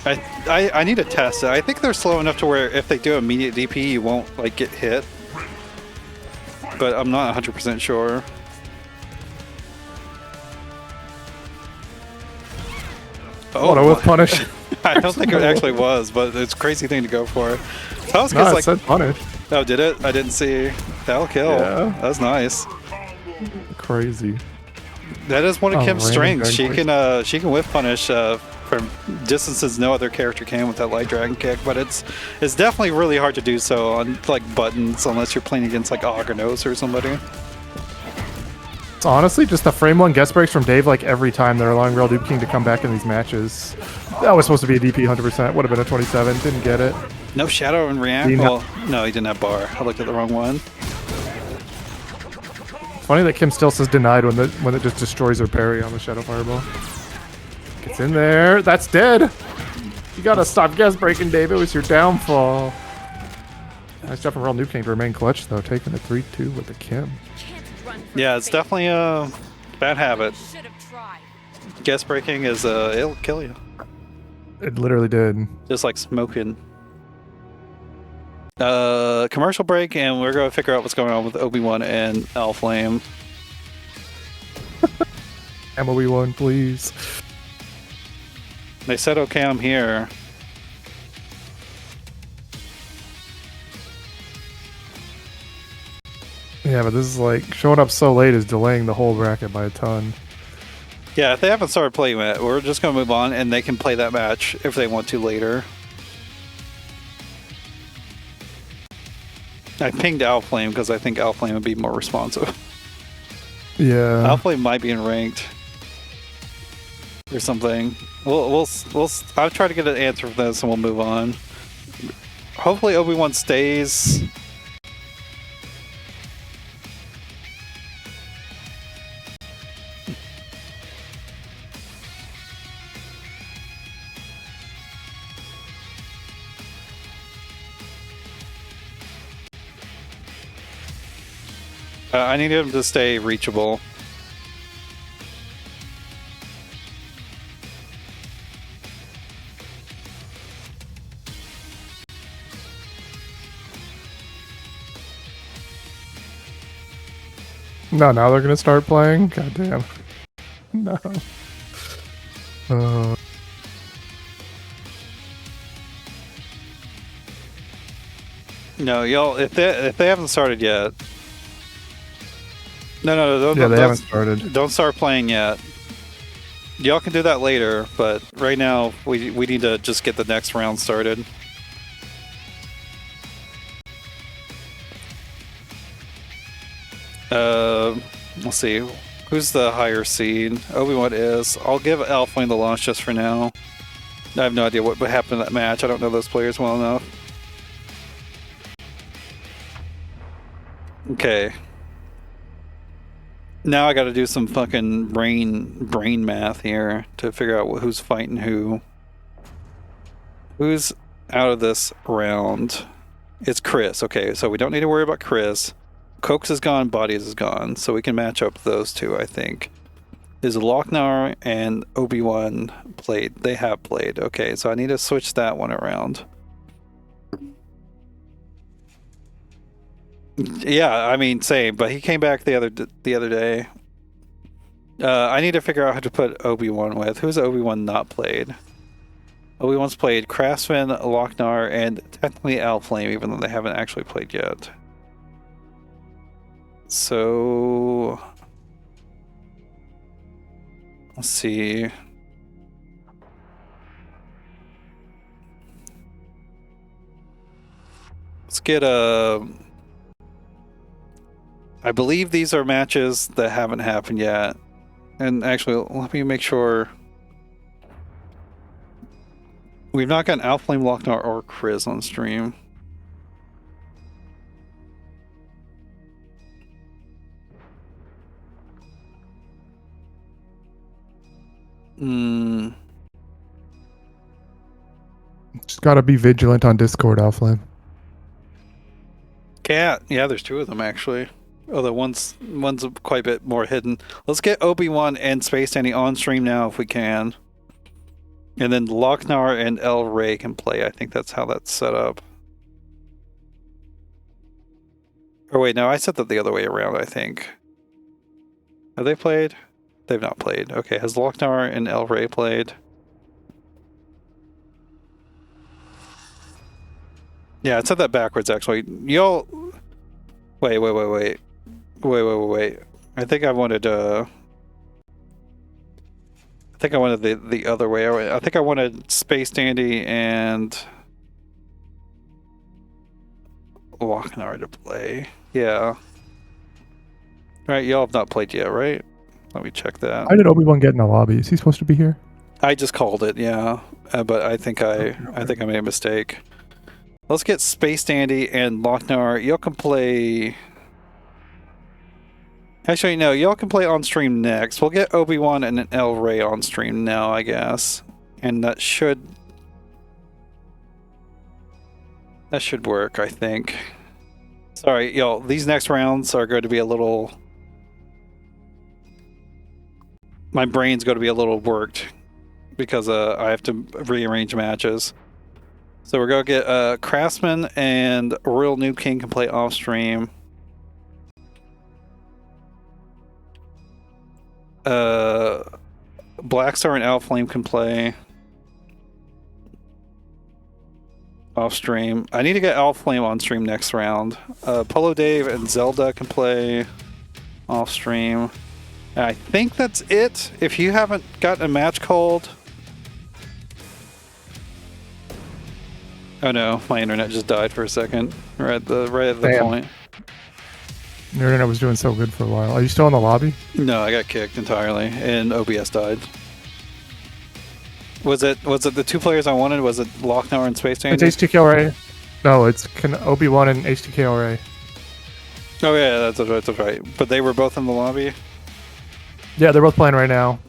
I need to test it. I think they're slow enough to where if they do immediate DP, you won't like get hit. but I'm not 100% sure. What a whiff punish. I don't think it actually was, but it's a crazy thing to go for. That was No, it like, said punish. oh, did it? I didn't see. That'll kill. Yeah. That's nice. Crazy. That is one of Oh, Kim's random strengths. dragon She can whiff punish from distances no other character can with that light dragon kick, but it's definitely really hard to do so on like buttons unless you're playing against like Ogrenos or somebody. It's honestly just the frame 1 guest breaks from Dave like every time they're allowing RoyalNoobKing to come back in these matches. That was supposed to be a DP 100%. Would have been a 27. Didn't get it. No shadow and react. Well, no, he didn't have bar. I looked at the wrong one. Funny that Kim still says denied when it just destroys her parry on the Shadow Fireball. Gets in there. That's dead. You gotta stop guest breaking, Dave. It was your downfall. Nice job from RoyalNoobKing to remain clutch though, taking a 3-2 with the Kim. Yeah, it's definitely a bad habit. Guest breaking is it'll kill you. It literally did. Just like smoking. Commercial break, and we're gonna figure out what's going on with Obi-Wan and Owlflame. MOE1, please. They said, "Okay, I'm here." Yeah, but this is like showing up so late is delaying the whole bracket by a ton. Yeah, if they haven't started playing it, we're just gonna move on, and they can play that match if they want to later. I pinged Owlflame because I think Owlflame would be more responsive. Yeah. Owlflame might be in ranked or something. We'll I'll try to get an answer for this, and we'll move on. Hopefully, Obi-Wan stays. I need him to stay reachable. No, now they're gonna start playing? God damn. No. No, y'all, if they haven't started yet. No, don't, Yeah, they don't, haven't started. Don't start playing yet. Y'all can do that later, but right now we need to just get the next round started. Let's see. Who's the higher seed? Obi-Wan is. I'll give Owlflame the launch just for now. I have no idea what happened in that match. I don't know those players well enough. Okay. Now I got to do some fucking brain math here to figure out who's fighting who. Who's out of this round? It's Chris. Okay, so we don't need to worry about Chris. Cokes is gone, Bodies is gone, so we can match up those two, I think. Is Loc-Nar and Obi-Wan played? They have played. Okay, so I need to switch that one around. Yeah, I mean, same, but he came back the other day. I need to figure out how to put Obi-Wan with. Who's Obi-Wan not played? Obi-Wan's played Craftsman, Loc-Nar, and technically Owlflame, even though they haven't actually played yet. So let's see. Let's get a. I believe these are matches that haven't happened yet. And actually, let me make sure. We've not gotten Owlflame, Loc-Nar, or Chris on stream. Just gotta be vigilant on Discord, Owlflame. Cat, yeah, there's two of them actually. Although one's quite a bit more hidden. Let's get Obi-Wan and SpaceDandy on stream now if we can. And then Loc-Nar and El Rey can play. I think that's how that's set up. Or wait, no, I said that the other way around, I think. Have they played? They've not played. Okay, has Loc-Nar and El Rey played? Yeah, I said that backwards, actually. Y'all... Wait. I think I wanted, I think I wanted the other way. I think I wanted SpaceDandy and Loc-Nar to play. Yeah. Alright, y'all have not played yet, right? Let me check that. How did Obi-Wan get in the lobby? Is he supposed to be here? I just called it, yeah. But I think I made a mistake. Let's get SpaceDandy and Loc-Nar. Y'all can play... Actually, no, y'all can play on stream next. We'll get Obi-Wan and El Rey on stream now, I guess. And that should work, I think. Sorry, y'all, these next rounds are going to be a little... My brain's going to be a little worked because I have to rearrange matches. So we're going to get Craftsman and RoyalNoobKing can play off stream. Blackstar and Owlflame can play off stream. I need to get Owlflame on stream next round. PoloDave and Zelda can play off stream. And I think that's it. If you haven't gotten a match called... Oh no, my internet just died for a second. Right at the Damn. point. Your internet was doing so good for a while. Are you still in the lobby? No, I got kicked entirely, and OBS died. Was it the two players I wanted? Was it Loc-Nar and SpaceDandy? It's HTKLRA. No, it's Obi-Wan and HTKLRA. Oh yeah, that's right. But they were both in the lobby? Yeah, they're both playing right now.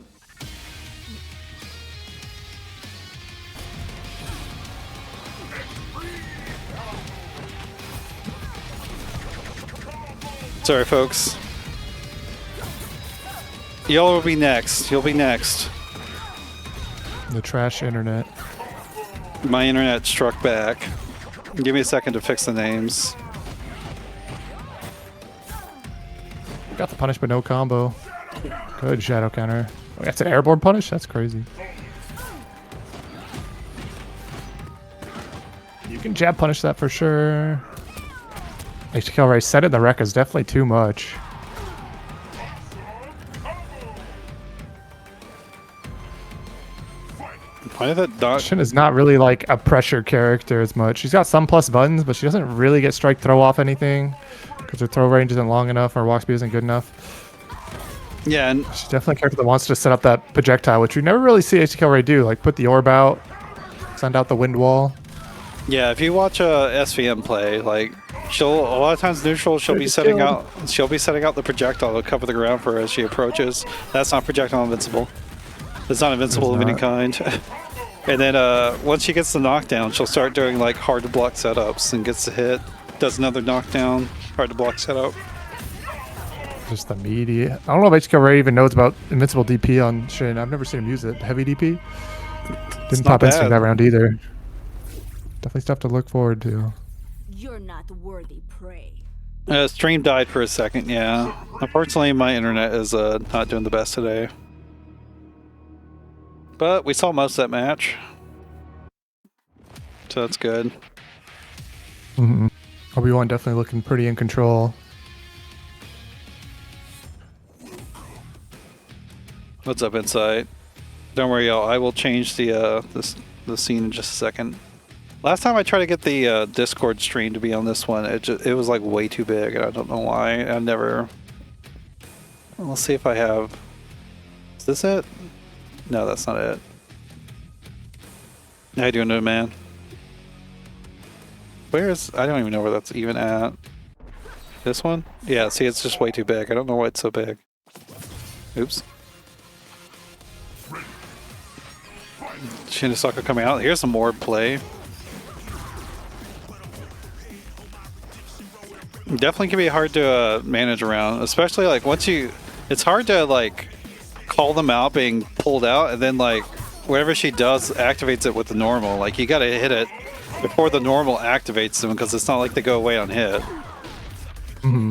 Sorry, folks. Y'all will be next. You'll be next. The trash internet. My internet struck back. Give me a second to fix the names. Got the punish, but no combo. Good shadow counter. Oh, that's an airborne punish? That's crazy. You can jab punish that for sure. HTKLRA set it in the wreck is definitely too much. Why did that dot? Shin is not really like a pressure character as much. She's got some plus buttons, but she doesn't really get strike throw off anything because her throw range isn't long enough or walk speed isn't good enough. Yeah, and She's definitely a character that wants to set up that projectile, which we never really see HTKLRA do. Like put the orb out, send out the wind wall. yeah, if you watch SVM play, like a lot of times neutral, she'll be setting out the projectile to cover the ground for her as she approaches. That's not projectile invincible. It's not invincible of any kind. And then once she gets the knockdown, she'll start doing like hard to block setups and gets the hit, does another knockdown, hard to block setup. Just the meaty. I don't know if HTKLRA even knows about invincible DP on Shin. I've never seen him use it. Heavy DP. Didn't not pop instinct bad. that round either. Definitely stuff to look forward to. You're not worthy prey. Stream died for a second, yeah. Unfortunately, my internet is not doing the best today. But we saw most of that match. So that's good. Mm-hmm. Obi-Wan definitely looking pretty in control. What's up, Insight? Don't worry, y'all. I will change the scene in just a second. Last time I tried to get the Discord stream to be on this one, it was like way too big, and I don't know why. I never... Let's see if I have... Is this it? No, that's not it. How you doing, man? Where's... I don't even know where that's even at. This one? Yeah, see, it's just way too big. I don't know why it's so big. Oops. Shinosaka coming out. Here's some more play. Definitely can be hard to manage around, especially like once you... It's hard to like call them out being pulled out, and then like whatever she does activates it with the normal. Like you gotta hit it before the normal activates them, because it's not like they go away on hit. Mm-hmm.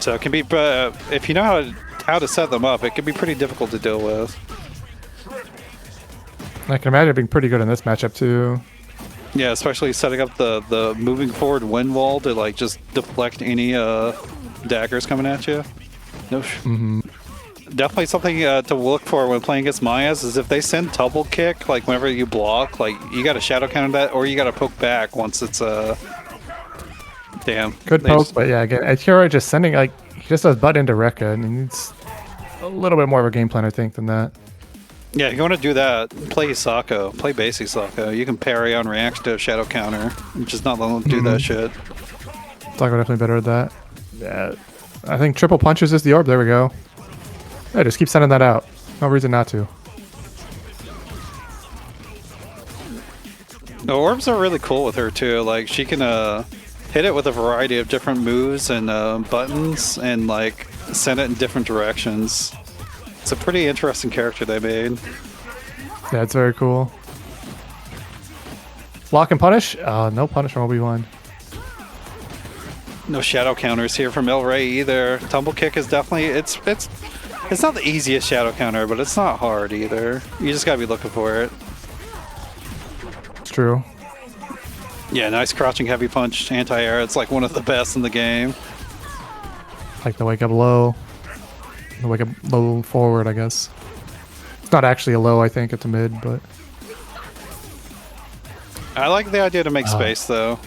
So it can be, if you know how to set them up, it can be pretty difficult to deal with. I can imagine it being pretty good in this matchup too. Yeah, especially setting up the moving forward wind wall to like just deflect any daggers coming at you. No. Definitely something to look for when playing against Mayas is if they send double kick, like whenever you block, like you got to shadow counter that, or you got to poke back once it's damn. Good poke, but yeah, again, Akira just sending like he just does butt into Rekka, and he needs a little bit more of a game plan, I think, than that. Yeah, if you want to do that, play Sako, play basic Sako. You can parry on reaction to a shadow counter. You're just not letting them do that shit. Sako definitely better at that. Yeah, I think triple punches is the orb. There we go. Yeah, just keep sending that out. No reason not to. The orbs are really cool with her too. Like she can hit it with a variety of different moves and buttons, and like send it in different directions. It's a pretty interesting character they made. Yeah, it's very cool. Block and punish? No punish from Obi-Wan. No shadow counters here from El Rey either. Tumble kick is definitely it's not the easiest shadow counter, but it's not hard either. You just gotta be looking for it. It's true. Yeah, nice crouching heavy punch anti-air. It's like one of the best in the game. Like the wake up low. The wake up low forward, I guess. It's not actually a low, I think. It's a mid, but... I like the idea to make space, though.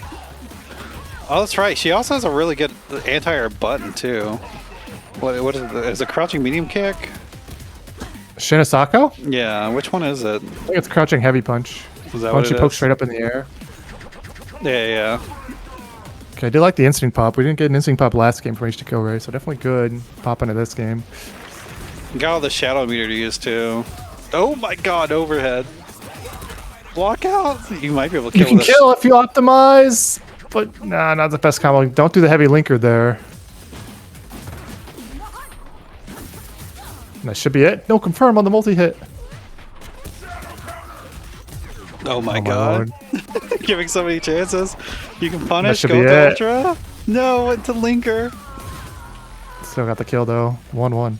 Oh, that's right. She also has a really good anti-air button, too. What is it? Is it crouching medium kick? Shinosako? Yeah, which one is it? I think it's crouching heavy punch. Is that Punch what you it poke is? straight up in the air. Yeah. Okay, I did like the instinct pop. We didn't get an instinct pop last game from HTK Ray, so definitely good pop into this game. Got all the shadow meter to use, too. Oh my god, overhead. Block out? You might be able to You kill can this. kill if you optimize, but nah, not the best combo. Don't do the heavy linker there. That should be it. No confirm on the multi-hit. Oh my Oh my god. lord. Giving so many chances. You can punish, should go be to it. Ultra. No, it's a linker. Still got the kill though. 1-1.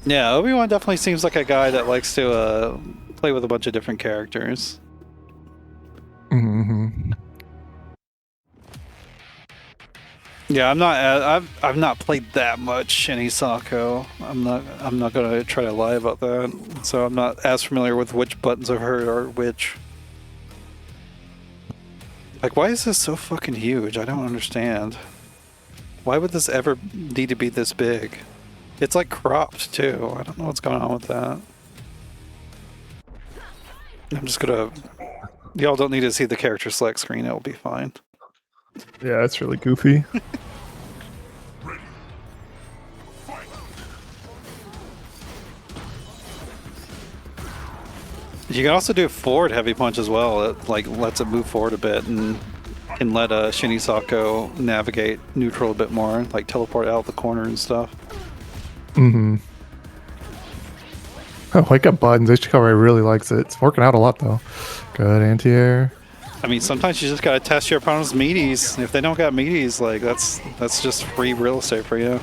Yeah, Obi-Wan definitely seems like a guy that likes to play with a bunch of different characters. Mm-hmm. Yeah, I've not played that much Shinny Sako. I'm not gonna try to lie about that. So I'm not as familiar with which buttons of her are which. Like, why is this so fucking huge? I don't understand. Why would this ever need to be this big? It's like cropped too. I don't know what's going on with that. I'm just gonna... Y'all don't need to see the character select screen. It'll be fine. Yeah, it's really goofy. You can also do forward heavy punch as well. It like lets it move forward a bit and can let Shinny Sako navigate neutral a bit more, like teleport out the corner and stuff. Mm-hmm. Oh, wake up buttons. HTK Ray really likes it. It's working out a lot though. Good anti-air. I mean, sometimes you just gotta test your opponent's meaties. If they don't got meaties, like that's just free real estate for you.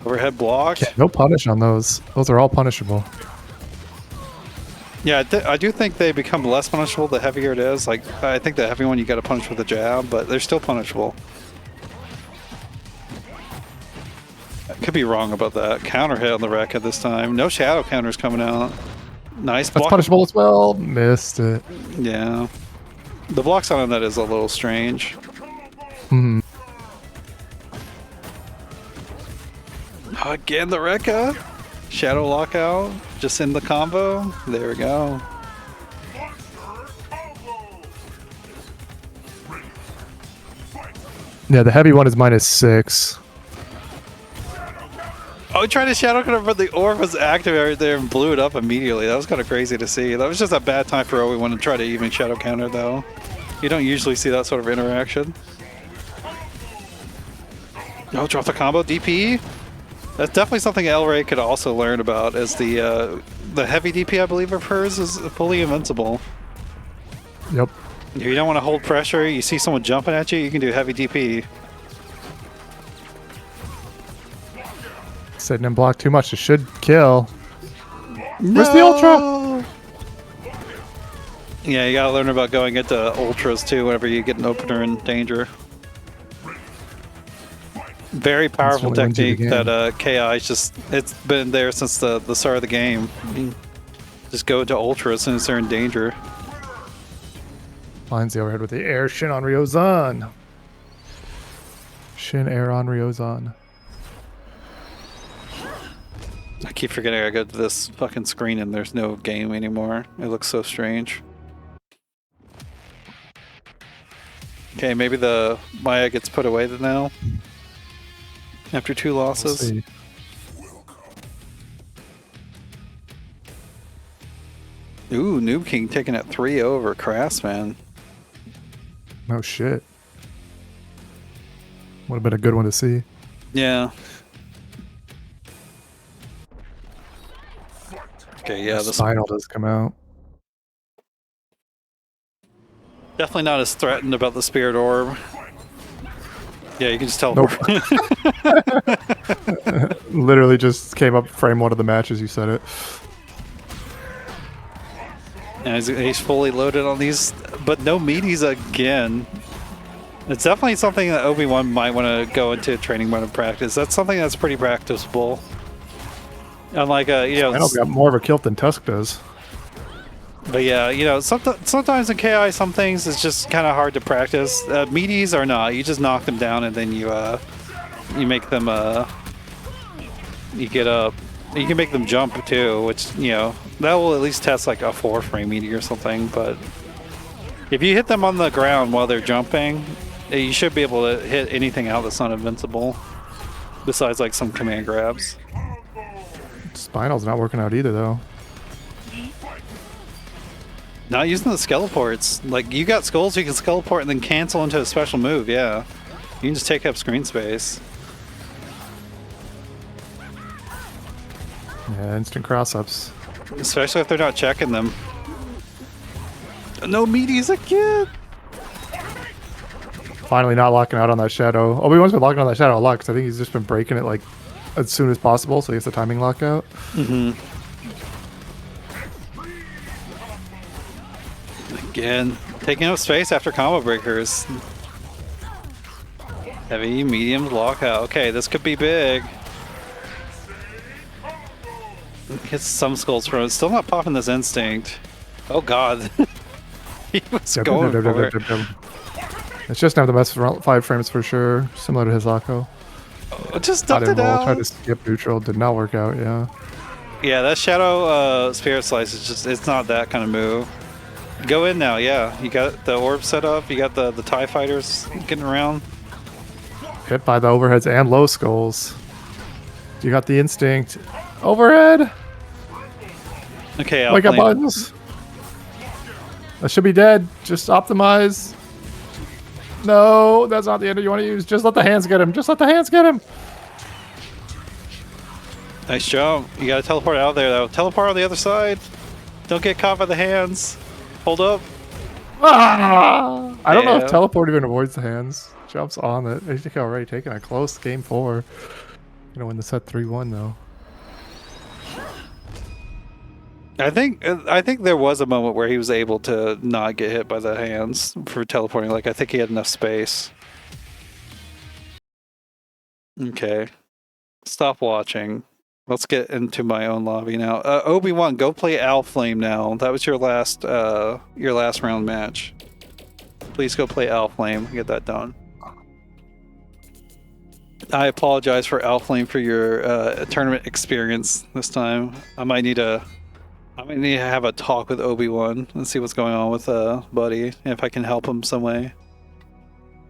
Overhead block. Yeah, no punish on those. Those are all punishable. Yeah, I do think they become less punishable the heavier it is. Like, I think the heavy one you gotta punish with a jab, but they're still punishable. I could be wrong about that. Counter hit on the rack at this time. No shadow counters coming out. Nice block. That's punishable as well. Missed it. Yeah. The blocks on that is a little strange. Hmm. Again, the Rekka. Shadow lockout. Just in the combo. There we go. Yeah, the heavy one is -6. Oh, he tried to shadow counter, but the orb was active right there and blew it up immediately. That was kind of crazy to see. That was just a bad time for Obi-Wan to try to even shadow counter, though. You don't usually see that sort of interaction. Oh, drop the combo DP. That's definitely something El Rey could also learn about, as the heavy DP, I believe, of hers is fully invincible. Yep. If you don't want to hold pressure, you see someone jumping at you, you can do heavy DP. Sitting in block too much. It should kill. Where's the Ultra? Yeah, you gotta learn about going into ultras too whenever you get an opener in danger. Very powerful when wins you the technique game. that KI's just, it's been there since the start of the game. Just go into ultra as soon as they're in danger. Finds the overhead with the air shin on Ryozan. Shin air on Ryozan. I keep forgetting I go to this fucking screen and there's no game anymore. It looks so strange. Okay, maybe the Maya gets put away now. After 2 losses. We'll see. Ooh, NoobKing taking it 3 over Craftsman. No shit. Would have been a good one to see. Yeah. Okay, yeah, this Spinal does come out. definitely not as threatened about the Spirit Orb. Yeah, you can just tell. Nope. Literally just came up frame 1 of the matches. You said it. And he's fully loaded on these, but no meaties again. It's definitely something that Obi-Wan might want to go into training mode and practice. That's something that's pretty practicable. Unlike you know, Spinal's got more of a kilt than Tusk does. but yeah, you know, sometimes in KI, some things it's just kind of hard to practice. Meaties are not. You just knock them down and then you make them you get up. You can make them jump too, which, you know, that will at least test like a 4-frame meaty or something. But if you hit them on the ground while they're jumping, you should be able to hit anything out that's not invincible. Besides like some command grabs. Spinal's not working out either though. Not using the skeleports. Like, you got skulls, you can skeleport and then cancel into a special move, yeah. You can just take up screen space. Yeah, instant cross-ups. Especially if they're not checking them. No meaties again! Finally not locking out on that shadow. Obi-Wan's been locking on that shadow a lot because I think he's just been breaking it like as soon as possible, so he has the timing lockout. Mm-hmm. Again, taking up space after combo breakers. Heavy, medium, lockout. Okay, this could be big. Gets some skulls from it. Still not popping this instinct. Oh god. He was going for it. It's just now the best 5 frames for sure, similar to his Locko. Oh, just Got dumped in it roll, out. tried to skip neutral, did not work out, yeah. Yeah, that Shadow Spirit Slice is just, it's not that kind of move. Go in now, yeah. You got the orb set up, you got the TIE fighters getting around. Hit by the overheads and low skulls. You got the instinct. Overhead! Okay, Wake up Owlflame. buttons! That should be dead. Just optimize. No, that's not the ender you want to use. Just let the hands get him. Just let the hands get him. Nice jump. You gotta teleport out of there though. Teleport on the other side. Don't get caught by the hands. Hold up. Ah! I don't know Yeah. if teleport even avoids the hands. Jumps on it. I think already taken a close game 4. Gonna win the set 3-1 though. I think there was a moment where he was able to not get hit by the hands for teleporting. Like, I think he had enough space. Okay. Stop watching. Let's get into my own lobby now. Obi-Wan, go play Owlflame now. That was your last round match. Please go play Owlflame. Get that done. I apologize for Owlflame for your tournament experience this time. I might need to have a talk with Obi-Wan and see what's going on with Buddy, if I can help him some way.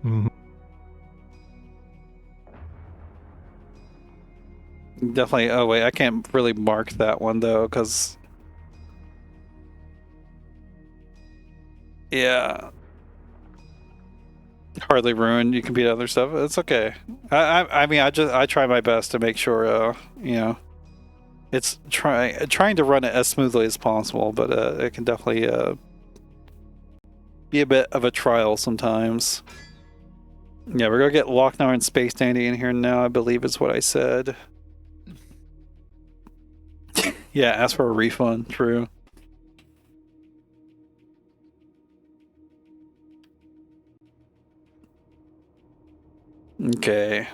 Mm-hmm. Definitely. Oh wait, I can't really mark that one though, because yeah, hardly ruined. You can beat other stuff. It's okay. I mean, I try my best to make sure you know, it's trying to run it as smoothly as possible, but it can definitely be a bit of a trial sometimes. Yeah, we're gonna get Loc-Nar and SpaceDandy in here now, I believe is what I said. Yeah, ask for a refund, true. Okay.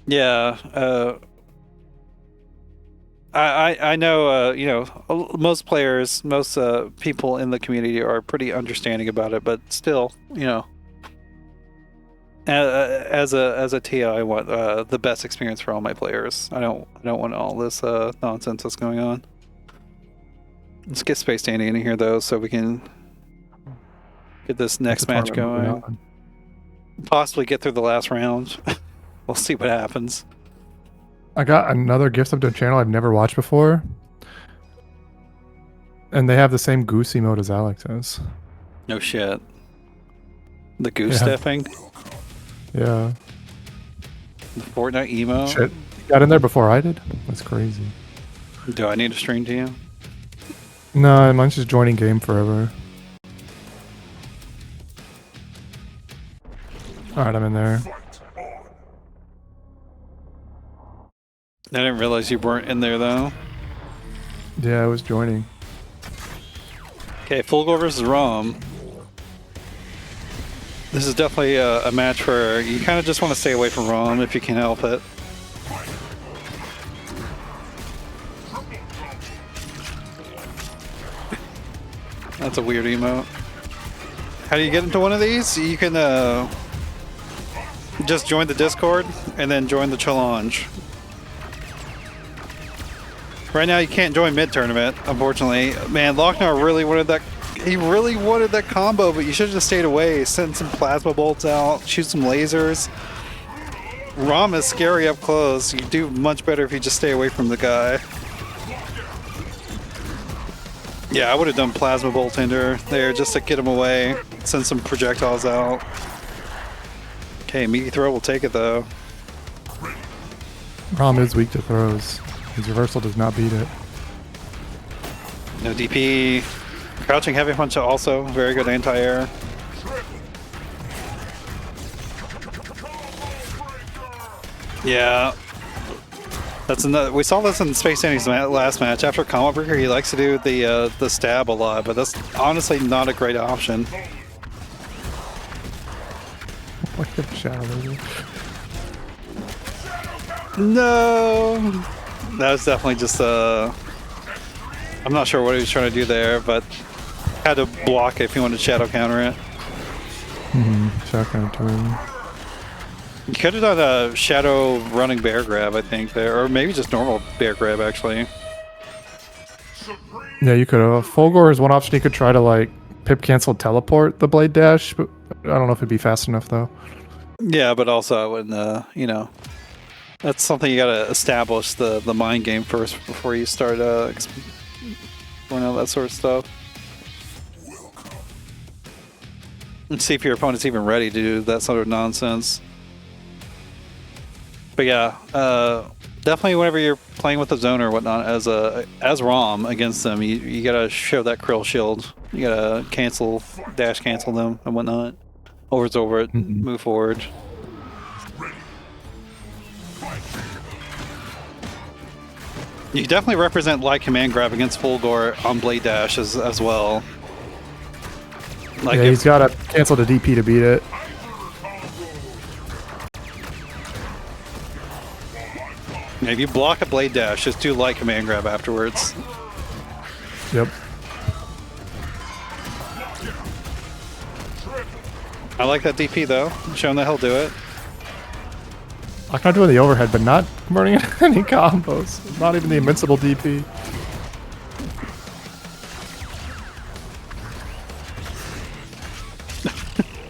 Yeah, I know, you know, most players, most people in the community are pretty understanding about it, but still, you know, as a TI, I want the best experience for all my players. I don't want all this nonsense that's going on. Let's get SpaceDandy in here though, so we can get this next match going. Possibly get through the last round. We'll see what happens. I got another gift sub to a channel I've never watched before. And they have the same goose emote as Alex has. No shit. The goose stepping? Yeah. The Fortnite emo? Shit. You got in there before I did? That's crazy. Do I need to stream to you? No, mine's just joining game forever. Alright, I'm in there. I didn't realize you weren't in there though. Yeah, I was joining. Okay, Fulgor versus Rom. This is definitely a match where you kind of just want to stay away from Rom if you can help it. That's a weird emote. How do you get into one of these? You can just join the Discord and then join the challenge. Right now you can't join mid-tournament, unfortunately. Man, Loc-Nar really wanted that. He really wanted that combo, but you should have just stayed away. Send some plasma bolts out, shoot some lasers. Rom is scary up close. You do much better if you just stay away from the guy. Yeah, I would have done plasma bolt hinder there just to get him away. Send some projectiles out. Okay, meaty throw will take it though. Rom is weak to throws. His reversal does not beat it. No DP. Crouching heavy punch also very good anti-air. Yeah. That's another. We saw this in SpaceDandy's last match. After Combo Breaker, he likes to do the stab a lot, but that's honestly not a great option. What the shadow laser? No. That was definitely just I'm not sure what he was trying to do there, but had to block it if he wanted to shadow counter it. Shadow counter turn. You could have done a shadow running bear grab, I think, there, or maybe just normal bear grab actually. Yeah, you could have. Fulgor is one option. You could try to like pip cancel teleport the blade dash, but I don't know if it'd be fast enough though. Yeah, but also I wouldn't, you know, that's something you gotta establish the mind game first before you start going out that sort of stuff. And see if your opponent's even ready to do that sort of nonsense. But yeah, definitely whenever you're playing with the zone or whatnot as Rom against them, you gotta show that krill shield. You gotta dash cancel them and whatnot. Over's over it, move forward. You definitely represent light command grab against Fulgor on blade dash as well. Like yeah, he's gotta cancel the DP to beat it. If you block a blade dash, just do light command grab afterwards. Yep. I like that DP though, showing that he'll do it. I'm not doing the overhead, but not converting any combos. Not even the invincible DP.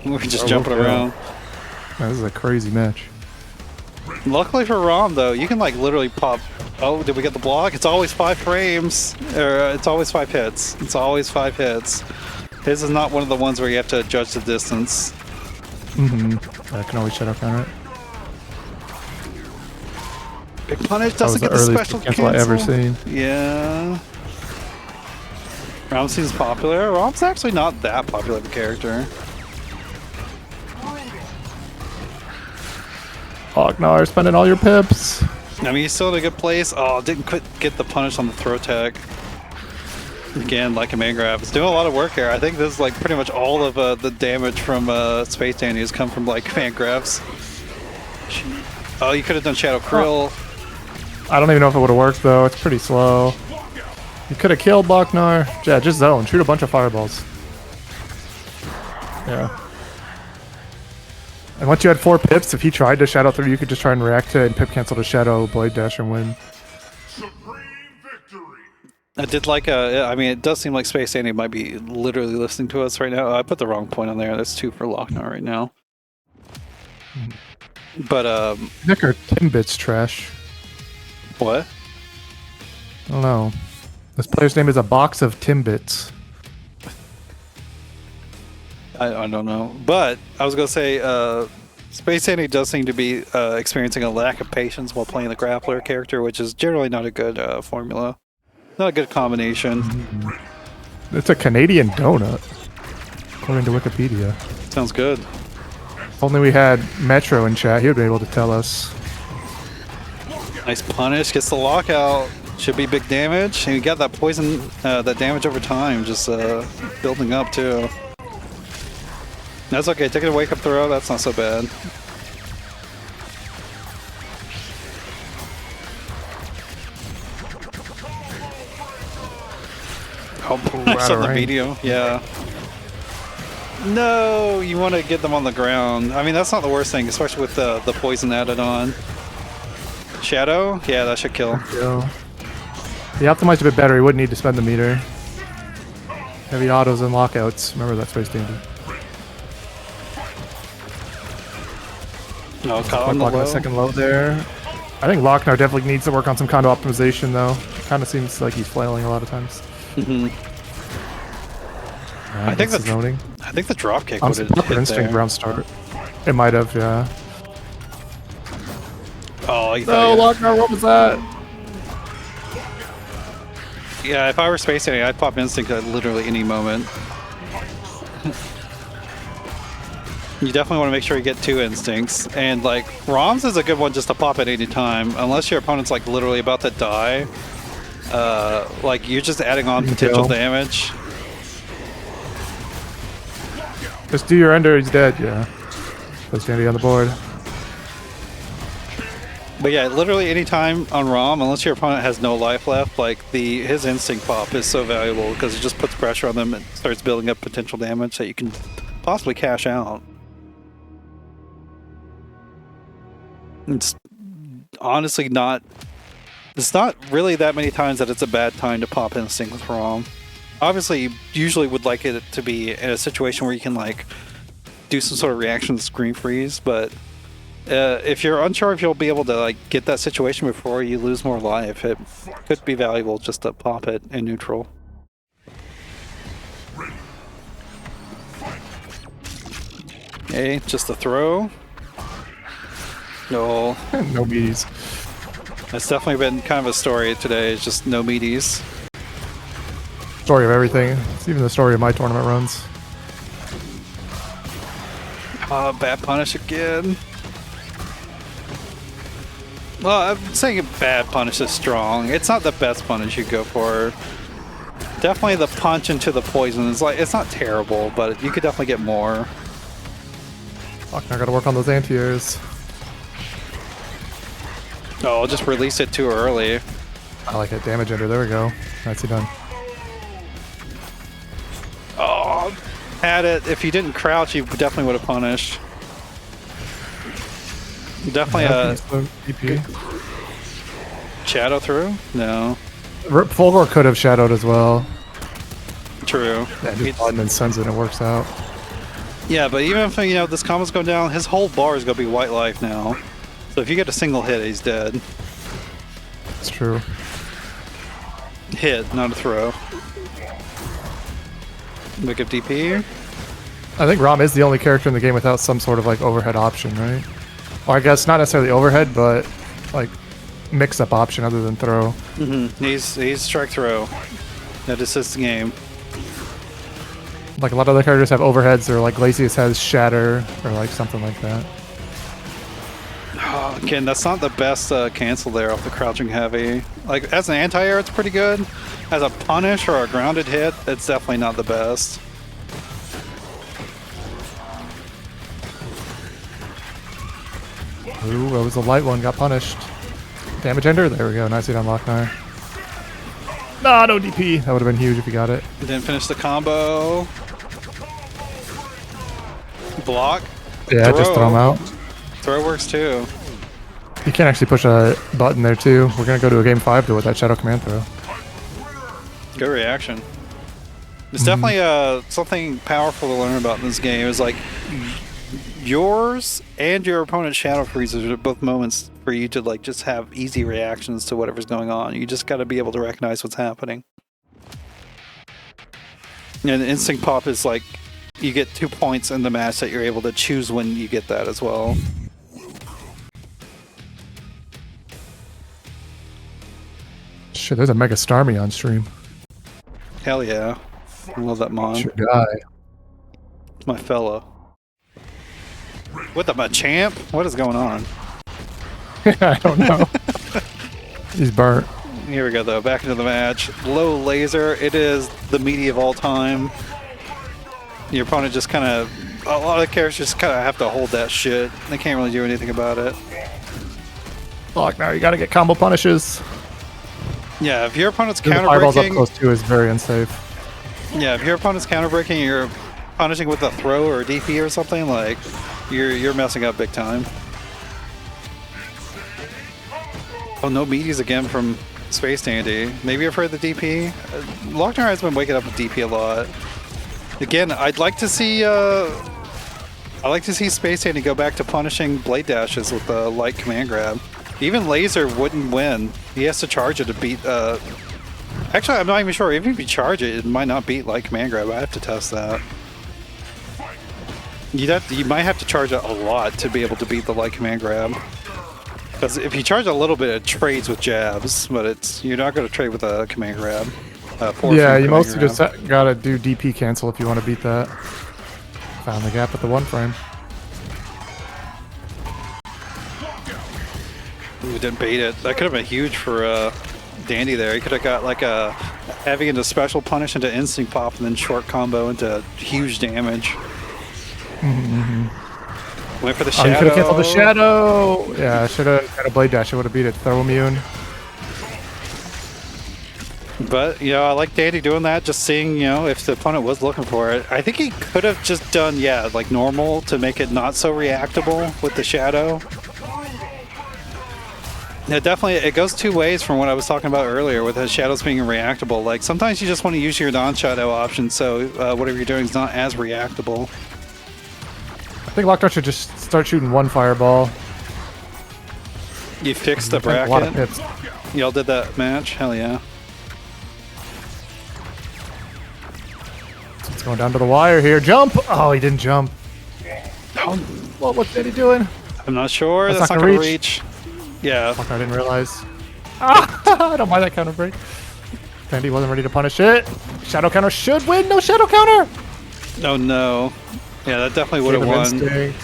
We're just jumping around. Man, this is a crazy match. Luckily for Rom though, you can like literally pop. Oh, did we get the block? It's always 5 frames. Or it's always 5 hits. It's always 5 hits. His is not one of the ones where you have to judge the distance. I can always shadow counter it. Big punish That was doesn't the get the earliest special cancel I ever seen. Yeah. Rom seems popular. Rom's actually not that popular of a character. Loc-Nar, spending all your pips. I mean, he's still in a good place. Oh, didn't quite get the punish on the throw tech. Again, like a main grab. It's doing a lot of work here. I think this is like pretty much all of the damage from SpaceDandy has come from like command grabs. Oh, you could have done Shadow Krill. I don't even know if it would have worked though. It's pretty slow. You could have killed Loc-Nar. Yeah, just zone. Shoot a bunch of fireballs. Yeah. And once you had 4 pips, if he tried to shadow through, you could just try and react to it and pip cancel to shadow, blade dash, and win. Supreme victory. I did like I mean, it does seem like SpaceDandy might be literally listening to us right now. I put the wrong point on there. That's 2 for Loc-Nar right now. But I think our Timbit's trash. what? I don't know. This player's name is a box of Timbits. I don't know. But I was gonna say, SpaceDandy does seem to be experiencing a lack of patience while playing the grappler character, which is generally not a good formula. Not a good combination. It's a Canadian donut, according to Wikipedia. Sounds good. If only we had Metro in chat, he would be able to tell us. Nice punish, gets the lockout. Should be big damage. And you got that poison, that damage over time, just building up too. That's okay. Taking a wake up throw, that's not so bad. Oh, I saw the video. Yeah. No, you want to get them on the ground. I mean, that's not the worst thing, especially with the poison added on. Shadow? Yeah, that should kill. Yo. He optimized a bit better. He wouldn't need to spend the meter. Heavy autos and lockouts. Remember that SpaceDandy. No, caught on the Lock on low. a second low there. I think Loc-Nar definitely needs to work on some condo optimization though. It kind of seems like he's flailing a lot of times. I think zoning. I think the drop kick On would some have proper hit instinct there. ground start. It might have, yeah. Oh, you No, thought Loc-Nar, what was that? yeah, if I were SpaceDandy, I'd pop instinct at literally any moment. You definitely want to make sure you get 2 instincts, and like Rom's is a good one just to pop at any time, unless your opponent's like literally about to die. Like you're just adding on potential damage. Just do your ender, he's dead, yeah. SpaceDandy on the board. But yeah, literally any time on Rom, unless your opponent has no life left, like his instinct pop is so valuable because it just puts pressure on them and starts building up potential damage that you can possibly cash out. It's honestly not. It's not really that many times that it's a bad time to pop instinct with Rom. Obviously, you usually would like it to be in a situation where you can like do some sort of reaction to screen freeze, but if you're unsure if you'll be able to like get that situation before you lose more life, it could be valuable just to pop it in neutral. Okay, just a throw. No, No meaties. that's definitely been kind of a story today. It's just no meaties. Story of everything. It's even the story of my tournament runs. Bad punish again. Well, I'm saying a bad punish is strong. It's not the best punish you go for. Definitely the punch into the poison is like, it's not terrible, but you could definitely get more. Fuck, I gotta work on those anti-airs. Oh, I'll just release it too early. I like that damage ender. There we go. That's it done. Oh, had it. If you didn't crouch, you definitely would have punished. Definitely a DP. shadow through? No. Fulgor could have shadowed as well. True. Yeah, just and then sends it and it works out. Yeah, but even if this combo's going down, his whole bar is gonna be white life now. So if you get a single hit, he's dead. It's true. Hit, not a throw. Make up DP. I think Rom is the only character in the game without some sort of like overhead option, right? Well, I guess not necessarily overhead, but like mix-up option other than throw. He's strike throw. That assists the game. Like a lot of other characters have overheads, or like Glacius has shatter, or like something like that. Oh, again, that's not the best cancel there off the crouching heavy. Like as an anti-air, it's pretty good. As a punish or a grounded hit, it's definitely not the best. Ooh, that was a light one, got punished. Damage ender, there we go, nice hit on Loc-Nar. Nah, no DP, that would have been huge if you got it. Didn't finish the combo. Block. Yeah, just throw him out. Throw works too. You can actually push a button there too. We're gonna go to a game 5 to with that Shadow Command throw. Good reaction. It's definitely something powerful to learn about in this game. Is like yours and your opponent's shadow freezes are both moments for you to like just have easy reactions to whatever's going on. You just got to be able to recognize what's happening. And instinct pop is like you get 2 points in the match that you're able to choose when you get that as well. Shit, there's a Mega Starmie on stream. Hell yeah. I love that mon. It's your guy. It's my fella. What the Machamp? What is going on? I don't know. He's burnt. Here we go though, back into the match. Low laser, it is the meaty of all time. Your opponent just kind of, a lot of characters just kind of have to hold that shit. They can't really do anything about it. Loc-Nar, you gotta get combo punishes. Yeah, if your opponent's The fireballs up counter-breaking, close too is very unsafe. yeah, if your opponent's counter-breaking, you're punishing with a throw or a DP or something, like, you're messing up big time. Oh, no meaties again from SpaceDandy. Maybe afraid of the DP. Loc-Nar has been waking up with DP a lot. Again, I'd like to see SpaceDandy go back to punishing blade dashes with a light command grab. Even laser wouldn't win. He has to charge it to beat. Actually, I'm not even sure. Even if you charge it, it might not beat light command grab. I have to test that. You might have to charge it a lot to be able to beat the light command grab. Because if you charge a little bit, it trades with jabs, but you're not going to trade with a command grab. Yeah, you mostly just gotta do DP cancel if you want to beat that. Found the gap at the 1 frame. Ooh, didn't bait it. That could have been huge for Dandy there. He could have got like a heavy into special punish into instinct pop and then short combo into huge damage. Went for the shadow. Oh, you could have canceled the shadow! Yeah, I should have had a blade dash. I would have beat it. Throw immune. But, you know, I like Dandy doing that, just seeing, you know, if the opponent was looking for it. I think he could have just done, yeah, like normal to make it not so reactable with the shadow. Yeah, definitely, it goes 2 ways from what I was talking about earlier with the shadows being reactable. Like, sometimes you just want to use your non-shadow option, so whatever you're doing is not as reactable. I think Loc-Nar should just start shooting 1 fireball. You fixed the A lot of bracket. hits. Y'all did that match? Hell yeah. It's going down to the wire here. Jump! Oh, he didn't jump. Oh, What's Dandy doing? I'm not sure. That's That's not not gonna going to reach. Yeah. Fuck, I didn't realize. I don't mind that counter break. Dandy wasn't ready to punish it. Shadow counter should win. No shadow counter. Oh no. Yeah, that definitely would have won. Instinct.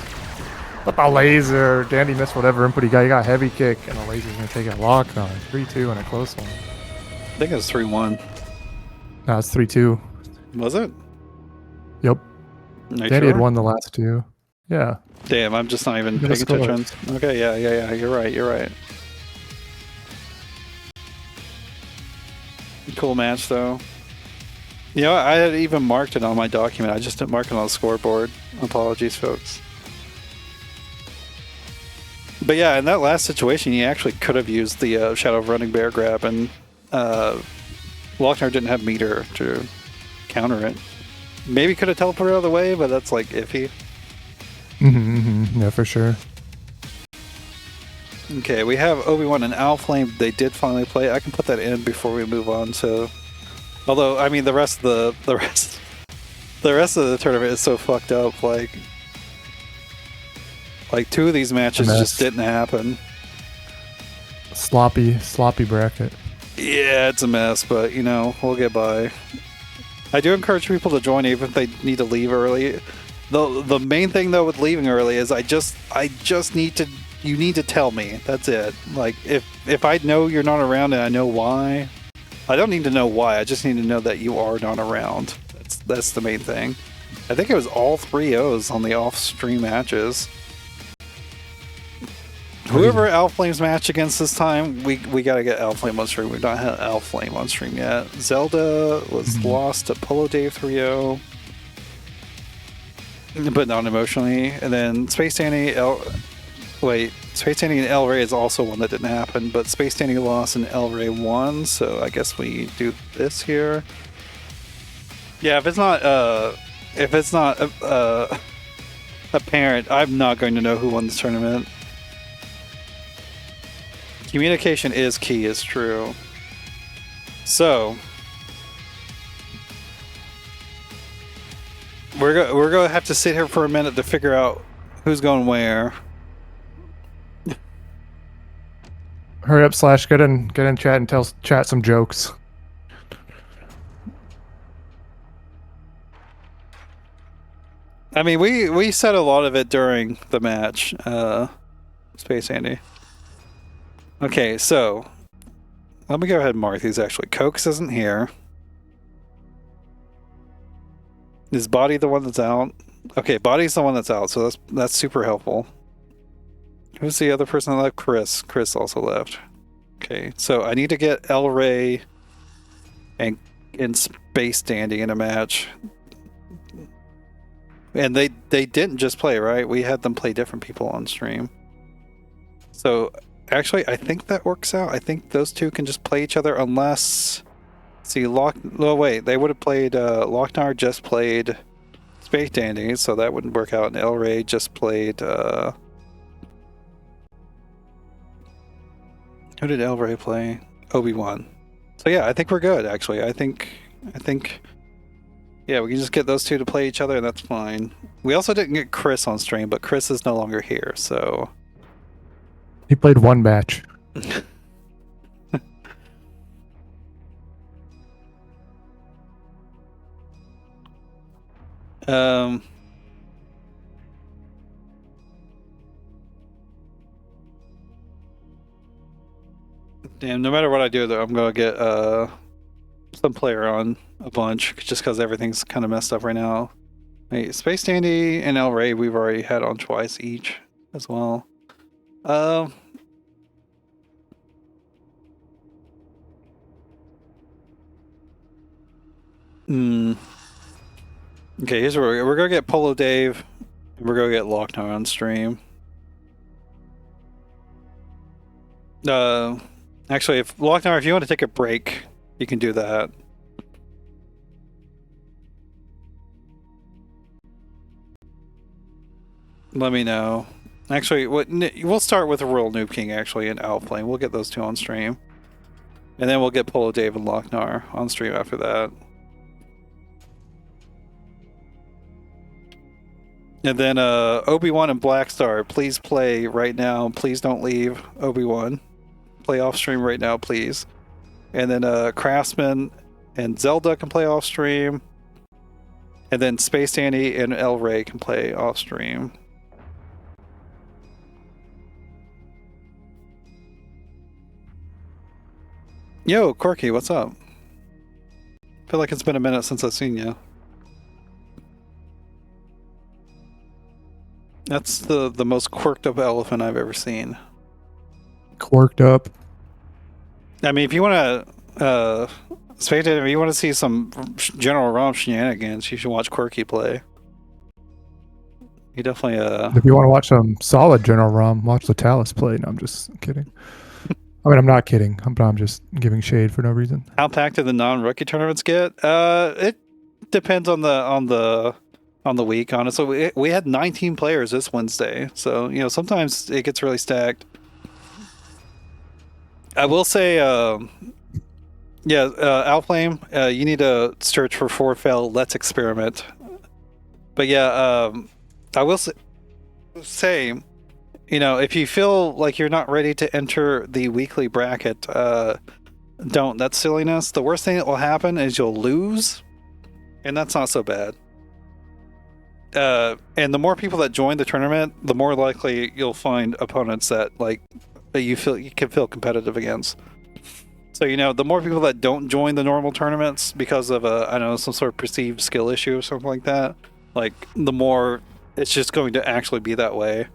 But the laser. Dandy missed whatever input he got. He got heavy kick, and the laser's gonna take it. Loc-Nar 3-2 and a close one. I think it was 3-1. No, it's 3-2. Was it? Yep. Are you Dandy had sure? won the last 2. Yeah. Damn, I'm just not even Look at paying the attention. Okay, yeah. You're right. Cool match, though. You know, I had even marked it on my document. I just didn't mark it on the scoreboard. Apologies, folks. But yeah, in that last situation, you actually could have used the Shadow of Running Bear grab, and Loc-Nar didn't have meter to counter it. Maybe could have teleported out of the way, but that's like iffy. Yeah, for sure. Okay, we have Obi-Wan and Owlflame. They did finally play. I can put that in before we move on. So, although I mean the rest The rest of the tournament is so fucked up. Like 2 of these matches just didn't happen. Sloppy bracket. Yeah, it's a mess, but you know, we'll get by. I do encourage people to join even if they need to leave early. The main thing though with leaving early is I just need to, you need to tell me. That's it. Like if I know you're not around and I know why, I don't need to know why. I just need to know that you are not around. That's the main thing. I think it was all 3 O's on the off-stream matches. Whoever Owlflame's match against this time, we gotta get Owlflame on stream. We've not had Owlflame on stream yet. Zelda was lost to PoloDave 3-0, but not emotionally. And then SpaceDandy, SpaceDandy and El Rey is also one that didn't happen, but SpaceDandy lost and El Rey won, so I guess we do this here. Yeah, if it's not apparent, I'm not going to know who won this tournament. Communication is key, is true. So we're gonna have to sit here for a minute to figure out who's going where. Hurry up, Slash. Get in chat and tell chat some jokes. I mean, we said a lot of it during the match, SpaceDandy. Okay, so let me go ahead and mark these actually. Cokes isn't here. Is Body the one that's out? Okay, Body's the one that's out, so that's super helpful. Who's the other person that left? Chris. Chris also left. Okay, so I need to get El Rey and SpaceDandy in a match. And they didn't just play, right? We had them play different people on stream. So actually, I think that works out. I think those 2 can just play each other unless... See, oh wait, they would have played... Loc-Nar just played SpaceDandy, so that wouldn't work out. And El Rey just played... Who did El Rey play? Obi-Wan. So yeah, I think we're good, actually. I think... Yeah, we can just get those 2 to play each other, and that's fine. We also didn't get Chris on stream, but Chris is no longer here, so... He played 1 match. Damn, no matter what I do, though, I'm gonna get some player on a bunch, just because everything's kind of messed up right now. Wait, SpaceDandy and El Rey we've already had on twice each as well. Okay, here's where we're gonna get PoloDave, and we're gonna get Loc-Nar on stream. Actually, if Loc-Nar, if you want to take a break, you can do that. Let me know. Actually, we'll start with RoyalNoobKing actually and Owlflame. We'll get those 2 on stream, and then we'll get PoloDave and Loc-Nar on stream after that. And then Obi-Wan and Blackstar, please play right now. Please don't leave. Obi-Wan, play off stream right now, please. And then Craftsman and Zelda can play off stream. And then SpaceDandy and El Rey can play off stream. Yo, Corky, what's up? I feel like it's been a minute since I've seen you. That's the most quirked up elephant I've ever seen. Quirked up. I mean, if you want to, if you want to see some General ROM shenanigans, you should watch Quirky play. He definitely. If you want to watch some solid General ROM, watch the Talus play. No, I'm just kidding. I mean, I'm not kidding. I'm just giving shade for no reason. How packed do the non-rookie tournaments get? It depends on the week. Honestly, we had 19 players this Wednesday, so you know sometimes it gets really stacked. I will say, Owlflame, you need to search for 4FL Let's Experiment But yeah, I will say, you know, if you feel like you're not ready to enter the weekly bracket, don't. That's silliness. The worst thing that will happen is you'll lose, and that's not so bad. And the more people that join the tournament, the more likely you'll find opponents that you can feel competitive against. So, you know, the more people that don't join the normal tournaments because of I don't know, some sort of perceived skill issue or something like that, like the more it's just going to actually be that way.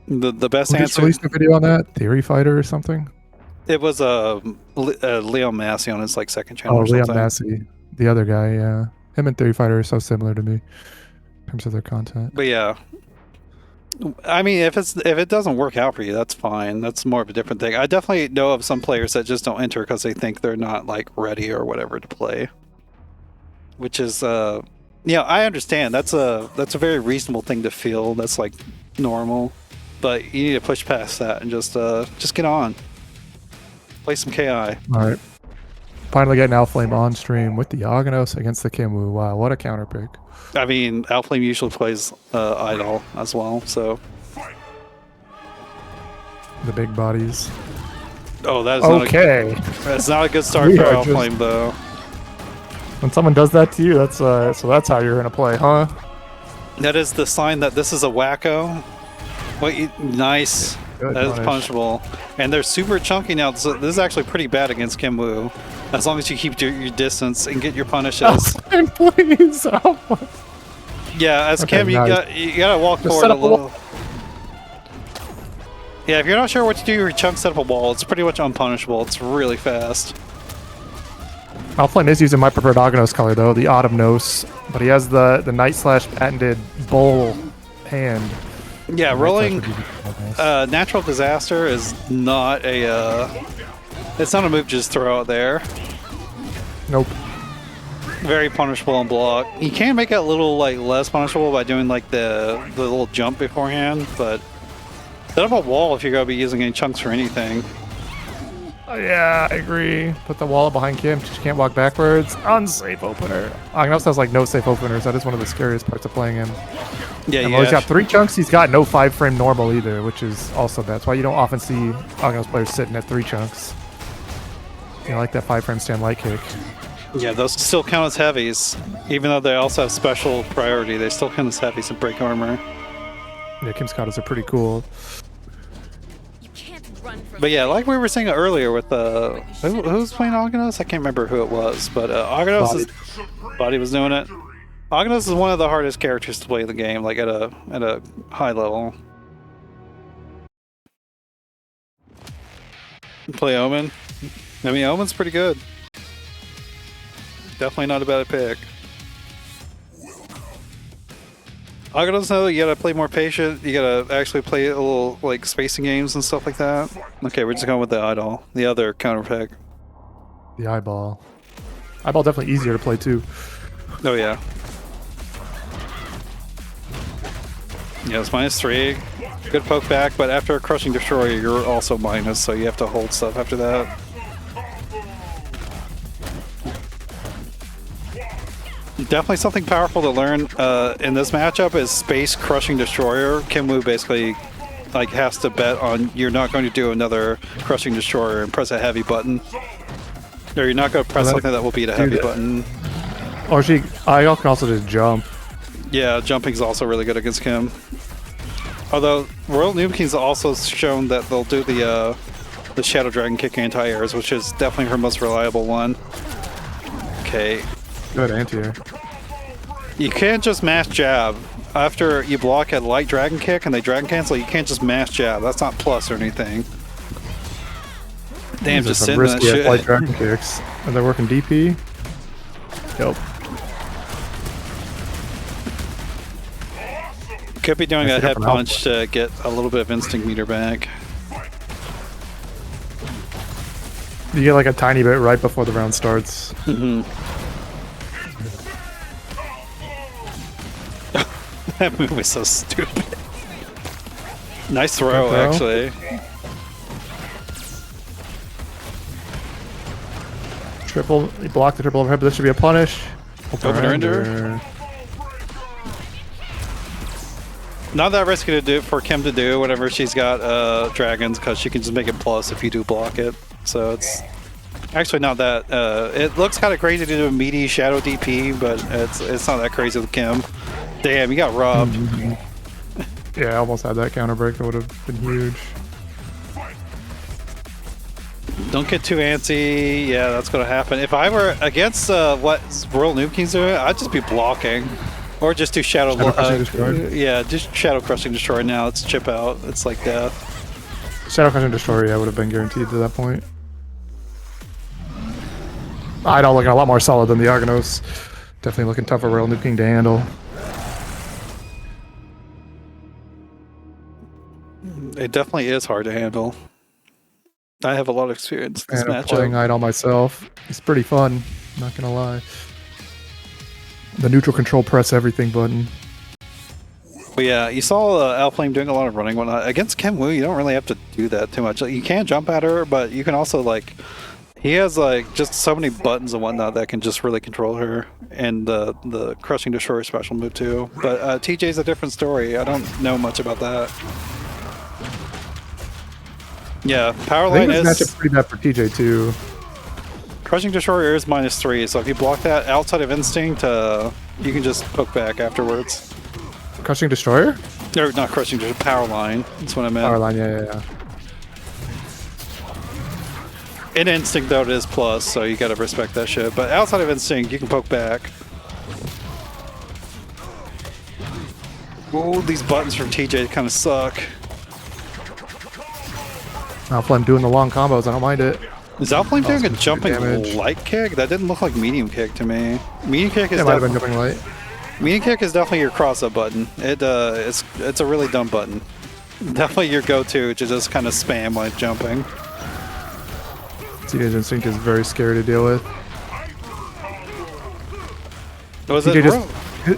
The best Who just answer. released a video on that? Theory Fighter or something? It was Leon Massey on his second channel. Oh, or Leon something. Massey, the other guy. Yeah, him and Theory Fighter are so similar to me in terms of their content. But yeah, I mean, if it doesn't work out for you, that's fine. That's more of a different thing. I definitely know of some players that just don't enter because they think they're not ready or whatever to play. Which is, yeah, I understand. That's a very reasonable thing to feel. That's normal, but you need to push past that and just get on. Play some KI. All right. Finally getting Owlflame on stream with the Aghanos against the Kimwu. Wow, what a counter pick. I mean, Owlflame usually plays Idol as well, so. The big bodies. Oh, that is okay. That's not a good start We for are Owlflame, though. When someone does that to you, that's so that's how you're gonna play, huh? That is the sign that this is a wacko. Nice. Good That is punish. punishable. And they're super chunky now, so this is actually pretty bad against Kimwu. As long as you keep your distance and get your punishes. Please. Oh. Yeah, as Okay, Kim, nice. you gotta walk Just forward set a up a little. wall. Yeah, if you're not sure what to do, your chunk set up a wall. It's pretty much unpunishable. It's really fast. Owlflame is using my preferred Aghanos color though, the Autumn Nose, but he has the Night/patented Bull hand. Yeah, rolling Nice. Natural Disaster is not it's not a move just throw out there. Nope. Very punishable on block. You can make it a little less punishable by doing the little jump beforehand, but set up a wall if you're gonna be using any chunks for anything. Oh, yeah, I agree. Put the wall behind Kim. She can't walk backwards. Unsafe opener. Aghanos has no safe openers. That is one of the scariest parts of playing him. Yeah, And yeah. while he's got 3 chunks, he's got no 5-frame normal either, which is also bad. That's why you don't often see Aghanos players sitting at 3 chunks. You know, like that 5-frame stand light kick. Yeah, those still count as heavies. Even though they also have special priority, they still count as heavies and break armor. Yeah, Kim's katas are pretty cool. You can't run from But yeah, like we were saying earlier with who's playing Aghanos? I can't remember who it was, but Aghanos Body was doing it. Aghanos is one of the hardest characters to play in the game, at a high level. Play Omen. I mean, Omen's pretty good. Definitely not a bad pick. Aghanos, though, you gotta play more patient. You gotta actually play a little spacing games and stuff like that. Okay, we're just going with the Idol, the other counter pick. The eyeball. Eyeball definitely easier to play too. Oh yeah. Yeah, it's -3. Good poke back, but after a Crushing Destroyer, you're also minus, so you have to hold stuff after that. Definitely something powerful to learn in this matchup is Space Crushing Destroyer. Kimwu basically has to bet on you're not going to do another Crushing Destroyer and press a heavy button. Or you're not going to press something that will beat a heavy button. Or I can also just jump. Yeah, jumping's also really good against Kim. Although RoyalNoobKing's also shown that they'll do the Shadow Dragon kick anti-airs, which is definitely her most reliable one. Okay. Good anti-air. You can't just mash jab. After you block a light dragon kick and they dragon cancel, you can't just mash jab. That's not plus or anything. Damn, These are just some sitting that risky light shit. dragon kicks. Are they working DP? Yep. Could be doing a Nice head hit from punch to get a little bit of instinct meter back. You get a tiny bit right before the round starts. That move was so stupid. Nice throw, Good throw. actually. Triple, he blocked the triple overhead, but this should be a punish. Open render. Not that risky to do for Kim to do whenever she's got dragons, because she can just make it plus if you do block it. So it's actually not that. It looks kind of crazy to do a meaty shadow DP, but it's not that crazy with Kim. Damn, you got robbed. Yeah, I almost had that counter break. That would have been huge. Don't get too antsy. Yeah, that's gonna happen. If I were against what RoyalNoobKing's doing, I'd just be blocking. Or just do Shadow Crushing Destroy? Yeah, just Shadow Crushing Destroy now. It's chip out. It's like death. Shadow Crushing Destroy, yeah, would have been guaranteed to that point. Idol looking a lot more solid than the Argonos. Definitely looking tough for RoyalNoobKing to handle. It definitely is hard to handle. I have a lot of experience in this And I'm playing matchup. Idol myself. It's pretty fun, not gonna lie. The neutral control press everything button. But yeah, you saw Owlflame doing a lot of running whatnot. Against Kim Woo, you don't really have to do that too much. Like, you can jump at her, but you can also like... He has like just so many buttons and whatnot that can just really control her. And the Crushing Destroyer special move too. But TJ's a different story. I don't know much about that. Yeah, power I think line this is... matchup pretty bad for TJ too. Crushing Destroyer is -3, so if you block that outside of Instinct, you can just poke back afterwards. Crushing Destroyer? Or not Crushing Destroyer, power line. That's what I meant. Power line, yeah. In Instinct, though, it is plus, so you gotta respect that shit. But outside of Instinct, you can poke back. Oh, these buttons from TJ kind of suck. Owlflame doing the long combos, I don't mind it. Is Owlflame doing a some jumping damage. light kick? That didn't look like medium kick to me. Medium kick is It might have been jumping light. medium kick is definitely your cross-up button. It's a really dumb button. Definitely your go-to to just kind of spam like jumping. TJ's Instinct is very scary to deal with. Was TJ it just,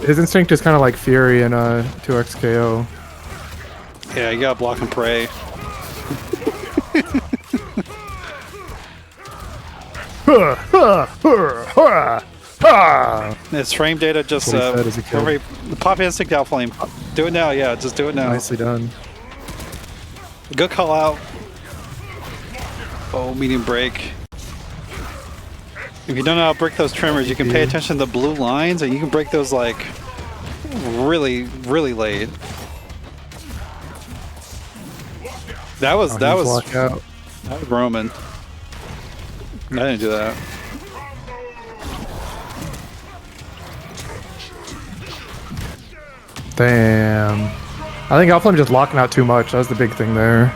his Instinct is kind of like Fury in 2x KO. Yeah, you gotta block and pray. It's frame data just That's what he said as a kid. every pop instinct Owlflame. Do it now, yeah, just do it now. Nicely done. Good call out. Oh, medium break. If you don't know how to break those trimmers, you can pay attention to the blue lines and you can break those like really, really late. That was Lockout. Roman. I didn't do that. Damn. I think Owlflame just locking out too much. That was the big thing there.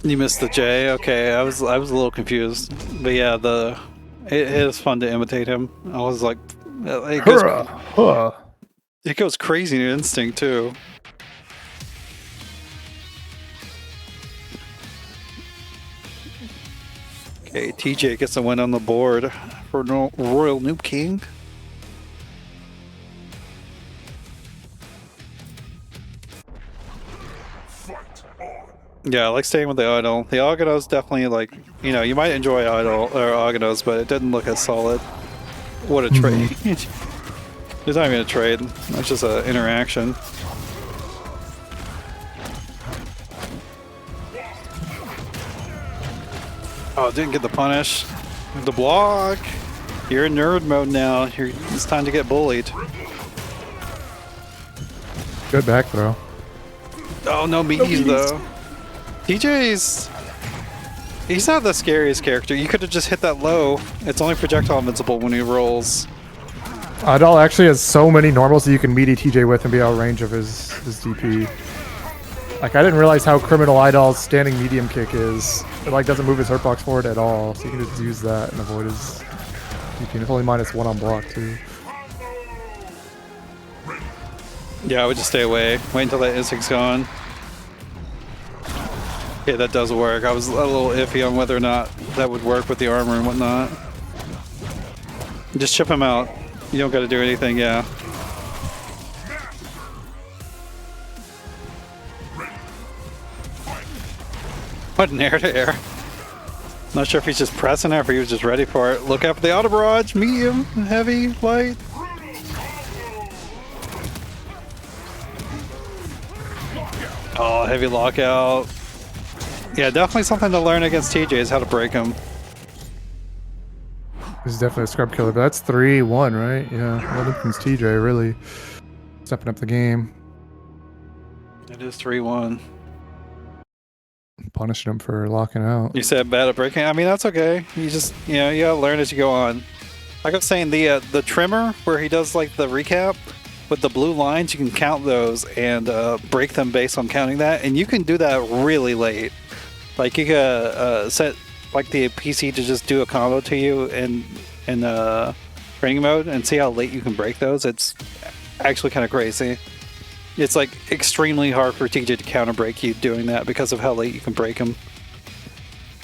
You missed the J. Okay, I was a little confused, but yeah, it is fun to imitate him. I was like, it goes crazy in Instinct too. Okay, TJ gets a win on the board for RoyalNoobKing. Yeah, I like staying with the Idol. The Argonos definitely like, you know, you might enjoy Idol or Argonos, but it didn't look as solid. What a trade. It's not even a trade. That's just an interaction. Oh, didn't get the punish. The block. You're in nerd mode now. It's time to get bullied. Good back throw. Oh, no meaties though. TJ's... He's not the scariest character. You could have just hit that low. It's only projectile invincible when he rolls. Idol actually has so many normals that you can meaty TJ with and be out of range of his DP. Like, I didn't realize how criminal Idol's standing medium kick is. It like doesn't move his hurt box forward at all, so you can just use that and avoid his DP. And it's only -1 on block too. Yeah, I would just stay away. Wait until that instinct's gone. Okay, that does work. I was a little iffy on whether or not that would work with the armor and whatnot. Just chip him out. You don't got to do anything, yeah. What an air to air. Not sure if he's just pressing or if he was just ready for it. Look out for the auto barrage. Medium, heavy, light. Oh, heavy lockout. Yeah, definitely something to learn against TJ is how to break him. This is definitely a scrub killer, but that's 3-1, right? Yeah, RoyalNoobKing's TJ really stepping up the game. It is 3-1. Punishing him for locking out. You said bad at breaking. I mean, that's okay. You just, you know, you gotta learn as you go on. Like I'm saying, the trimmer where he does like the recap with the blue lines, you can count those and break them based on counting that, and you can do that really late. Like you can set like the PC to just do a combo to you in training mode and see how late you can break those. It's actually kind of crazy. It's like extremely hard for TJ to counter break you doing that because of how late you can break him.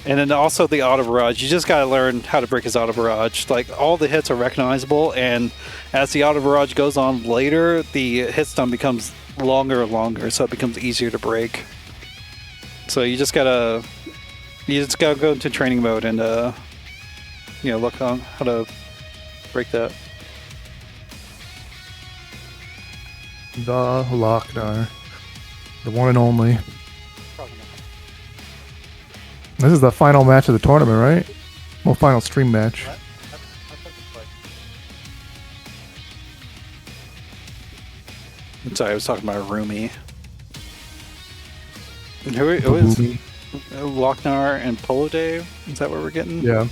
And then also the auto barrage, you just gotta learn how to break his auto barrage. Like all the hits are recognizable, and as the auto barrage goes on later, the hit stun becomes longer and longer, so it becomes easier to break. So you just gotta go into training mode and you know, look on how to break that. The Loc-Nar. The one and only. This is the final match of the tournament, right? Well, final stream match. I'm sorry, I was talking about Rumi. Who is Loc-Nar and PoloDave? Is that what we're getting? Yeah.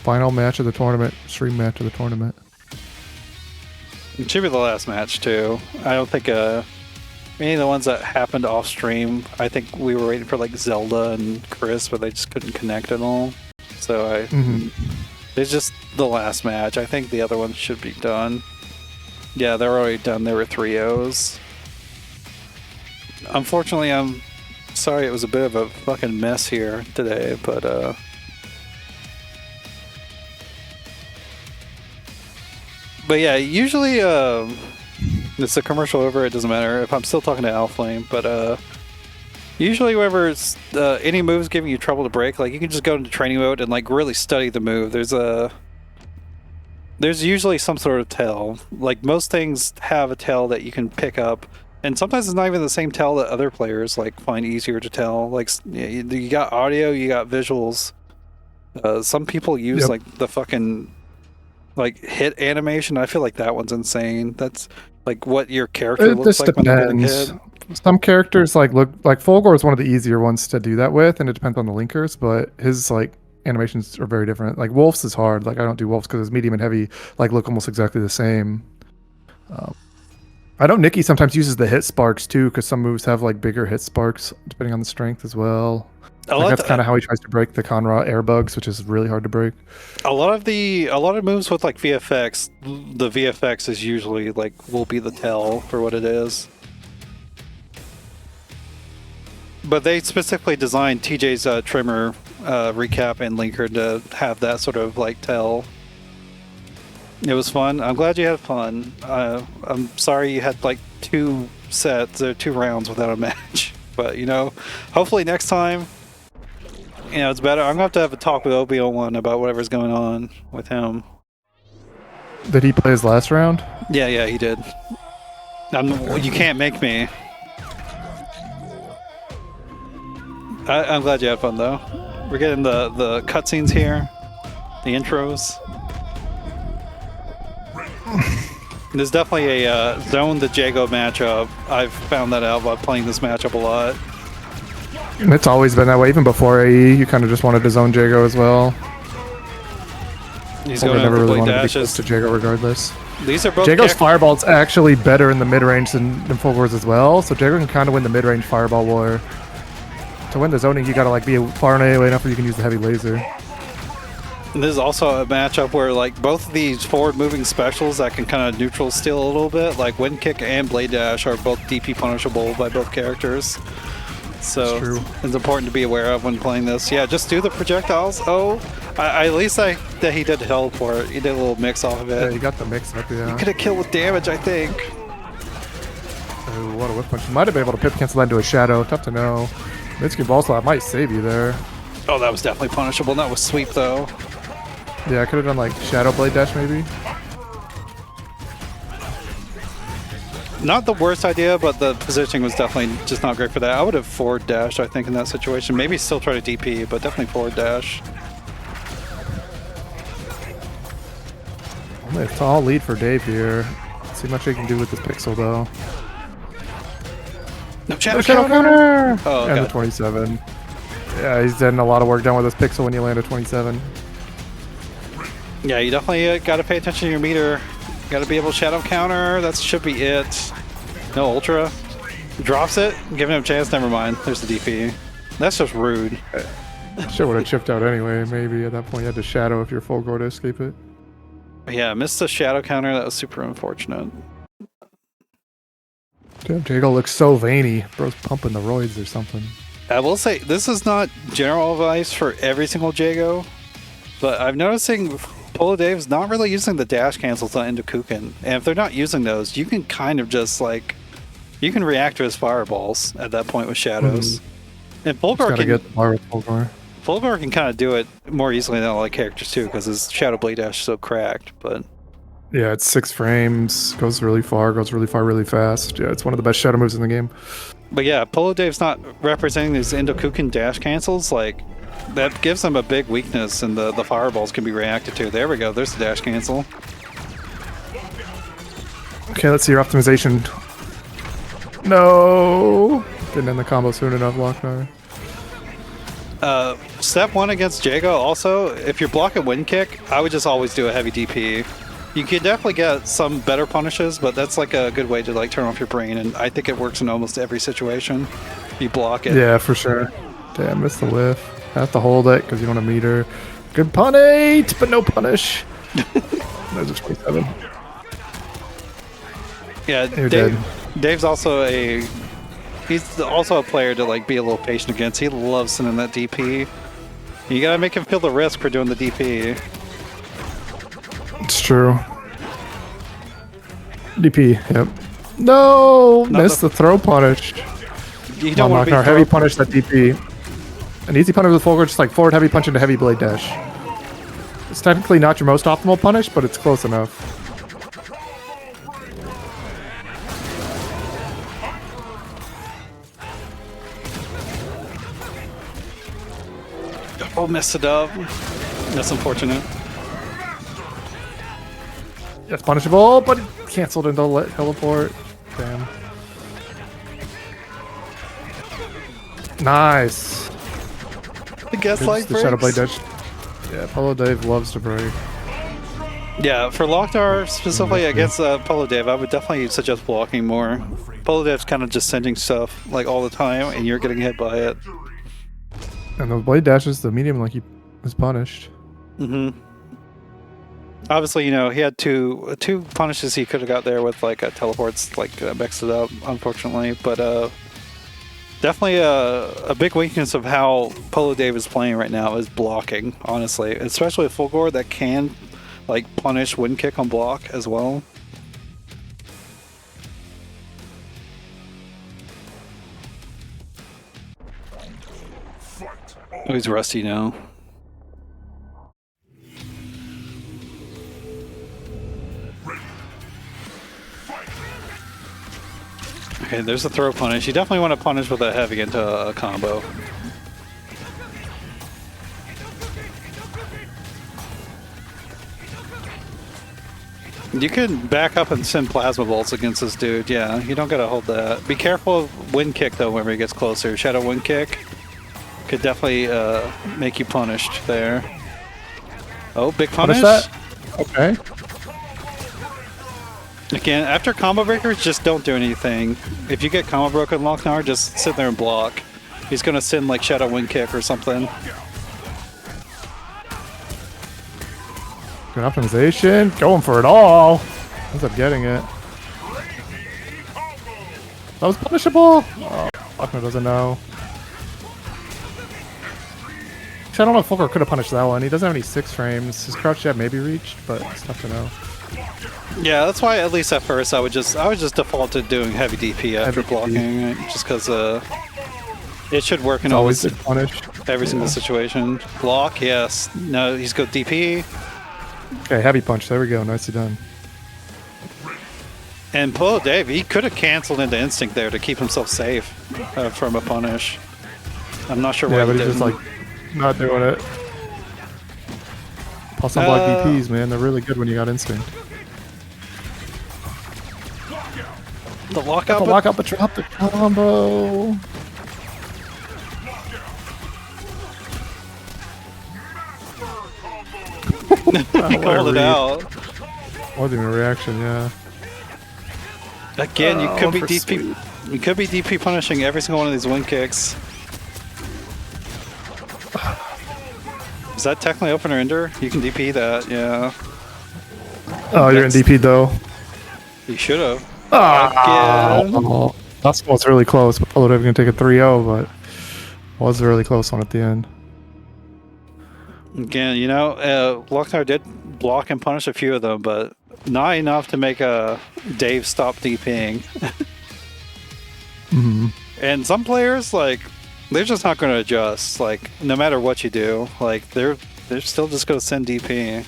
Final match of the tournament. Stream match of the tournament. It should be the last match too. I don't think any of the ones that happened off stream, I think we were waiting for like Zelda and Chris, but they just couldn't connect at all. So it's just the last match. I think the other ones should be done. Yeah, they're already done. They were 3-0s. Unfortunately, I'm sorry it was a bit of a fucking mess here today, but yeah, usually it's a commercial over, it doesn't matter if I'm still talking to Owlflame, but usually whenever it's, any moves giving you trouble to break, like you can just go into training mode and like really study the move. There's usually some sort of tell. Like most things have a tell that you can pick up, and sometimes it's not even the same tell that other players like find easier to tell. Like you got audio, you got visuals. Some people use like the fucking like hit animation. I feel like that one's insane. That's like what your character looks like when they're getting hit. Some characters like look like Fulgor is one of the easier ones to do that with, and it depends on the linkers, but his like animations are very different. Like Wolf's is hard. Like I don't do Wolf's because his medium and heavy like look almost exactly the same. I know Nikki sometimes uses the hit sparks too, because some moves have like bigger hit sparks depending on the strength as well. Like that's kind of how he tries to break the Conra air bugs, which is really hard to break. A lot of moves with like VFX, the VFX is usually like will be the tell for what it is. But they specifically designed TJ's trimmer recap and linker to have that sort of like tell. It was fun. I'm glad you had fun. I'm sorry you had like 2 sets or 2 rounds without a match. But you know, hopefully next time, you know, it's better. I'm gonna have a talk with OB01 about whatever's going on with him. Did he play his last round? Yeah, he did. You can't make me. I'm glad you had fun though. We're getting the cutscenes here, the intros. There's definitely a zone to Jago matchup. I've found that out by playing this matchup a lot. It's always been that way. Even before AE, you kind of just wanted to zone Jago as well. He's going never to really play wanted dashes. to be close to Jago regardless. These are both Jago's fireball's actually better in the mid-range than Fulgor's as well, so Jago can kind of win the mid-range fireball war. To win the zoning, you gotta like be far away enough where you can use the heavy laser. And this is also a matchup where like both of these forward-moving specials that can kind of neutral steal a little bit, like Wind Kick and Blade Dash, are both DP punishable by both characters. So it's important to be aware of when playing this. Yeah, just do the projectiles. Oh, at least that he did teleport. He did a little mix off of it. Yeah, you got the mix up, yeah. You could have killed with damage, I think. Oh, what a whip punch. You might have been able to pip cancel that into a shadow. Tough to know. Mid-screen ball slap might save you there. Oh, that was definitely punishable. That was sweep though. Yeah, I could have done like Shadow Blade Dash maybe. Not the worst idea, but the positioning was definitely just not great for that. I would have forward dashed, I think, in that situation. Maybe still try to DP, but definitely forward dash. Only a tall lead for Dave here. Let's see how much he can do with this pixel though. No shadow counter! Oh, and God. the 27. Yeah, he's getting a lot of work done with this pixel when you land a 27. Yeah, you definitely got to pay attention to your meter. Got to be able to shadow counter. That should be it. No ultra. Drops it. Giving him a chance. Never mind. There's the DP. That's just rude. Shit would have chipped out anyway. Maybe at that point you had to shadow if you're full go to escape it. Yeah, missed the shadow counter. That was super unfortunate. Damn, Jago looks so veiny. Bro's pumping the roids or something. I will say, this is not general advice for every single Jago, but I'm noticing PoloDave's not really using the dash cancels on ZelDUUUUUH. And if they're not using those, you can kind of just like, you can react to his fireballs at that point with shadows. And Fulgor can, get the bar with Fulgor. Fulgor can kind of do it more easily than all the characters too, because his Shadow Blade Dash is so cracked, but... Yeah, it's 6 frames, goes really far really fast. Yeah, it's one of the best shadow moves in the game. But yeah, PoloDave's not representing these ZelDUUUUUH dash cancels, like, that gives them a big weakness, and the fireballs can be reacted to. There we go, there's the dash cancel. Okay, let's see your optimization. No! Didn't end the combo soon enough, Loc-Nar. Step 1 against Jago, also, if you're blocking wind kick, I would just always do a heavy DP. You can definitely get some better punishes, but that's like a good way to like turn off your brain, and I think it works in almost every situation. You block it. Yeah, for sure. Damn, missed the whiff. Have to hold it because you don't want to meet her. Good punish, but no punish. There's a 27. Yeah, You're dead. Dave's also he's also a player to like be a little patient against. He loves sending that DP. You gotta make him feel the risk for doing the DP. It's true. DP, yep. No! Missed the throw punish. You don't want to be heavy punish that DP. An easy punish with Fulgor, just like forward heavy punch into heavy blade dash. It's technically not your most optimal punish, but it's close enough. Oh, missed it up. That's unfortunate. It's punishable, but it canceled into teleport. Damn. Nice. The gaslight The Shadow Blade Dash. Yeah, PoloDave loves to break. Yeah, for Loc-Nar specifically against PoloDave, I would definitely suggest blocking more. PoloDave's kind of just sending stuff like all the time, and you're getting hit by it. And the blade dashes, the medium like he was punished. Mm-hmm. Obviously, you know, he had two punishes he could have got there with like teleports, like mixed it up, unfortunately. But definitely a big weakness of how PoloDave is playing right now is blocking, honestly. Especially with Fulgor that can like punish wind kick on block as well. Oh, he's rusty now. Okay, there's a throw punish. You definitely want to punish with a heavy into a combo. You can back up and send plasma bolts against this dude. Yeah, you don't gotta hold that. Be careful of wind kick though whenever he gets closer. Shadow wind kick could definitely make you punished there. Oh, big punish. That? Okay. Again, after combo breakers, just don't do anything. If you get combo broken Loc-Nar, just sit there and block. He's gonna send like Shadow Wind Kick or something. Good optimization. Going for it all. Ends up getting it. That was punishable. Oh, Loc-Nar doesn't know. Actually, I don't know if Fulgor could have punished that one. He doesn't have any 6 frames. His crouch jab maybe reached, but it's tough to know. Yeah, that's why at least at first I would just default to doing heavy DP after blocking, just because it should work in It's always almost punished. Every single situation. Block, yes. No, he's go DP. Okay, heavy punch. There we go. Nicely done. And PoloDave, he could have canceled into instinct there to keep himself safe from a punish. I'm not sure why Yeah, he but he's didn't. just like not doing it. Plus, unblock DPs, man. They're really good when you got instinct. The lockout. The lockout, but drop the combo. He called it out. Wasn't even a reaction, yeah. Again, you could be for DP. You could be DP punishing every single one of these wind kicks. Is that technically open or ender? You can DP that, yeah. Oh, you're in DP though. You should have. Again. Oh, that's what's really close. But PoloDave gonna take a 3-0, but was a really close one at the end. Again, you know, Loc-Nar did block and punish a few of them, but not enough to make Dave stop DPing. And some players, like, they're just not going to adjust. Like, no matter what you do, like, they're still just going to send DP.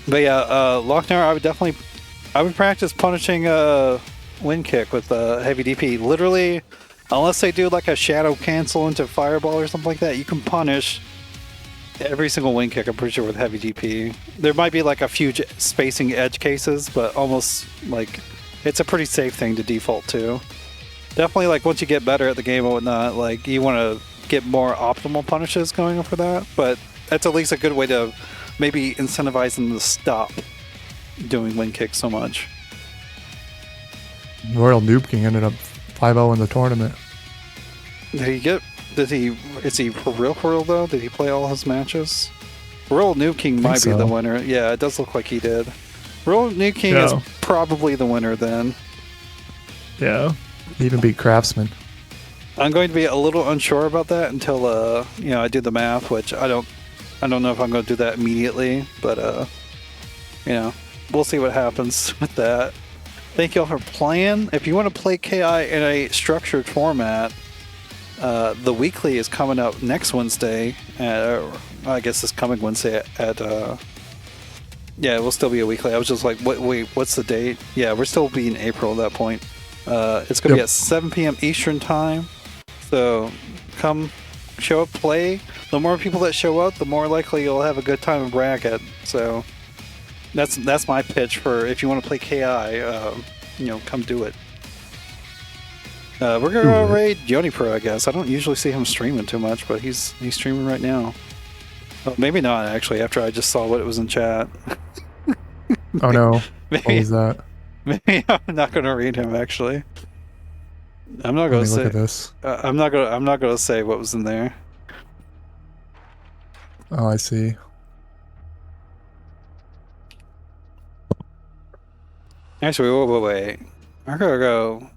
But yeah, Loc-Nar, I would practice punishing wind kick with heavy DP. Literally, unless they do like a shadow cancel into fireball or something like that, you can punish every single wind kick, I'm pretty sure, with heavy DP. There might be like a few spacing edge cases, but almost like it's a pretty safe thing to default to. Definitely, like, once you get better at the game and whatnot, like, you want to get more optimal punishes going for that, but that's at least a good way to maybe incentivize them to stop doing wind kicks so much. RoyalNoobKing ended up 5-0 in the tournament. Is he for real though? Did he play all his matches? RoyalNoobKing might be the winner. Yeah, it does look like he did. RoyalNoobKing is probably the winner then. Yeah. He even beat Craftsman. I'm going to be a little unsure about that until you know, I do the math, which I don't know if I'm going to do that immediately, but you know, we'll see what happens with that. Thank you all for playing. If you want to play KI in a structured format, the weekly is coming up next Wednesday. I guess this coming Wednesday at yeah, it will still be a weekly. I was just like, wait, what's the date? Yeah, we're still be in April at that point. It's going to be at 7 p.m. Eastern time. So come show up, play. The more people that show up, the more likely you'll have a good time in bracket. So that's my pitch for if you want to play KI, you know, come do it. We're going to go raid Yoni Pro, I guess. I don't usually see him streaming too much, but he's streaming right now. Oh, maybe not, actually, after I just saw what it was in chat. Oh no. What was that? Maybe I'm not going to read him, actually. I'm not going to say. Look at this. I'm not going to say what was in there. Oh, I see. Actually, wait. I'm gonna go.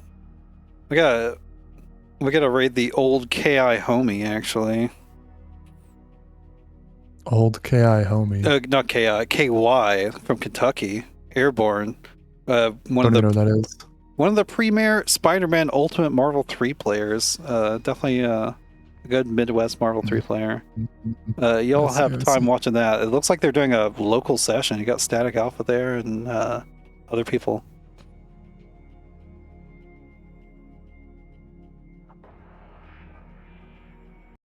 We gotta raid the old KI homie, actually. Old KI homie. Not KI, KY from Kentucky, Airborne. Don't even know what that is. One of the premier Spider-Man Ultimate Marvel 3 players. Definitely a good Midwest Marvel 3 player. You'll have time watching that. It looks like they're doing a local session. You got Static Alpha there and other people.